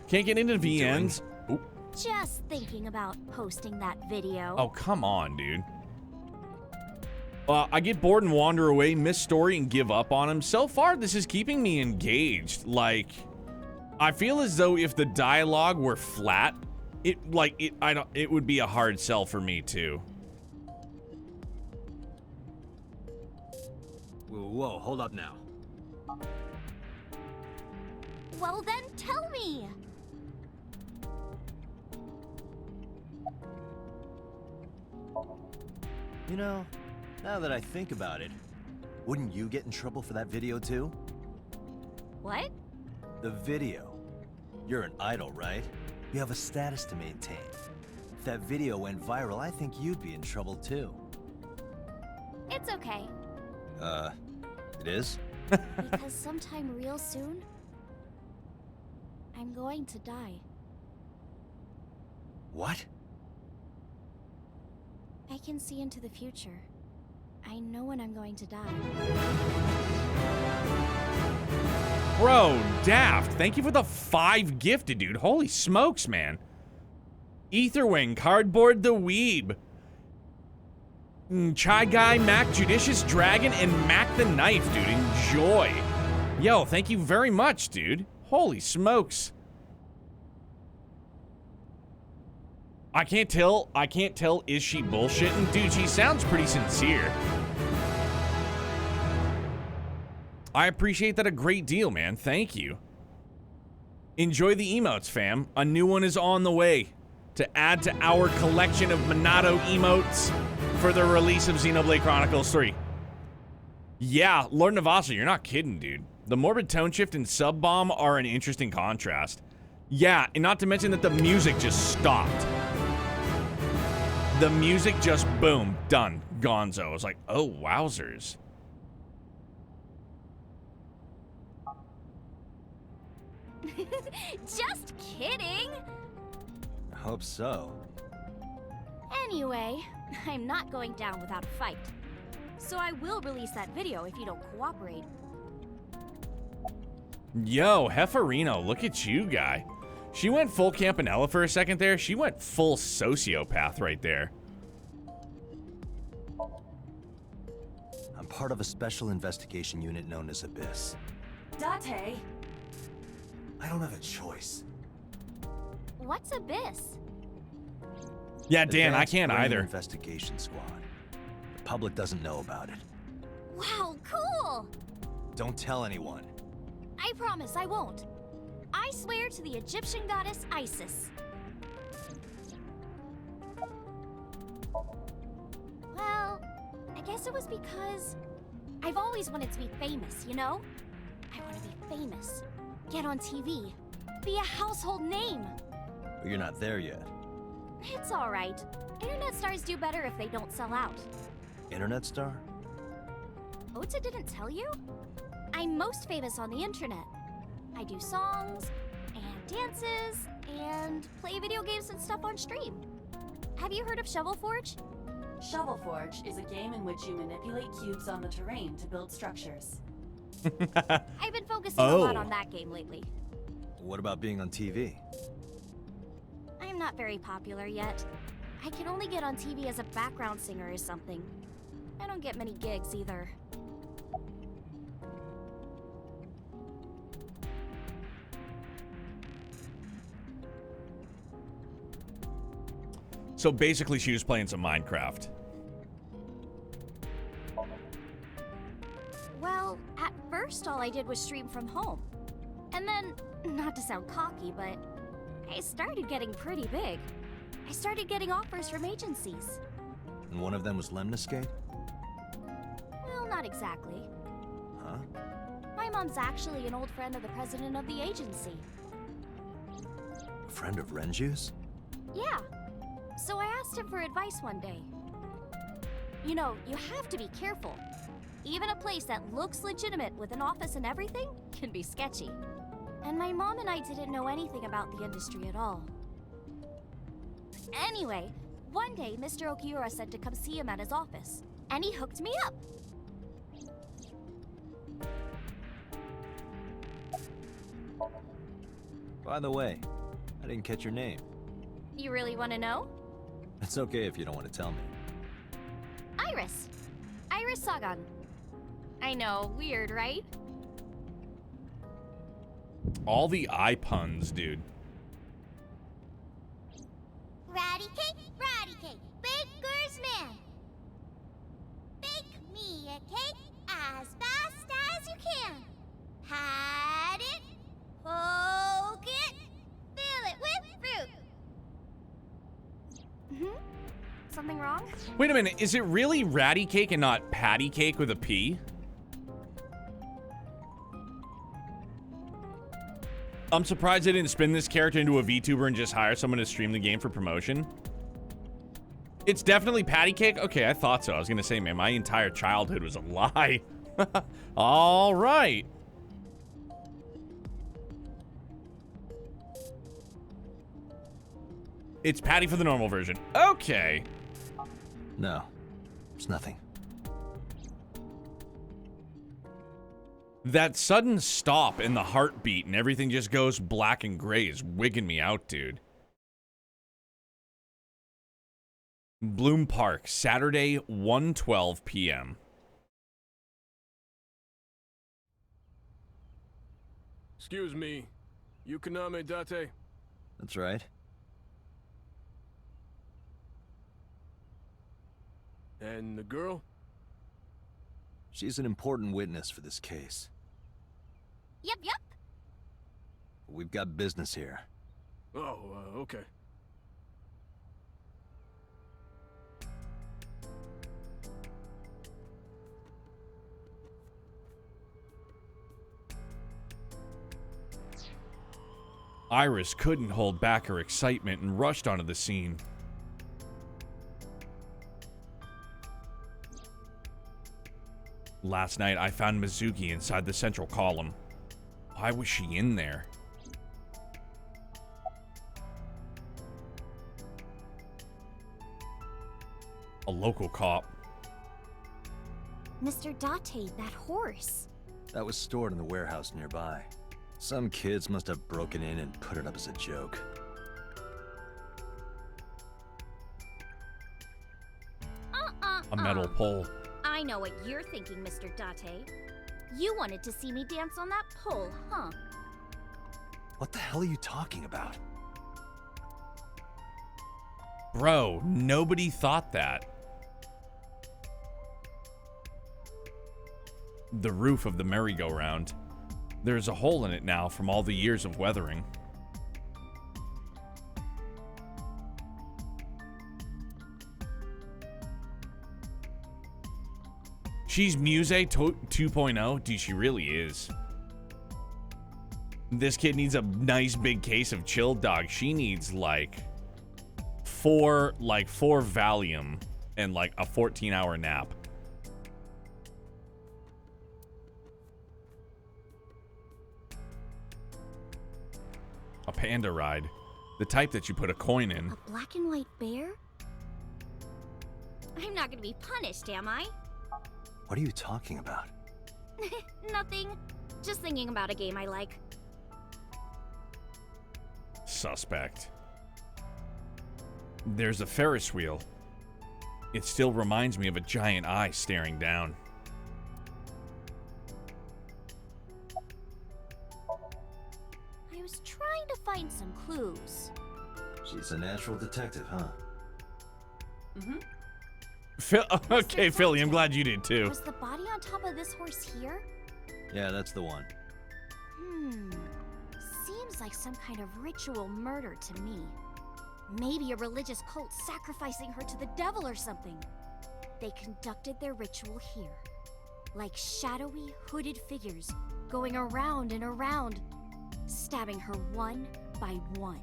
Can't get into VNs. Ooh. Just thinking about posting that video. Oh, come on, dude. I get bored and wander away, miss story, and give up on him. So far, this is keeping me engaged. Like, I feel as though if the dialogue were flat, it would be a hard sell for me too. Whoa, hold up now. Well then, tell me! You know, now that I think about it, wouldn't you get in trouble for that video too? What? The video. You're an idol, right? You have a status to maintain. If that video went viral, I think you'd be in trouble too. It's okay. It is? Because sometime real soon, I'm going to die. What? I can see into the future. I know when I'm going to die. Bro, Daft, thank you for the 5 gifted, dude. Holy smokes, man. Etherwing, Cardboard the Weeb, Chai Guy, Mac Judicious Dragon, and Mac the Knife, dude. Enjoy. Yo, thank you very much, dude. Holy smokes. I can't tell, is she bullshitting? Dude, she sounds pretty sincere. I appreciate that a great deal, man. Thank you. Enjoy the emotes, fam. A new one is on the way to add to our collection of Minato emotes for the release of Xenoblade Chronicles 3. Yeah, Lord Navasa, you're not kidding, dude. The morbid tone shift and sub bomb are an interesting contrast. Yeah, and not to mention that the music just stopped. The music just, boom, done, gonzo. I was like, oh, wowzers. Just kidding! I hope so. Anyway, I'm not going down without a fight. So I will release that video if you don't cooperate. Yo, Hefferino, look at you, guy. She went full Campanella for a second there. She went full sociopath right there. I'm part of a special investigation unit known as Abyss. Date! I don't have a choice. What's Abyss? Yeah, Dan, I can't Brain either. Investigation squad. The public doesn't know about it. Wow, cool! Don't tell anyone. I promise I won't. I swear to the Egyptian goddess Isis. guess it was because I've always wanted to be famous, you know? I want to be famous, get on TV, be a household name. But you're not there yet. It's alright. Internet stars do better if they don't sell out. Internet star? Ota didn't tell you? I'm most famous on the internet. I do songs, and dances, and play video games and stuff on stream. Have you heard of Shovel Forge? Shovel Forge is a game in which you manipulate cubes on the terrain to build structures. I've been focusing a lot on that game lately. What about being on TV? I'm not very popular yet. I can only get on TV as a background singer or something. I don't get many gigs either. So basically, she was playing some Minecraft. Well, at first all I did was stream from home. And then, not to sound cocky, but I started getting pretty big. I started getting offers from agencies. And one of them was Lemniscate? Well, not exactly. Huh? My mom's actually an old friend of the president of the agency. A friend of Renju's? Yeah. So I asked him for advice one day. You know, you have to be careful. Even a place that looks legitimate with an office and everything can be sketchy. And my mom and I didn't know anything about the industry at all. Anyway, one day Mr. Okiura said to come see him at his office, and he hooked me up. By the way, I didn't catch your name. You really want to know? It's okay if you don't want to tell me. Iris. Iris Sagan. I know, weird, right? All the eye puns, dude. Ratty cake, baker's man. Bake me a cake as fast as you can. Pat it, poke it, fill it with fruit. Something wrong? Wait a minute, is it really Ratty Cake and not Patty Cake with a P? I'm surprised they didn't spin this character into a VTuber and just hire someone to stream the game for promotion. It's definitely Patty Cake? Okay, I thought so. I was gonna say, man, my entire childhood was a lie. All right. It's Patty for the normal version. Okay. No, it's nothing. That sudden stop in the heartbeat and everything just goes black and gray is wigging me out, dude. Bloom Park, Saturday, 1:12 p.m. Excuse me, Yukaname Date? That's right. And the girl? She's an important witness for this case. Yep. We've got business here. Oh, okay. Iris couldn't hold back her excitement and rushed onto the scene. Last night, I found Mizuki inside the central column. Why was she in there? A local cop. Mr. Date, that horse. That was stored in the warehouse nearby. Some kids must have broken in and put it up as a joke. A metal pole. I know what you're thinking, Mr. Date. You wanted to see me dance on that pole, huh? What the hell are you talking about? Bro, nobody thought that. The roof of the merry-go-round. There's a hole in it now from all the years of weathering. She's Muse 2.0. Dude, she really is. This kid needs a nice big case of chilled dog. She needs like four Valium and like a 14-hour nap. A panda ride. The type that you put a coin in. A black and white bear? I'm not gonna be punished, am I? What are you talking about? Nothing. Just thinking about a game I like. Suspect. There's a Ferris wheel. It still reminds me of a giant eye staring down. I was trying to find some clues. She's a natural detective, huh? Mm-hmm. Phil, okay, Philly, I'm glad you did too. Was the body on top of this horse here? Yeah, that's the one. Seems like some kind of ritual murder to me. Maybe a religious cult sacrificing her to the devil or something. They conducted their ritual here. Like shadowy, hooded figures going around and around, stabbing her one by one.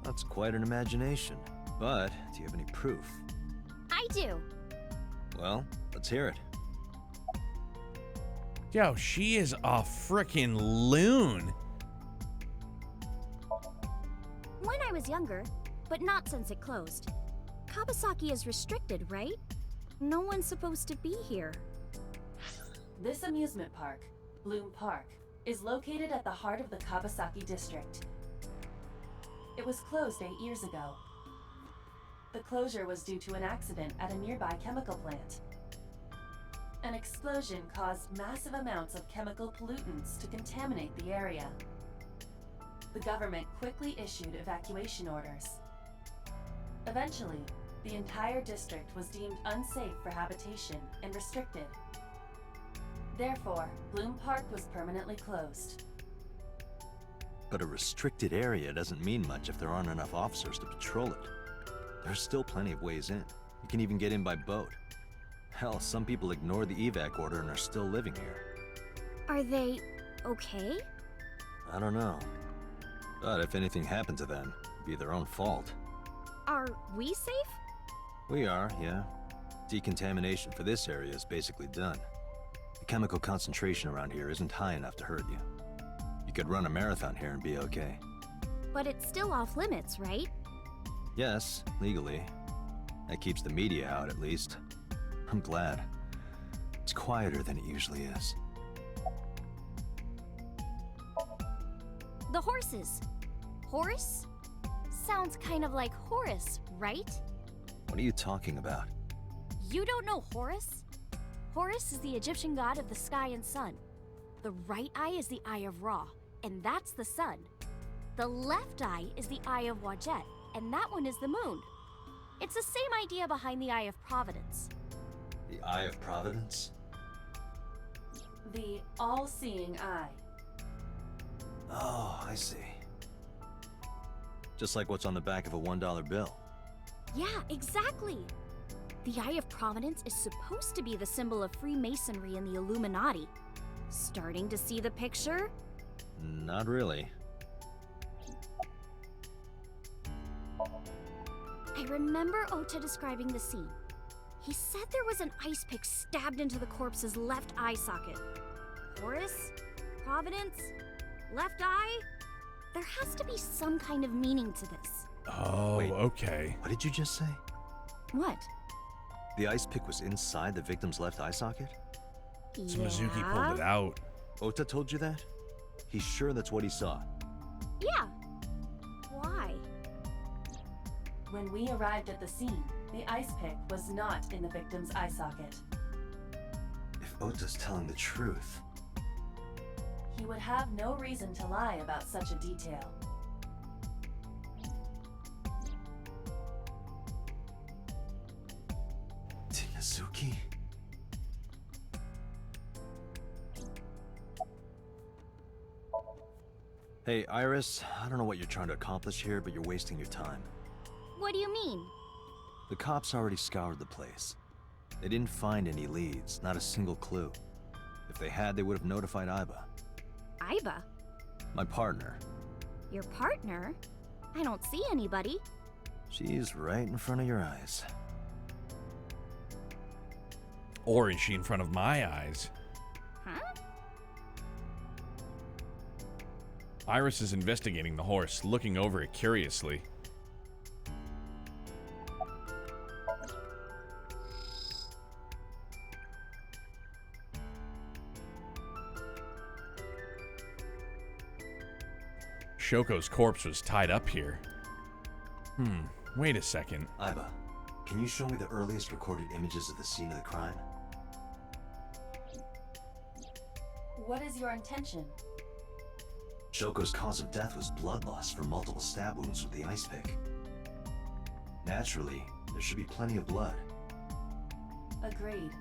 That's quite an imagination. But, do you have any proof? I do. Well, let's hear it. Yo, she is a frickin' loon. When I was younger, but not since it closed. Kawasaki is restricted, right? No one's supposed to be here. This amusement park, Bloom Park, is located at the heart of the Kawasaki district. It was closed 8 years ago. The closure was due to an accident at a nearby chemical plant. An explosion caused massive amounts of chemical pollutants to contaminate the area. The government quickly issued evacuation orders. Eventually, the entire district was deemed unsafe for habitation and restricted. Therefore, Bloom Park was permanently closed. But a restricted area doesn't mean much if there aren't enough officers to patrol it. There's still plenty of ways in. You can even get in by boat. Hell, some people ignore the evac order and are still living here. Are they okay? I don't know. But if anything happened to them, it'd be their own fault. Are we safe? We are, yeah. Decontamination for this area is basically done. The chemical concentration around here isn't high enough to hurt you. You could run a marathon here and be okay. But it's still off limits, right? Yes, legally. That keeps the media out, at least. I'm glad. It's quieter than it usually is. The horses. Horse? Sounds kind of like Horus, right? What are you talking about? You don't know Horus? Horus is the Egyptian god of the sky and sun. The right eye is the eye of Ra, and that's the sun. The left eye is the eye of Wadjet, and that one is the moon. It's the same idea behind the Eye of Providence. The Eye of Providence? The all-seeing eye. Oh, I see. Just like what's on the back of a $1 bill. Yeah, exactly. The Eye of Providence is supposed to be the symbol of Freemasonry and the Illuminati. Starting to see the picture? Not really. I remember Ota describing the scene. He said there was an ice pick stabbed into the corpse's left eye socket. Horus? Providence? Left eye? There has to be some kind of meaning to this. Oh, wait, okay. What did you just say? What? The ice pick was inside the victim's left eye socket? So Mizuki pulled it out. Ota told you that? He's sure that's what he saw? Yeah. Why? When we arrived at the scene, the ice pick was not in the victim's eye socket. If Ota's telling the truth... He would have no reason to lie about such a detail. Mizuki? Hey, Iris, I don't know what you're trying to accomplish here, but you're wasting your time. What do you mean? The cops already scoured the place. They didn't find any leads, not a single clue. If they had, they would have notified Iba. Iba? My partner. Your partner? I don't see anybody. She's right in front of your eyes. Or is she in front of my eyes? Huh? Iris is investigating the horse, looking over it curiously. Shoko's corpse was tied up here. Wait a second. Iba, can you show me the earliest recorded images of the scene of the crime? What is your intention? Shoko's cause of death was blood loss from multiple stab wounds with the ice pick. Naturally, there should be plenty of blood. Agreed.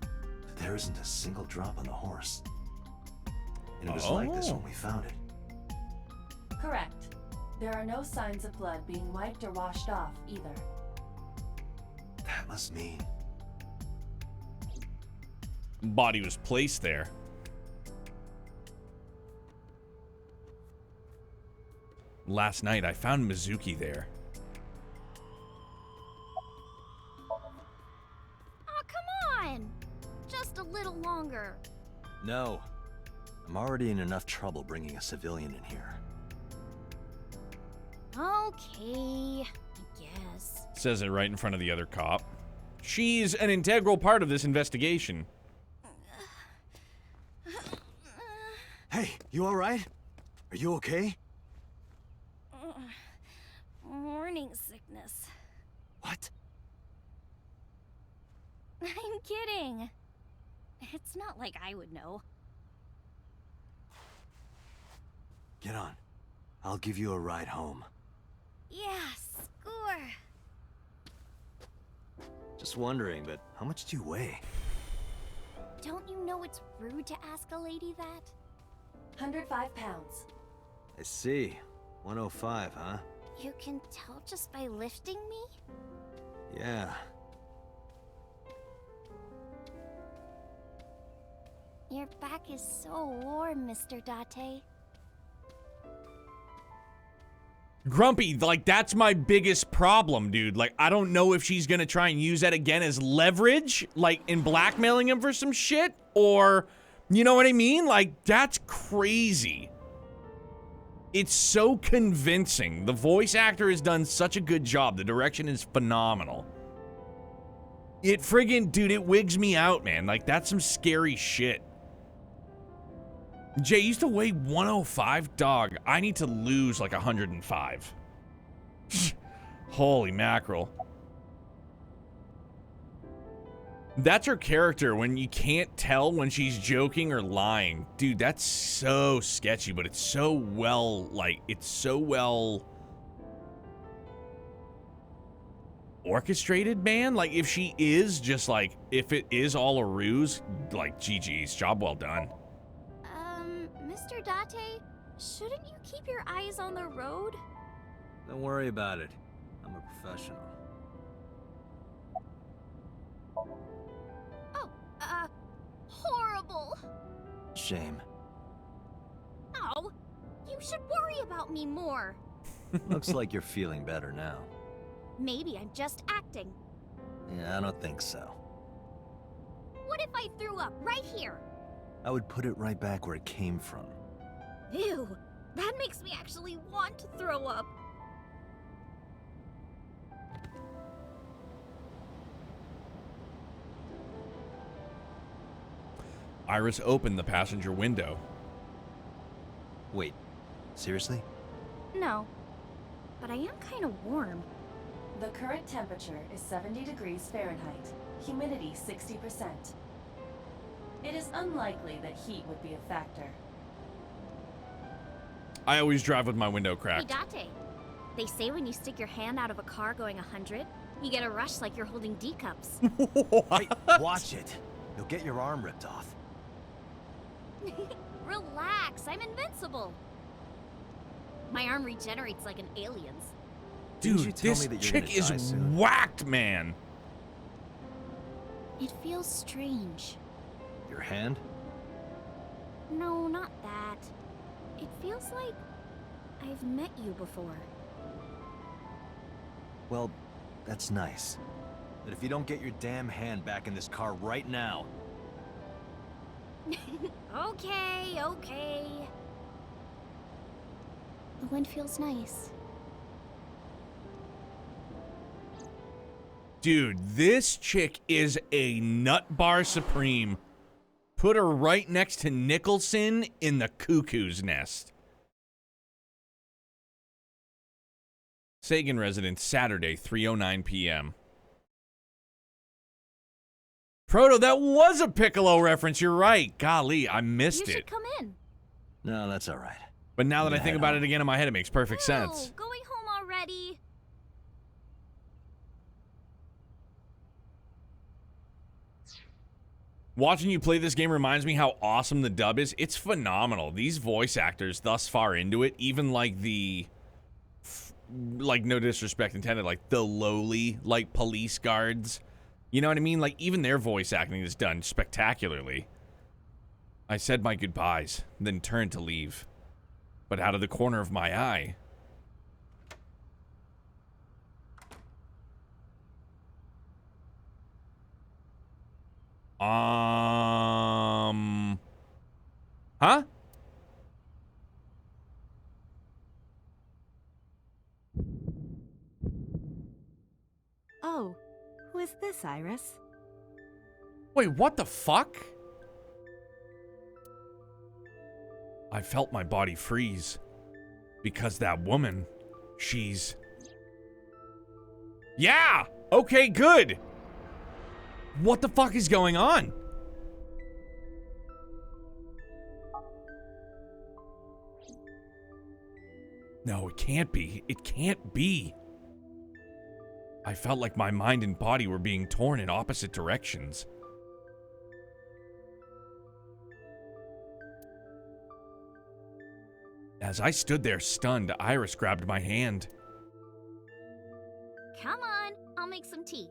But there isn't a single drop on the horse. And it was like this when we found it. Correct. There are no signs of blood being wiped or washed off, either. That must mean... Body was placed there. Last night, I found Mizuki there. Oh, come on! Just a little longer. No. I'm already in enough trouble bringing a civilian in here. Okay, I guess. Says it right in front of the other cop. She's an integral part of this investigation. Hey, you alright? Are you okay? Morning sickness. What? I'm kidding. It's not like I would know. Get on. I'll give you a ride home. Yeah, score. Just wondering, but how much do you weigh? Don't you know it's rude to ask a lady that? 105 pounds. I see. 105, huh? You can tell just by lifting me? Yeah. Your back is so warm, Mr. Date. Grumpy, like, that's my biggest problem, dude. Like, I don't know if she's gonna try and use that again as leverage, like, in blackmailing him for some shit, or, you know what I mean? Like, that's crazy. It's so convincing. The voice actor has done such a good job. The direction is phenomenal. It friggin', dude, it wigs me out, man. Like, that's some scary shit. Jay used to weigh 105, dog. I need to lose like 105. Holy mackerel. That's her character when you can't tell when she's joking or lying. Dude, that's so sketchy, but it's so well, like, it's so well orchestrated, man. Like, if she is just like, if it is all a ruse, like, GG's, job well done. Mr. Date, shouldn't you keep your eyes on the road? Don't worry about it. I'm a professional. Oh, horrible. Shame. Oh, you should worry about me more. Looks like you're feeling better now. Maybe I'm just acting. Yeah, I don't think so. What if I threw up right here? I would put it right back where it came from. Ew, that makes me actually want to throw up. Iris opened the passenger window. Wait, seriously? No, but I am kind of warm. The current temperature is 70 degrees Fahrenheit, humidity 60%. It is unlikely that heat would be a factor. I always drive with my window Hey, cracked. Date, they say when you stick your hand out of a car going 100, you get a rush like you're holding D cups. Hey, watch it. You'll get your arm ripped off. Relax, I'm invincible. My arm regenerates like an alien's. Didn't you Dude, tell this me that you're chick gonna die is soon? whacked, man. It feels strange. Your hand? No, not that. It feels like I've met you before. Well, that's nice. But if you don't get your damn hand back in this car right now... Okay, okay. The wind feels nice. Dude, this chick is a nut bar supreme. Put her right next to Nicholson in the cuckoo's nest. Sagan residence, Saturday, 3:09 p.m. Proto, that was a Piccolo reference. You're right. Golly, I missed You it. should come in. No, that's all right. But now that I Yeah, think I about know. it again in my head, it makes perfect sense. Ew, going home already. Watching you play this game reminds me how awesome the dub is. It's phenomenal. These voice actors thus far into it, even like the, like, no disrespect intended, like the lowly, like, police guards. You know what I mean? Like, even their voice acting is done spectacularly. I said my goodbyes, then turned to leave. But out of the corner of my eye... Huh? Oh, who is this, Iris? Wait, what the fuck? I felt my body freeze. Because that woman, she's... Yeah! Okay, good! What the fuck is going on? No, it can't be. It can't be. I felt like my mind and body were being torn in opposite directions. As I stood there stunned, Iris grabbed my hand. Come on, I'll make some tea.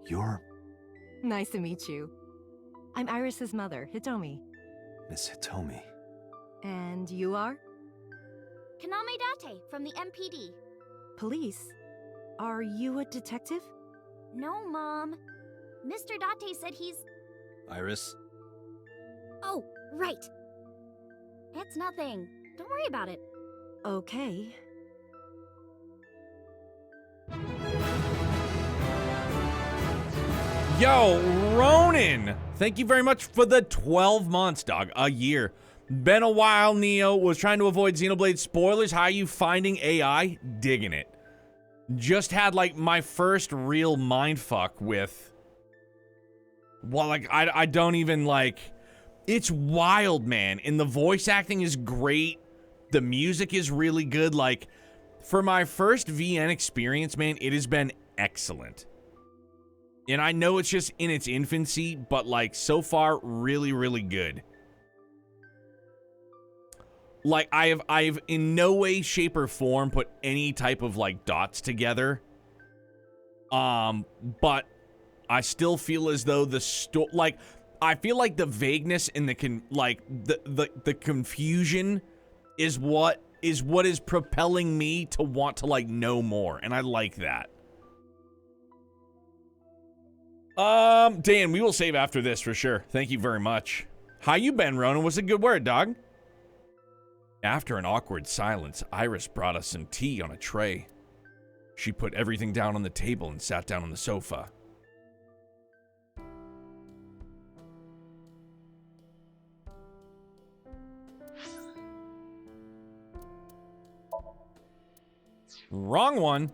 You're Nice to meet you. I'm Iris's mother, Hitomi. Miss Hitomi. And you are? Kaname Date from the MPD. Police? Are you a detective? No, Mom. Mr. Date said he's... Iris? Oh, right. It's nothing. Don't worry about it. Okay. Yo, Ronan! Thank you very much for the 12 months, dog. A year. Been a while, Neo. Was trying to avoid Xenoblade spoilers. How are you finding AI? Digging it. Just had, like, my first real mindfuck with... Well, like, I don't even, like... It's wild, man. And the voice acting is great. The music is really good. Like, for my first VN experience, man, it has been excellent. And I know it's just in its infancy, but, like, so far, really, really good. Like, I've in no way, shape, or form put any type of, like, dots together. But I still feel as though the like, I feel like the vagueness and the the confusion is what is propelling me to want to, like, know more, and I like that. Dan, we will save after this for sure. Thank you very much. How you been, Ronan? Was a good word, dog. After an awkward silence, Iris brought us some tea on a tray. She put everything down on the table and sat down on the sofa. Wrong one.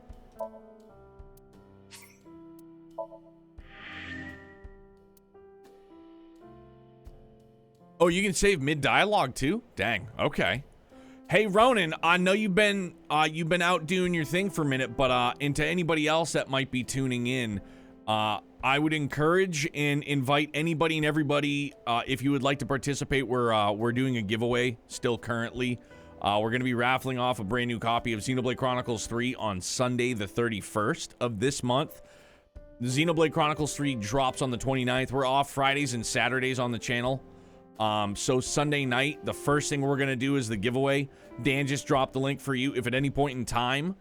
Oh, you can save mid-dialogue too? Dang, okay. Hey, Ronan, I know you've been out doing your thing for a minute, but and to anybody else that might be tuning in, I would encourage and invite anybody and everybody, if you would like to participate. We're doing a giveaway still currently. We're going to be raffling off a brand new copy of Xenoblade Chronicles 3 on Sunday, the 31st of this month. Xenoblade Chronicles 3 drops on the 29th. We're off Fridays and Saturdays on the channel. So Sunday night, the first thing we're going to do is the giveaway. Dan just dropped the link for you. If at any point in time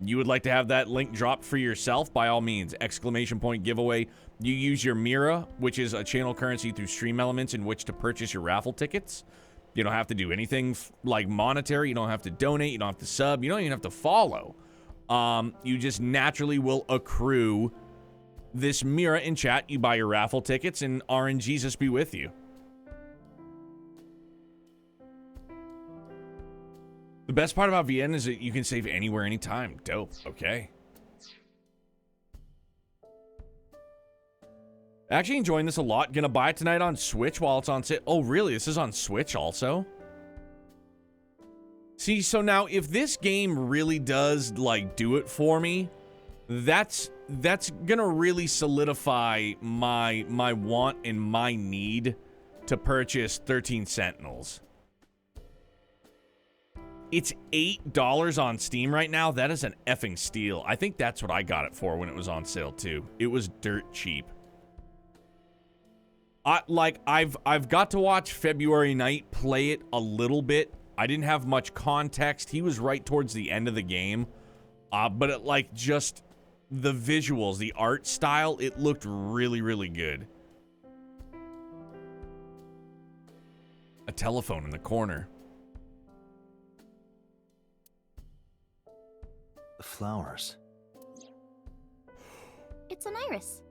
you would like to have that link dropped for yourself, by all means, exclamation point giveaway. You use your Mira, which is a channel currency through Stream Elements in which to purchase your raffle tickets. You don't have to do anything like monetary. You don't have to donate. You don't have to sub. You don't even have to follow. You just naturally will accrue this Mira in chat. You buy your raffle tickets, and RNGesus be with you. The best part about VN is that you can save anywhere, anytime. Dope. Okay. Actually enjoying this a lot. Gonna buy it tonight on Switch while it's on sale. Oh, really? This is on Switch also? See, so now if this game really does, like, do it for me, that's gonna really solidify my want and my need to purchase 13 Sentinels. It's $8 on Steam right now. That is an effing steal. I think that's what I got it for when it was on sale too. It was dirt cheap. I've got to watch February Knight play it a little bit. I didn't have much context. He was right towards the end of the game. But it, like, just the visuals, the art style, it looked really, really good. A telephone in the corner. The flowers. It's an iris.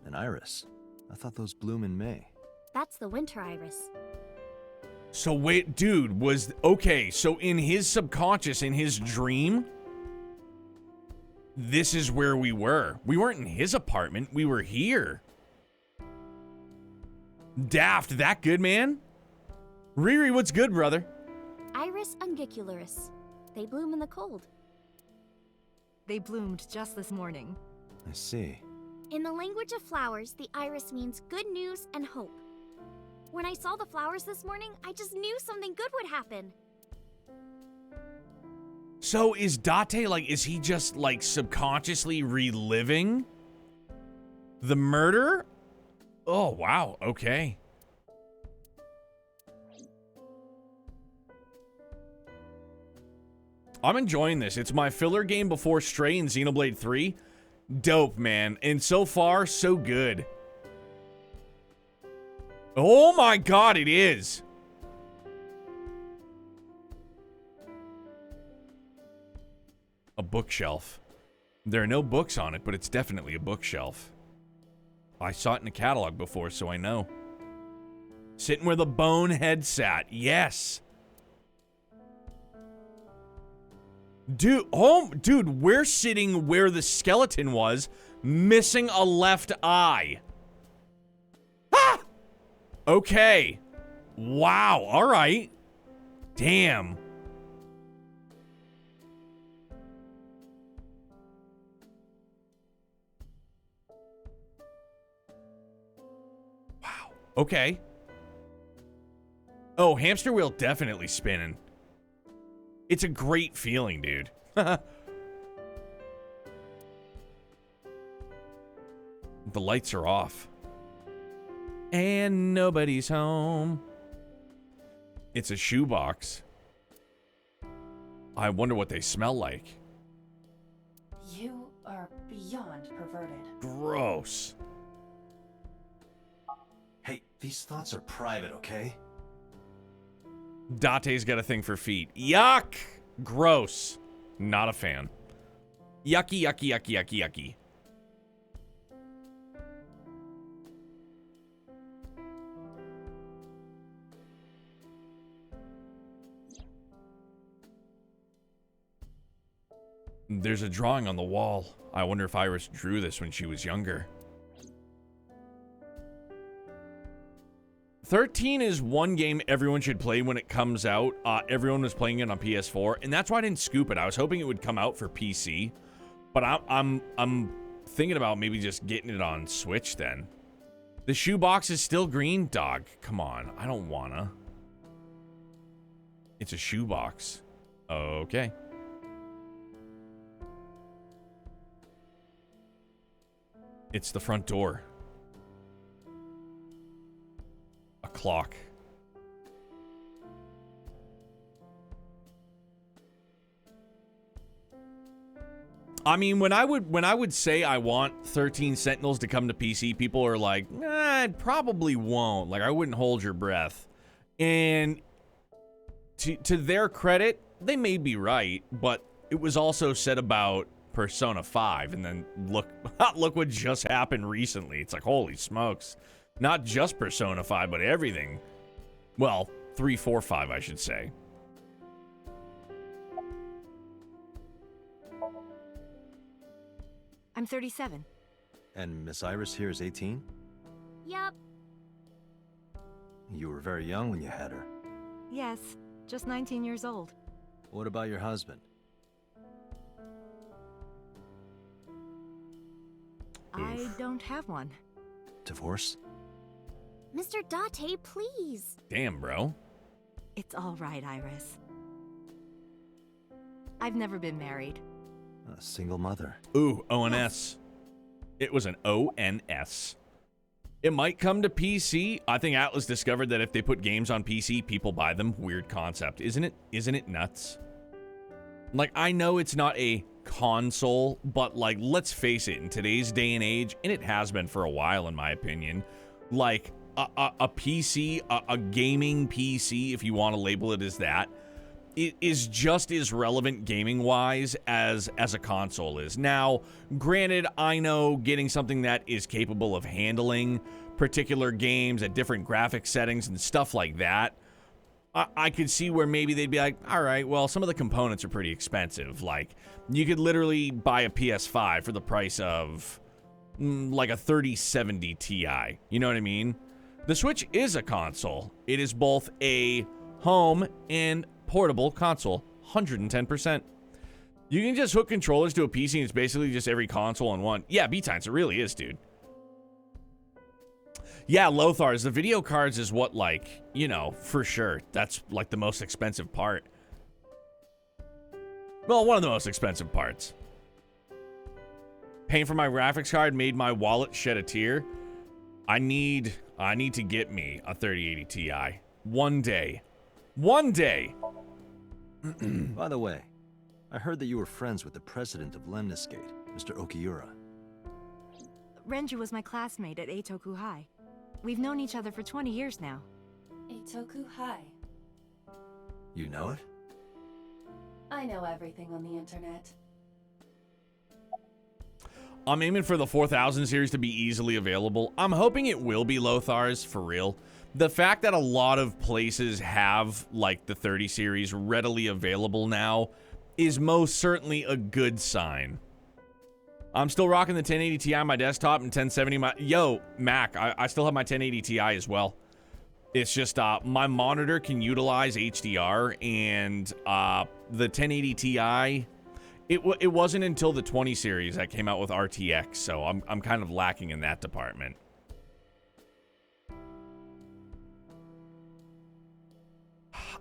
An iris? I thought those bloom in May. That's the winter iris. So wait, dude, was... Okay, so in his subconscious, in his dream, this is where we were. We weren't in his apartment. We were here. Daft, that good, man? Riri, what's good, brother? Iris ungicularis. They bloom in the cold. They bloomed just this morning. I see. In the language of flowers, the iris means good news and hope. When I saw the flowers this morning, I just knew something good would happen. So is Date, like, is he just, like, subconsciously reliving the murder? Oh, wow, okay. I'm enjoying this. It's my filler game before Stray and Xenoblade 3. Dope, man. And so far, so good. Oh my god, it is. A bookshelf. There are no books on it, but it's definitely a bookshelf. I saw it in a catalog before, so I know. Sitting where the bonehead sat. Yes. Dude, we're sitting where the skeleton was, missing a left eye. Ah! Okay. Wow, all right. Damn. Wow. Okay. Oh, hamster wheel definitely spinning. It's a great feeling, dude. The lights are off. And nobody's home. It's a shoebox. I wonder what they smell like. You are beyond perverted. Gross. Hey, these thoughts are private, okay? Date's got a thing for feet. Yuck! Gross. Not a fan. Yucky, yucky, yucky, yucky, yucky. There's a drawing on the wall. I wonder if Iris drew this when she was younger. 13 is one game everyone should play when it comes out. Everyone was playing it on PS4, and that's why I didn't scoop it. I was hoping it would come out for PC, but I'm thinking about maybe just getting it on Switch then. The shoebox is still green? Dog, come on. I don't wanna. It's a shoebox. Okay. It's the front door. A clock. I mean, when I would say I want 13 Sentinels to come to PC, people are like, I probably won't. Like, I wouldn't hold your breath. And to their credit, they may be right, but it was also said about Persona 5, and then look what just happened recently. It's like, holy smokes. Not just Persona 5, but everything. Well, 3, 4, 5, I should say. I'm 37. And Miss Iris here is 18? Yup. You were very young when you had her. Yes, just 19 years old. What about your husband? I don't have one. Divorce? Mr. Date, please. Damn, bro. It's all right, Iris. I've never been married. A single mother. Ooh, ONS. It was an ONS. It might come to PC. I think Atlas discovered that if they put games on PC, people buy them. Weird concept. Isn't it nuts? Like, I know it's not a console, but like, let's face it, in today's day and age, and it has been for a while in my opinion, like a PC, a gaming PC, if you want to label it as that, it is just as relevant gaming-wise as a console is. Now, granted, I know getting something that is capable of handling particular games at different graphic settings and stuff like that, I could see where maybe they'd be like, all right, well, some of the components are pretty expensive. Like, you could literally buy a PS5 for the price of, like, a 3070 Ti. You know what I mean? The Switch is a console. It is both a home and portable console, 110%. You can just hook controllers to a PC and it's basically just every console in one. Yeah, B-Times, it really is, dude. Yeah, Lothars, the video cards is what, like, you know, for sure. That's, like, the most expensive part. Well, one of the most expensive parts. Paying for my graphics card made my wallet shed a tear. I need to get me a 3080 Ti. One day. One day! By the way, I heard that you were friends with the president of Lemniscate, Mr. Okiura. Renju was my classmate at Eitoku High. We've known each other for 20 years now. Eitoku High. You know it? I know everything on the internet. I'm aiming for the 4000 series to be easily available. I'm hoping it will be Lothars, for real. The fact that a lot of places have, like, the 30 series readily available now is most certainly a good sign. I'm still rocking the 1080 Ti on my desktop and 1070 my... Yo, Mac, I still have my 1080 Ti as well. It's just, my monitor can utilize HDR, and, the 1080 Ti... It wasn't until the 20 series that came out with RTX, so I'm kind of lacking in that department.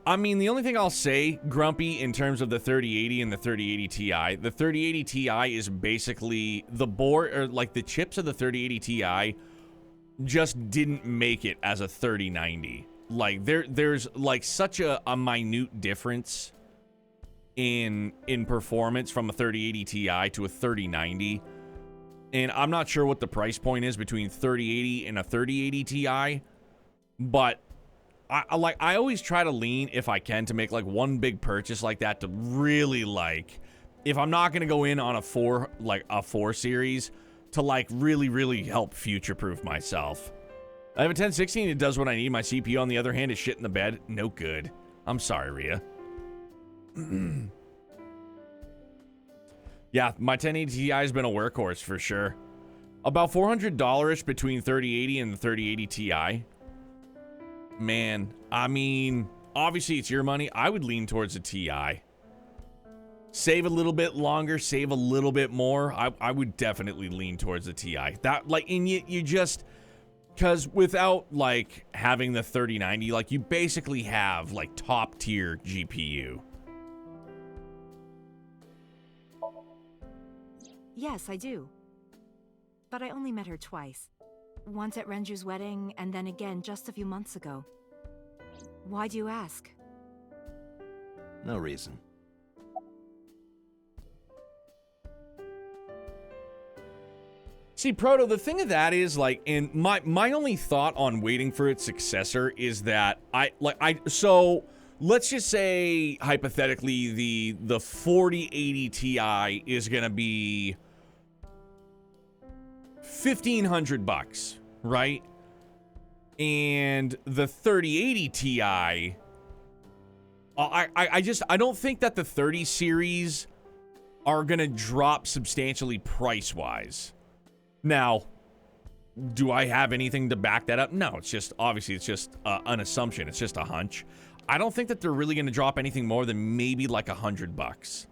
I mean, the only thing I'll say, Grumpy, in terms of the 3080 and the 3080 Ti, the 3080 Ti is basically the board, or like the chips of the 3080 Ti just didn't make it as a 3090. Like, there's like such a minute difference in performance from a 3080 Ti to a 3090. And I'm not sure what the price point is between 3080 and a 3080 Ti, but I always try to lean, if I can, to make like one big purchase like that to really, like, if I'm not gonna go in on a 4 series, to like really help future-proof myself. I have a 1060 and it does what I need. My CPU, on the other hand, is shit in the bed. No good. I'm sorry, Rhea. Yeah, my 1080 Ti has been a workhorse for sure. About $400 between 3080 and the 3080 Ti. Man, I mean, obviously it's your money. I would lean towards a Ti. Save a little bit longer, save a little bit more. I would definitely lean towards a Ti. That, like, and you just, Because without, like, having the 3090, like, you basically have, like, top-tier GPU. Yes, I do. But I only met her twice. Once at Renju's wedding, and then again just a few months ago. Why do you ask? No reason. See, Proto, the thing of that is, like, and my only thought on waiting for its successor is that so let's just say hypothetically the 4080 Ti is gonna be $1,500, right? And the 3080 Ti, I don't think that the 30 series are gonna drop substantially price-wise. Now, do I have anything to back that up? No, it's just, obviously, it's just an assumption. It's just a hunch. I don't think that they're really going to drop anything more than maybe like $100.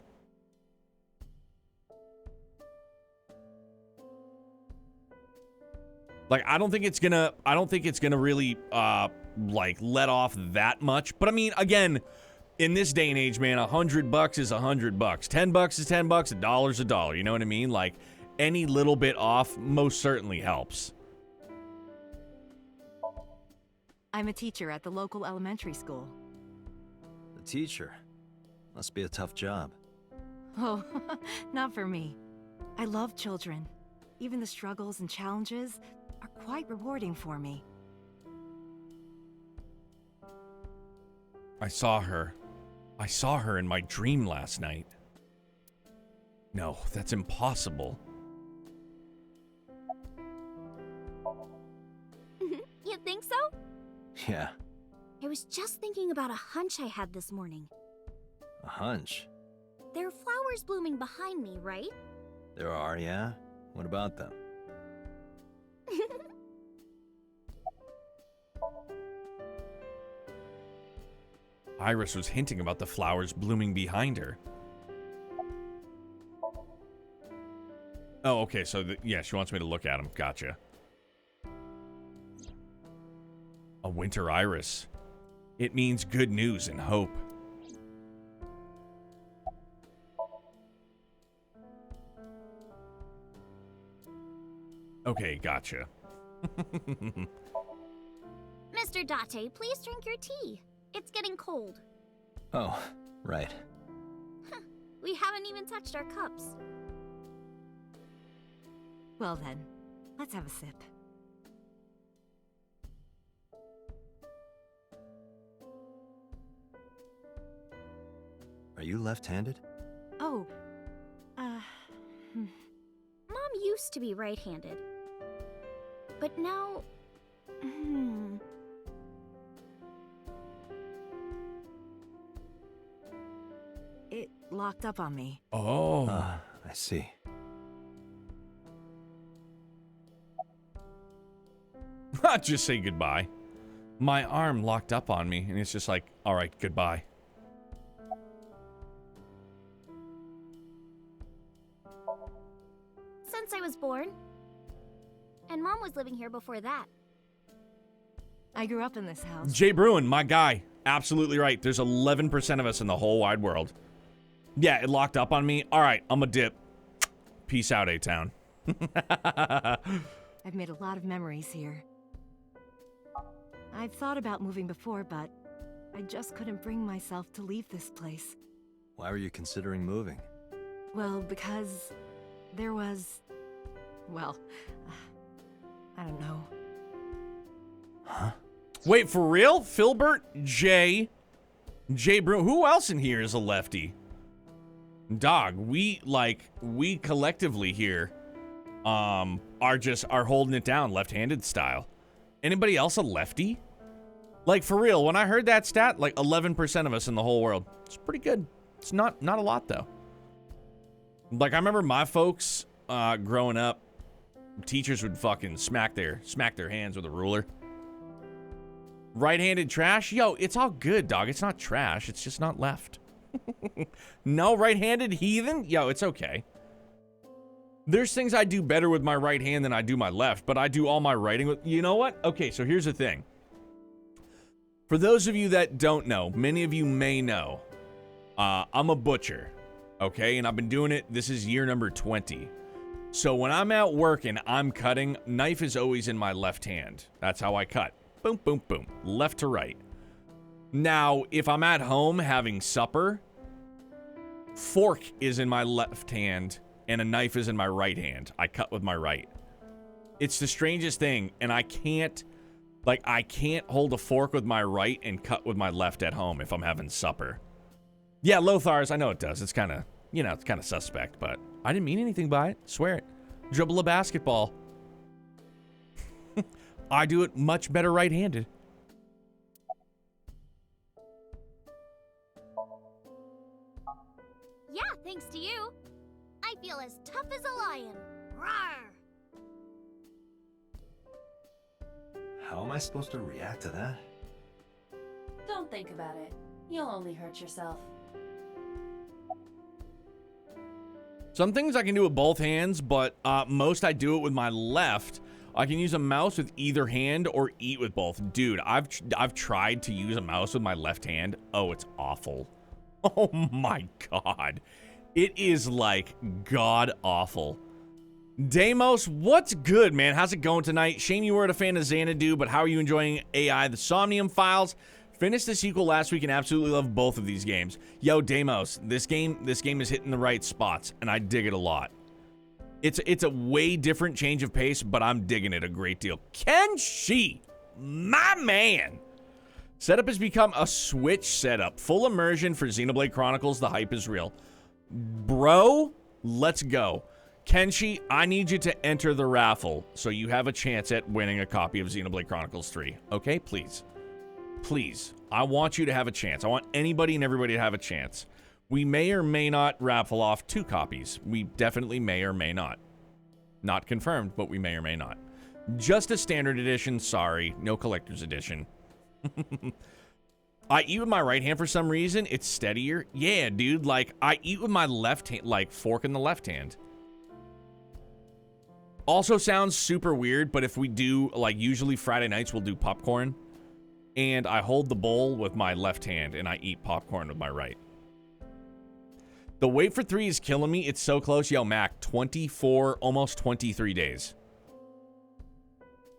Like, I don't think it's gonna really, like, let off that much. But I mean, again, in this day and age, man, $100 is $100. $10 is $10. $1 is $1. You know what I mean? Like, any little bit off most certainly helps. I'm a teacher at the local elementary school. The teacher? Must be a tough job. Oh, not for me. I love children. Even the struggles and challenges are quite rewarding for me. I saw her in my dream last night. No, that's impossible. You think so? Yeah. I was just thinking about a hunch I had this morning. A hunch? There are flowers blooming behind me, right? There are, yeah? What about them? Iris was hinting about the flowers blooming behind her. Oh, okay, so yeah, she wants me to look at them. Gotcha. A winter iris. It means good news and hope. Okay, gotcha. Mr. Date, please drink your tea. It's getting cold. Oh, right. We haven't even touched our cups. Well then, let's have a sip. Are you left-handed? Oh, Mom used to be right-handed. But now... It locked up on me. Oh. I see. Just say goodbye. My arm locked up on me, and it's just like, all right, goodbye. Since I was born. And Mom was living here before that. I grew up in this house. Jay Bruin, my guy. Absolutely right. There's 11% of us in the whole wide world. Yeah, it locked up on me. All right, I'm a dip. Peace out, A-Town. I've made a lot of memories here. I've thought about moving before, but I just couldn't bring myself to leave this place. Why were you considering moving? Well, because there was... well, I don't know. Huh? Wait, for real? Filbert, Jay Bruin. Who else in here is a lefty? Dog, we collectively here are holding it down left-handed style. Anybody else a lefty? Like, for real, when I heard that stat, like 11% of us in the whole world. It's pretty good. It's not a lot though. Like, I remember my folks growing up, teachers would fucking smack their hands with a ruler. Right-handed trash? Yo, it's all good, dog. It's not trash. It's just not left. No right-handed heathen? Yo, it's okay. There's things I do better with my right hand than I do my left, but I do all my writing with... You know what? Okay, so here's the thing. For those of you that don't know, many of you may know, I'm a butcher, okay? And I've been doing it, this is year number 20. So when I'm out working, I'm cutting, knife is always in my left hand. That's how I cut. Boom, boom, boom. Left to right. Now, if I'm at home having supper, fork is in my left hand and a knife is in my right hand. I cut with my right. It's the strangest thing, and I can't hold a fork with my right and cut with my left at home if I'm having supper. Yeah, Lothar's, I know it does. It's kind of, you know, it's kind of suspect, but I didn't mean anything by it. Swear it. Dribble a basketball. I do it much better right-handed. Yeah, thanks to you. I feel as tough as a lion. Rawr! How am I supposed to react to that? Don't think about it. You'll only hurt yourself. Some things I can do with both hands, but most I do it with my left. I can use a mouse with either hand or eat with both. Dude, I've tried to use a mouse with my left hand. Oh, it's awful. Oh my god. It is like god awful. Deimos, what's good, man? How's it going tonight? Shame you weren't a fan of Xanadu, but how are you enjoying AI, the Somnium Files? Finished the sequel last week and absolutely love both of these games. Yo, Deimos, this game is hitting the right spots, and I dig it a lot. It's a way different change of pace, but I'm digging it a great deal. Kenshi, my man. Setup has become a Switch setup. Full immersion for Xenoblade Chronicles. The hype is real. Bro, let's go. Kenshi, I need you to enter the raffle so you have a chance at winning a copy of Xenoblade Chronicles 3. Okay, please. Please. I want you to have a chance. I want anybody and everybody to have a chance. We may or may not raffle off 2 copies. We definitely may or may not. Not confirmed, but we may or may not. Just a standard edition, sorry. No collector's edition. I eat with my right hand for some reason. It's steadier. Yeah, dude, like, I eat with my left hand, like, fork in the left hand. Also sounds super weird, but if we do, like, usually Friday nights we'll do popcorn. And I hold the bowl with my left hand, and I eat popcorn with my right. The wait for 3 is killing me. It's so close. Yo, Mac, 24, almost 23 days.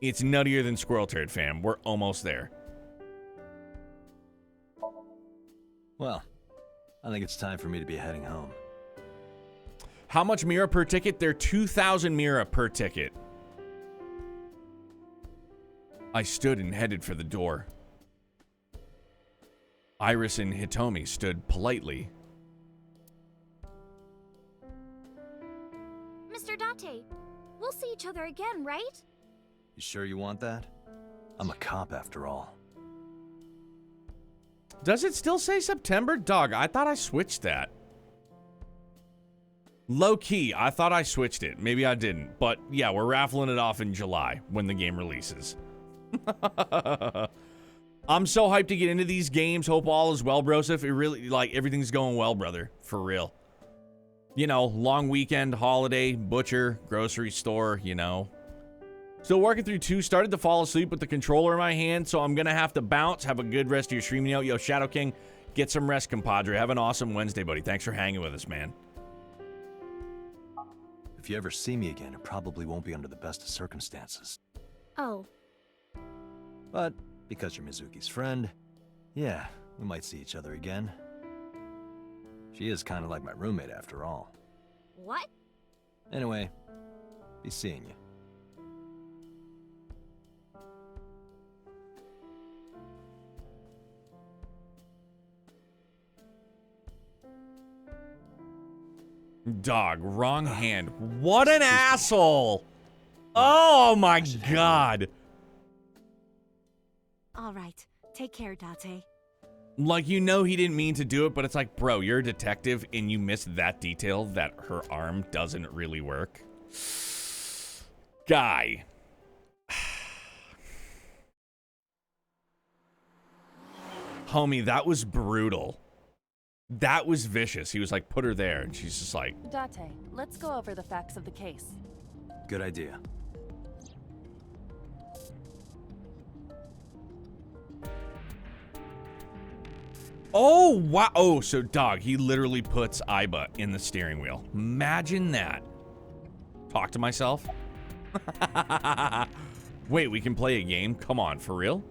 It's nuttier than Squirrel Turd, fam. We're almost there. Well, I think it's time for me to be heading home. How much Mira per ticket? They're 2,000 Mira per ticket. I stood and headed for the door. Iris and Hitomi stood politely. Mr. Date, we'll see each other again, right? You sure you want that? I'm a cop after all. Does it still say September? Dog, I thought I switched that. Low key, I thought I switched it. Maybe I didn't. But yeah, we're raffling it off in July when the game releases. I'm so hyped to get into these games. Hope all is well, Broseph. It really, like, everything's going well, brother. For real. You know, long weekend, holiday, butcher, grocery store, you know. Still working through 2. Started to fall asleep with the controller in my hand, so I'm going to have to bounce. Have a good rest of your stream. Yo, Shadow King, get some rest, compadre. Have an awesome Wednesday, buddy. Thanks for hanging with us, man. If you ever see me again, it probably won't be under the best of circumstances. Oh. But because you're Mizuki's friend, yeah, we might see each other again. She is kind of like my roommate after all. What? Anyway, be seeing you. Dog, wrong hand. What an asshole! Oh my god! All right. Take care, Date. Like, you know he didn't mean to do it, but it's like, bro, you're a detective and you missed that detail that her arm doesn't really work. Guy. Homie, that was brutal. That was vicious. He was like, put her there, and she's just like... Date, let's go over the facts of the case. Good idea. Oh, wow. Oh, so dog, he literally puts Iba in the steering wheel. Imagine that. Talk to myself. Wait, we can play a game? Come on, for real?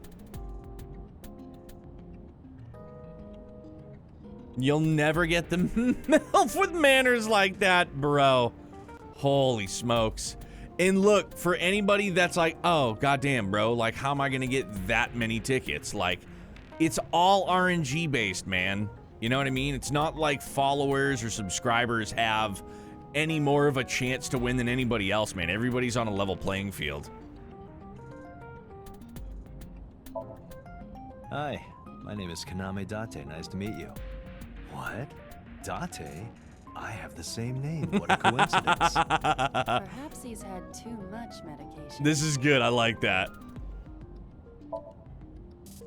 You'll never get the MILF with manners like that, bro. Holy smokes. And look, for anybody that's like, oh, goddamn, bro, like, how am I gonna get that many tickets? Like, it's all RNG based, man. You know what I mean? It's not like followers or subscribers have any more of a chance to win than anybody else, man. Everybody's on a level playing field. Hi, my name is Kaname Date. Nice to meet you. What? Date? I have the same name. What a coincidence. Perhaps he's had too much medication. This is good. I like that.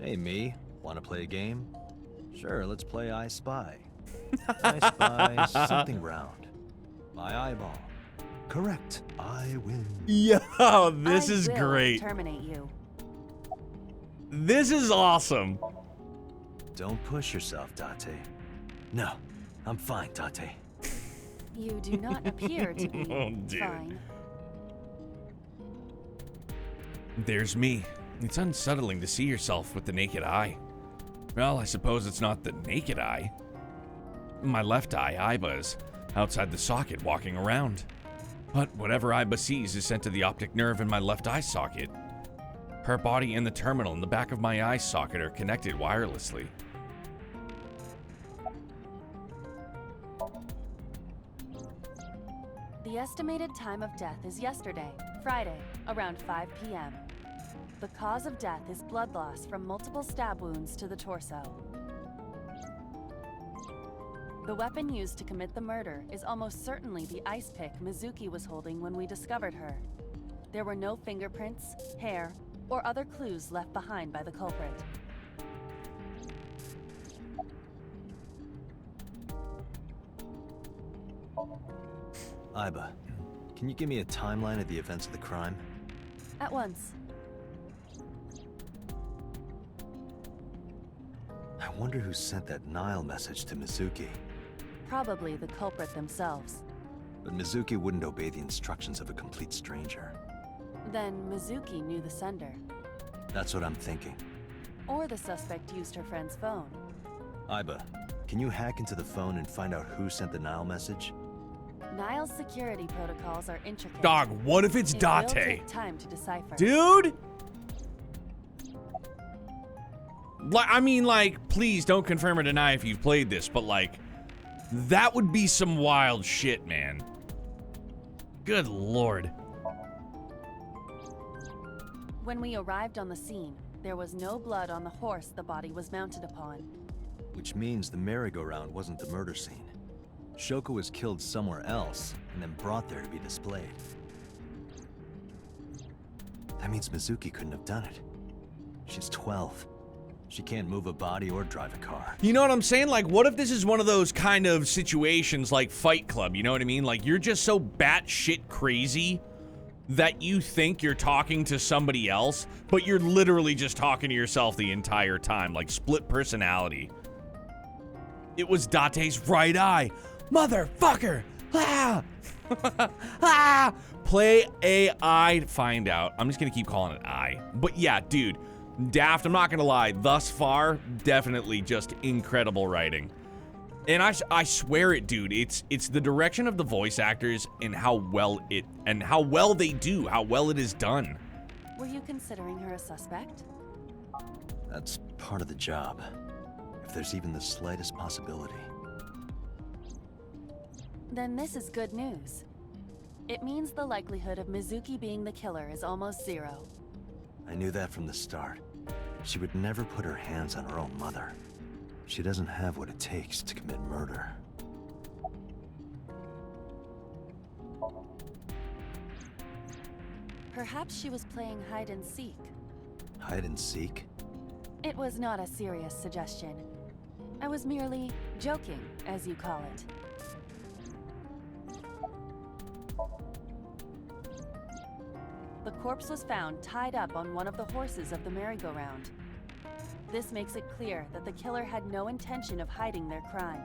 Hey, me. Want to play a game? Sure, let's play I Spy. I spy something round. My eyeball. Correct. I win. Yo, this is great. Terminate you. This is awesome. Don't push yourself, Date. No, I'm fine, Date. You do not appear to be fine. There's me. It's unsettling to see yourself with the naked eye. Well, I suppose it's not the naked eye. My left eye, Iba, is outside the socket walking around. But whatever Iba sees is sent to the optic nerve in my left eye socket. Her body and the terminal in the back of my eye socket are connected wirelessly. The estimated time of death is yesterday, Friday, around 5 p.m. The cause of death is blood loss from multiple stab wounds to the torso. The weapon used to commit the murder is almost certainly the ice pick Mizuki was holding when we discovered her. There were no fingerprints, hair, or other clues left behind by the culprit. Iba, can you give me a timeline of the events of the crime? At once. I wonder who sent that Nile message to Mizuki. Probably the culprit themselves. But Mizuki wouldn't obey the instructions of a complete stranger. Then Mizuki knew the sender. That's what I'm thinking. Or the suspect used her friend's phone. Iba, can you hack into the phone and find out who sent the Nile message? Nile's security protocols are intricate. Dog, what if it's It will Date? take time to decipher. Dude! I mean, like, please don't confirm or deny if you've played this, but, like, that would be some wild shit, man. Good lord. When we arrived on the scene, there was no blood on the horse the body was mounted upon. Which means the merry-go-round wasn't the murder scene. Shoko was killed somewhere else and then brought there to be displayed. That means Mizuki couldn't have done it. She's 12. She can't move a body or drive a car. You know what I'm saying? Like, what if this is one of those kind of situations like Fight Club, you know what I mean? Like, you're just so batshit crazy that you think you're talking to somebody else, but you're literally just talking to yourself the entire time, like split personality. It was Date's right eye. Motherfucker! Ah! Ah! Play AI to find out. I'm just gonna keep calling it I. But yeah, dude, Daft, I'm not gonna lie, thus far, definitely just incredible writing. And I swear it, dude, it's the direction of the voice actors and how well they do, how well it is done. Were you considering her a suspect? That's part of the job. If there's even the slightest possibility. Then this is good news. It means the likelihood of Mizuki being the killer is almost zero. I knew that from the start. She would never put her hands on her own mother. She doesn't have what it takes to commit murder. Perhaps she was playing hide and seek. Hide and seek? It was not a serious suggestion. I was merely joking, as you call it. The corpse was found tied up on one of the horses of the merry-go-round. This makes it clear that the killer had no intention of hiding their crime.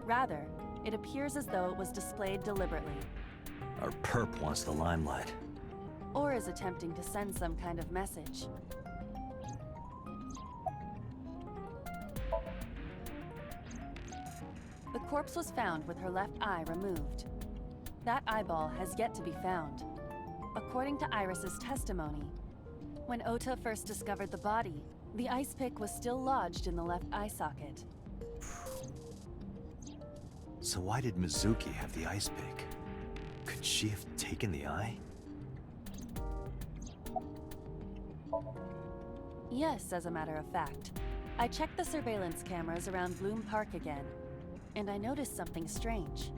Rather, it appears as though it was displayed deliberately. Our perp wants the limelight. Or is attempting to send some kind of message. The corpse was found with her left eye removed. That eyeball has yet to be found. According to Iris's testimony, when Ota first discovered the body, the ice pick was still lodged in the left eye socket. So why did Mizuki have the ice pick? Could she have taken the eye? Yes, as a matter of fact. I checked the surveillance cameras around Bloom Park again, and I noticed something strange.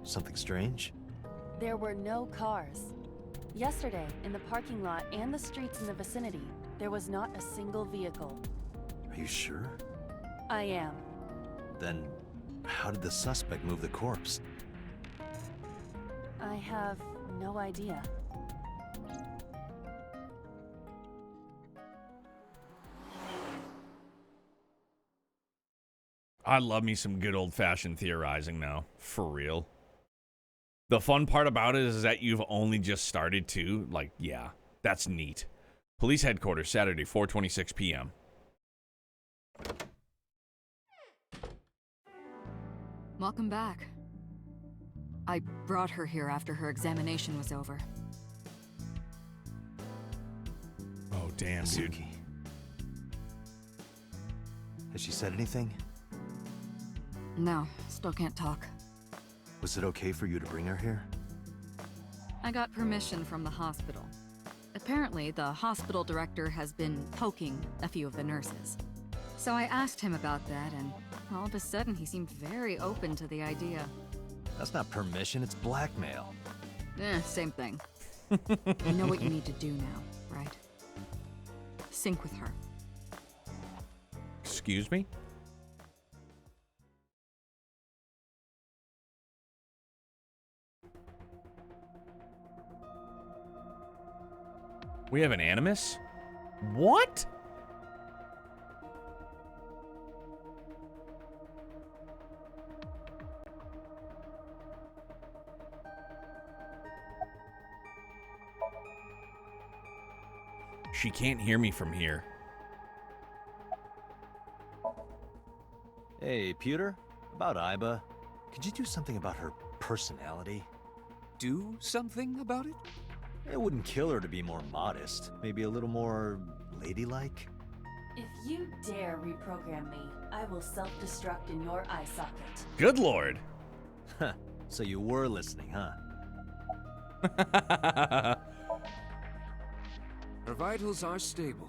Something strange? There were no cars. Yesterday, in the parking lot and the streets in the vicinity, there was not a single vehicle. Are you sure? I am. Then, how did the suspect move the corpse? I have no idea. I love me some good old-fashioned theorizing now, for real. The fun part about it is that you've only just started to, like, yeah, that's neat. Police headquarters, Saturday, 4:26 p.m. Welcome back. I brought her here after her examination was over. Oh, damn, dude. Mizuki. Has she said anything? No, still can't talk. Was it okay for you to bring her here? I got permission from the hospital. Apparently, the hospital director has been poking a few of the nurses. So I asked him about that, and all of a sudden he seemed very open to the idea. That's not permission, it's blackmail. Same thing. You know what you need to do now, right? Sync with her. Excuse me? We have an animus? What? She can't hear me from here. Hey, Pewter, about Iba, could you do something about her personality? Do something about it? It wouldn't kill her to be more modest. Maybe a little more ladylike? If you dare reprogram me, I will self-destruct in your eye socket. Good lord. Huh. So you were listening, huh? Her vitals are stable.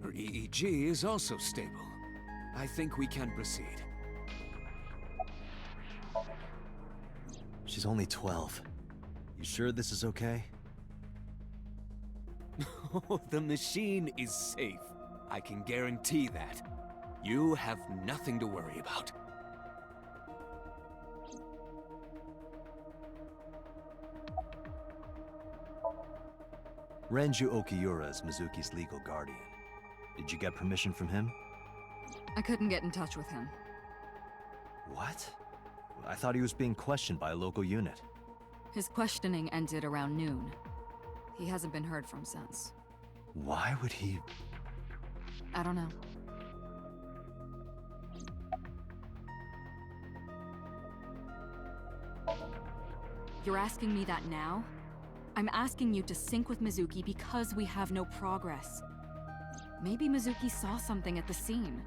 Her EEG is also stable. I think we can proceed. She's only 12. You sure this is okay? The machine is safe. I can guarantee that. You have nothing to worry about. Renju Okiura is Mizuki's legal guardian. Did you get permission from him? I couldn't get in touch with him. What? I thought he was being questioned by a local unit. His questioning ended around noon. He hasn't been heard from since. Why would he... I don't know. You're asking me that now? I'm asking you to sync with Mizuki because we have no progress. Maybe Mizuki saw something at the scene.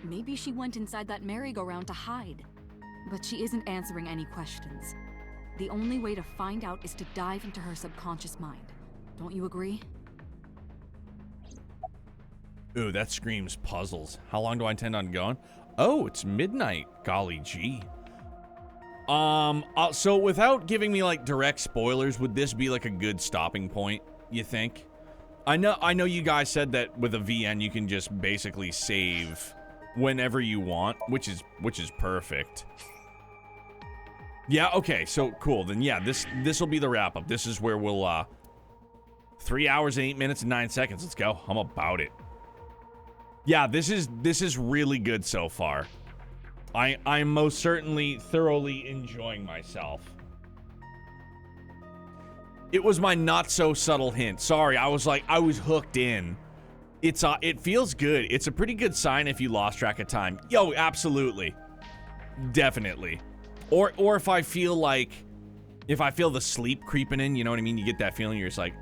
Maybe she went inside that merry-go-round to hide. But she isn't answering any questions. The only way to find out is to dive into her subconscious mind. Don't you agree? Ooh, that screams puzzles. How long do I intend on going? Oh, it's midnight. Golly gee. So without giving me like direct spoilers, would this be like a good stopping point, you think? I know you guys said that with a VN you can just basically save whenever you want, which is perfect. Yeah, okay, so cool. Then yeah, this will be the wrap up. This is where we'll 3 hours and 8 minutes and 9 seconds. Let's go. I'm about it. Yeah, this is really good so far. I'm most certainly thoroughly enjoying myself. It was my not so subtle hint. Sorry, I was hooked in. It feels good. It's a pretty good sign if you lost track of time. Yo, absolutely. Definitely. Or if I feel the sleep creeping in, you know what I mean? You get that feeling, you're just like,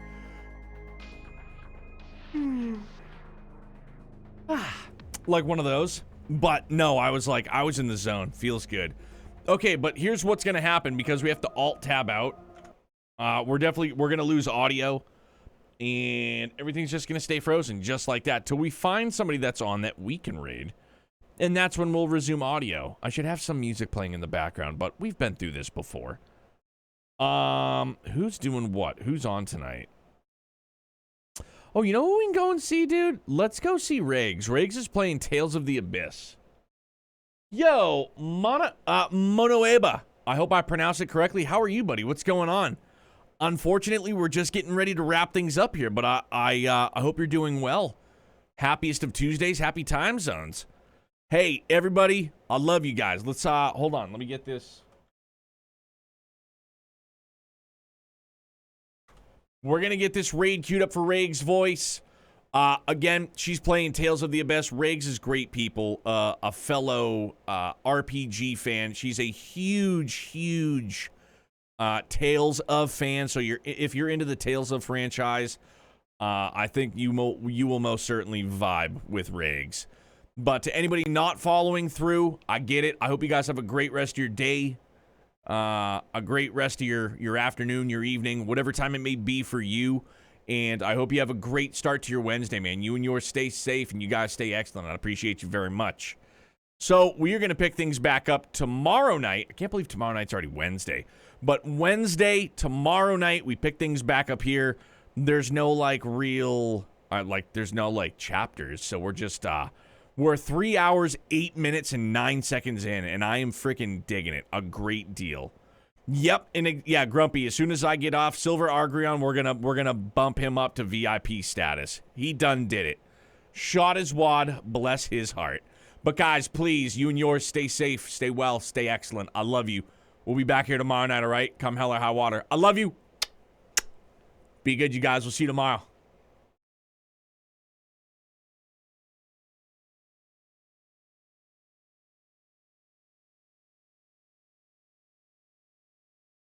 like one of those. But no, I was in the zone. Feels good. Okay, but here's what's gonna happen because we have to alt tab out. We're gonna lose audio, and everything's just gonna stay frozen just like that till we find somebody that's on that we can raid, and that's when we'll resume audio. I should have some music playing in the background, but we've been through this before. Who's doing what? Who's on tonight? Oh, you know who we can go and see, dude? Let's go see Riggs. Riggs is playing Tales of the Abyss. Yo, Monoeba. I hope I pronounced it correctly. How are you, buddy? What's going on? Unfortunately, we're just getting ready to wrap things up here, but I hope you're doing well. Happiest of Tuesdays, happy time zones. Hey, everybody, I love you guys. Let's, hold on. Let me get this. We're going to get this raid queued up for Riggs' voice. Again, she's playing Tales of the Abyss. Riggs is great people. A fellow RPG fan. She's a huge Tales of fan. So if you're into the Tales of franchise, I think you will most certainly vibe with Riggs. But to anybody not following through, I get it. I hope you guys have a great rest of your day. A great rest of your afternoon, your evening, whatever time it may be for you. And I hope you have a great start to your Wednesday, man. You and yours stay safe, and you guys stay excellent. I appreciate you very much. So we are going to pick things back up tomorrow night. I can't believe tomorrow night's already Wednesday. But Wednesday, tomorrow night, we pick things back up here. There's no, there's no, chapters. So we're just, we're 3 hours, 8 minutes, and 9 seconds in, and I am freaking digging it a great deal. Yep, and yeah, Grumpy, as soon as I get off Silver Argreon, we're gonna bump him up to VIP status. He done did it. Shot his wad, bless his heart. But guys, please, you and yours, stay safe, stay well, stay excellent. I love you. We'll be back here tomorrow night, all right? Come hell or high water. I love you. Be good, you guys. We'll see you tomorrow.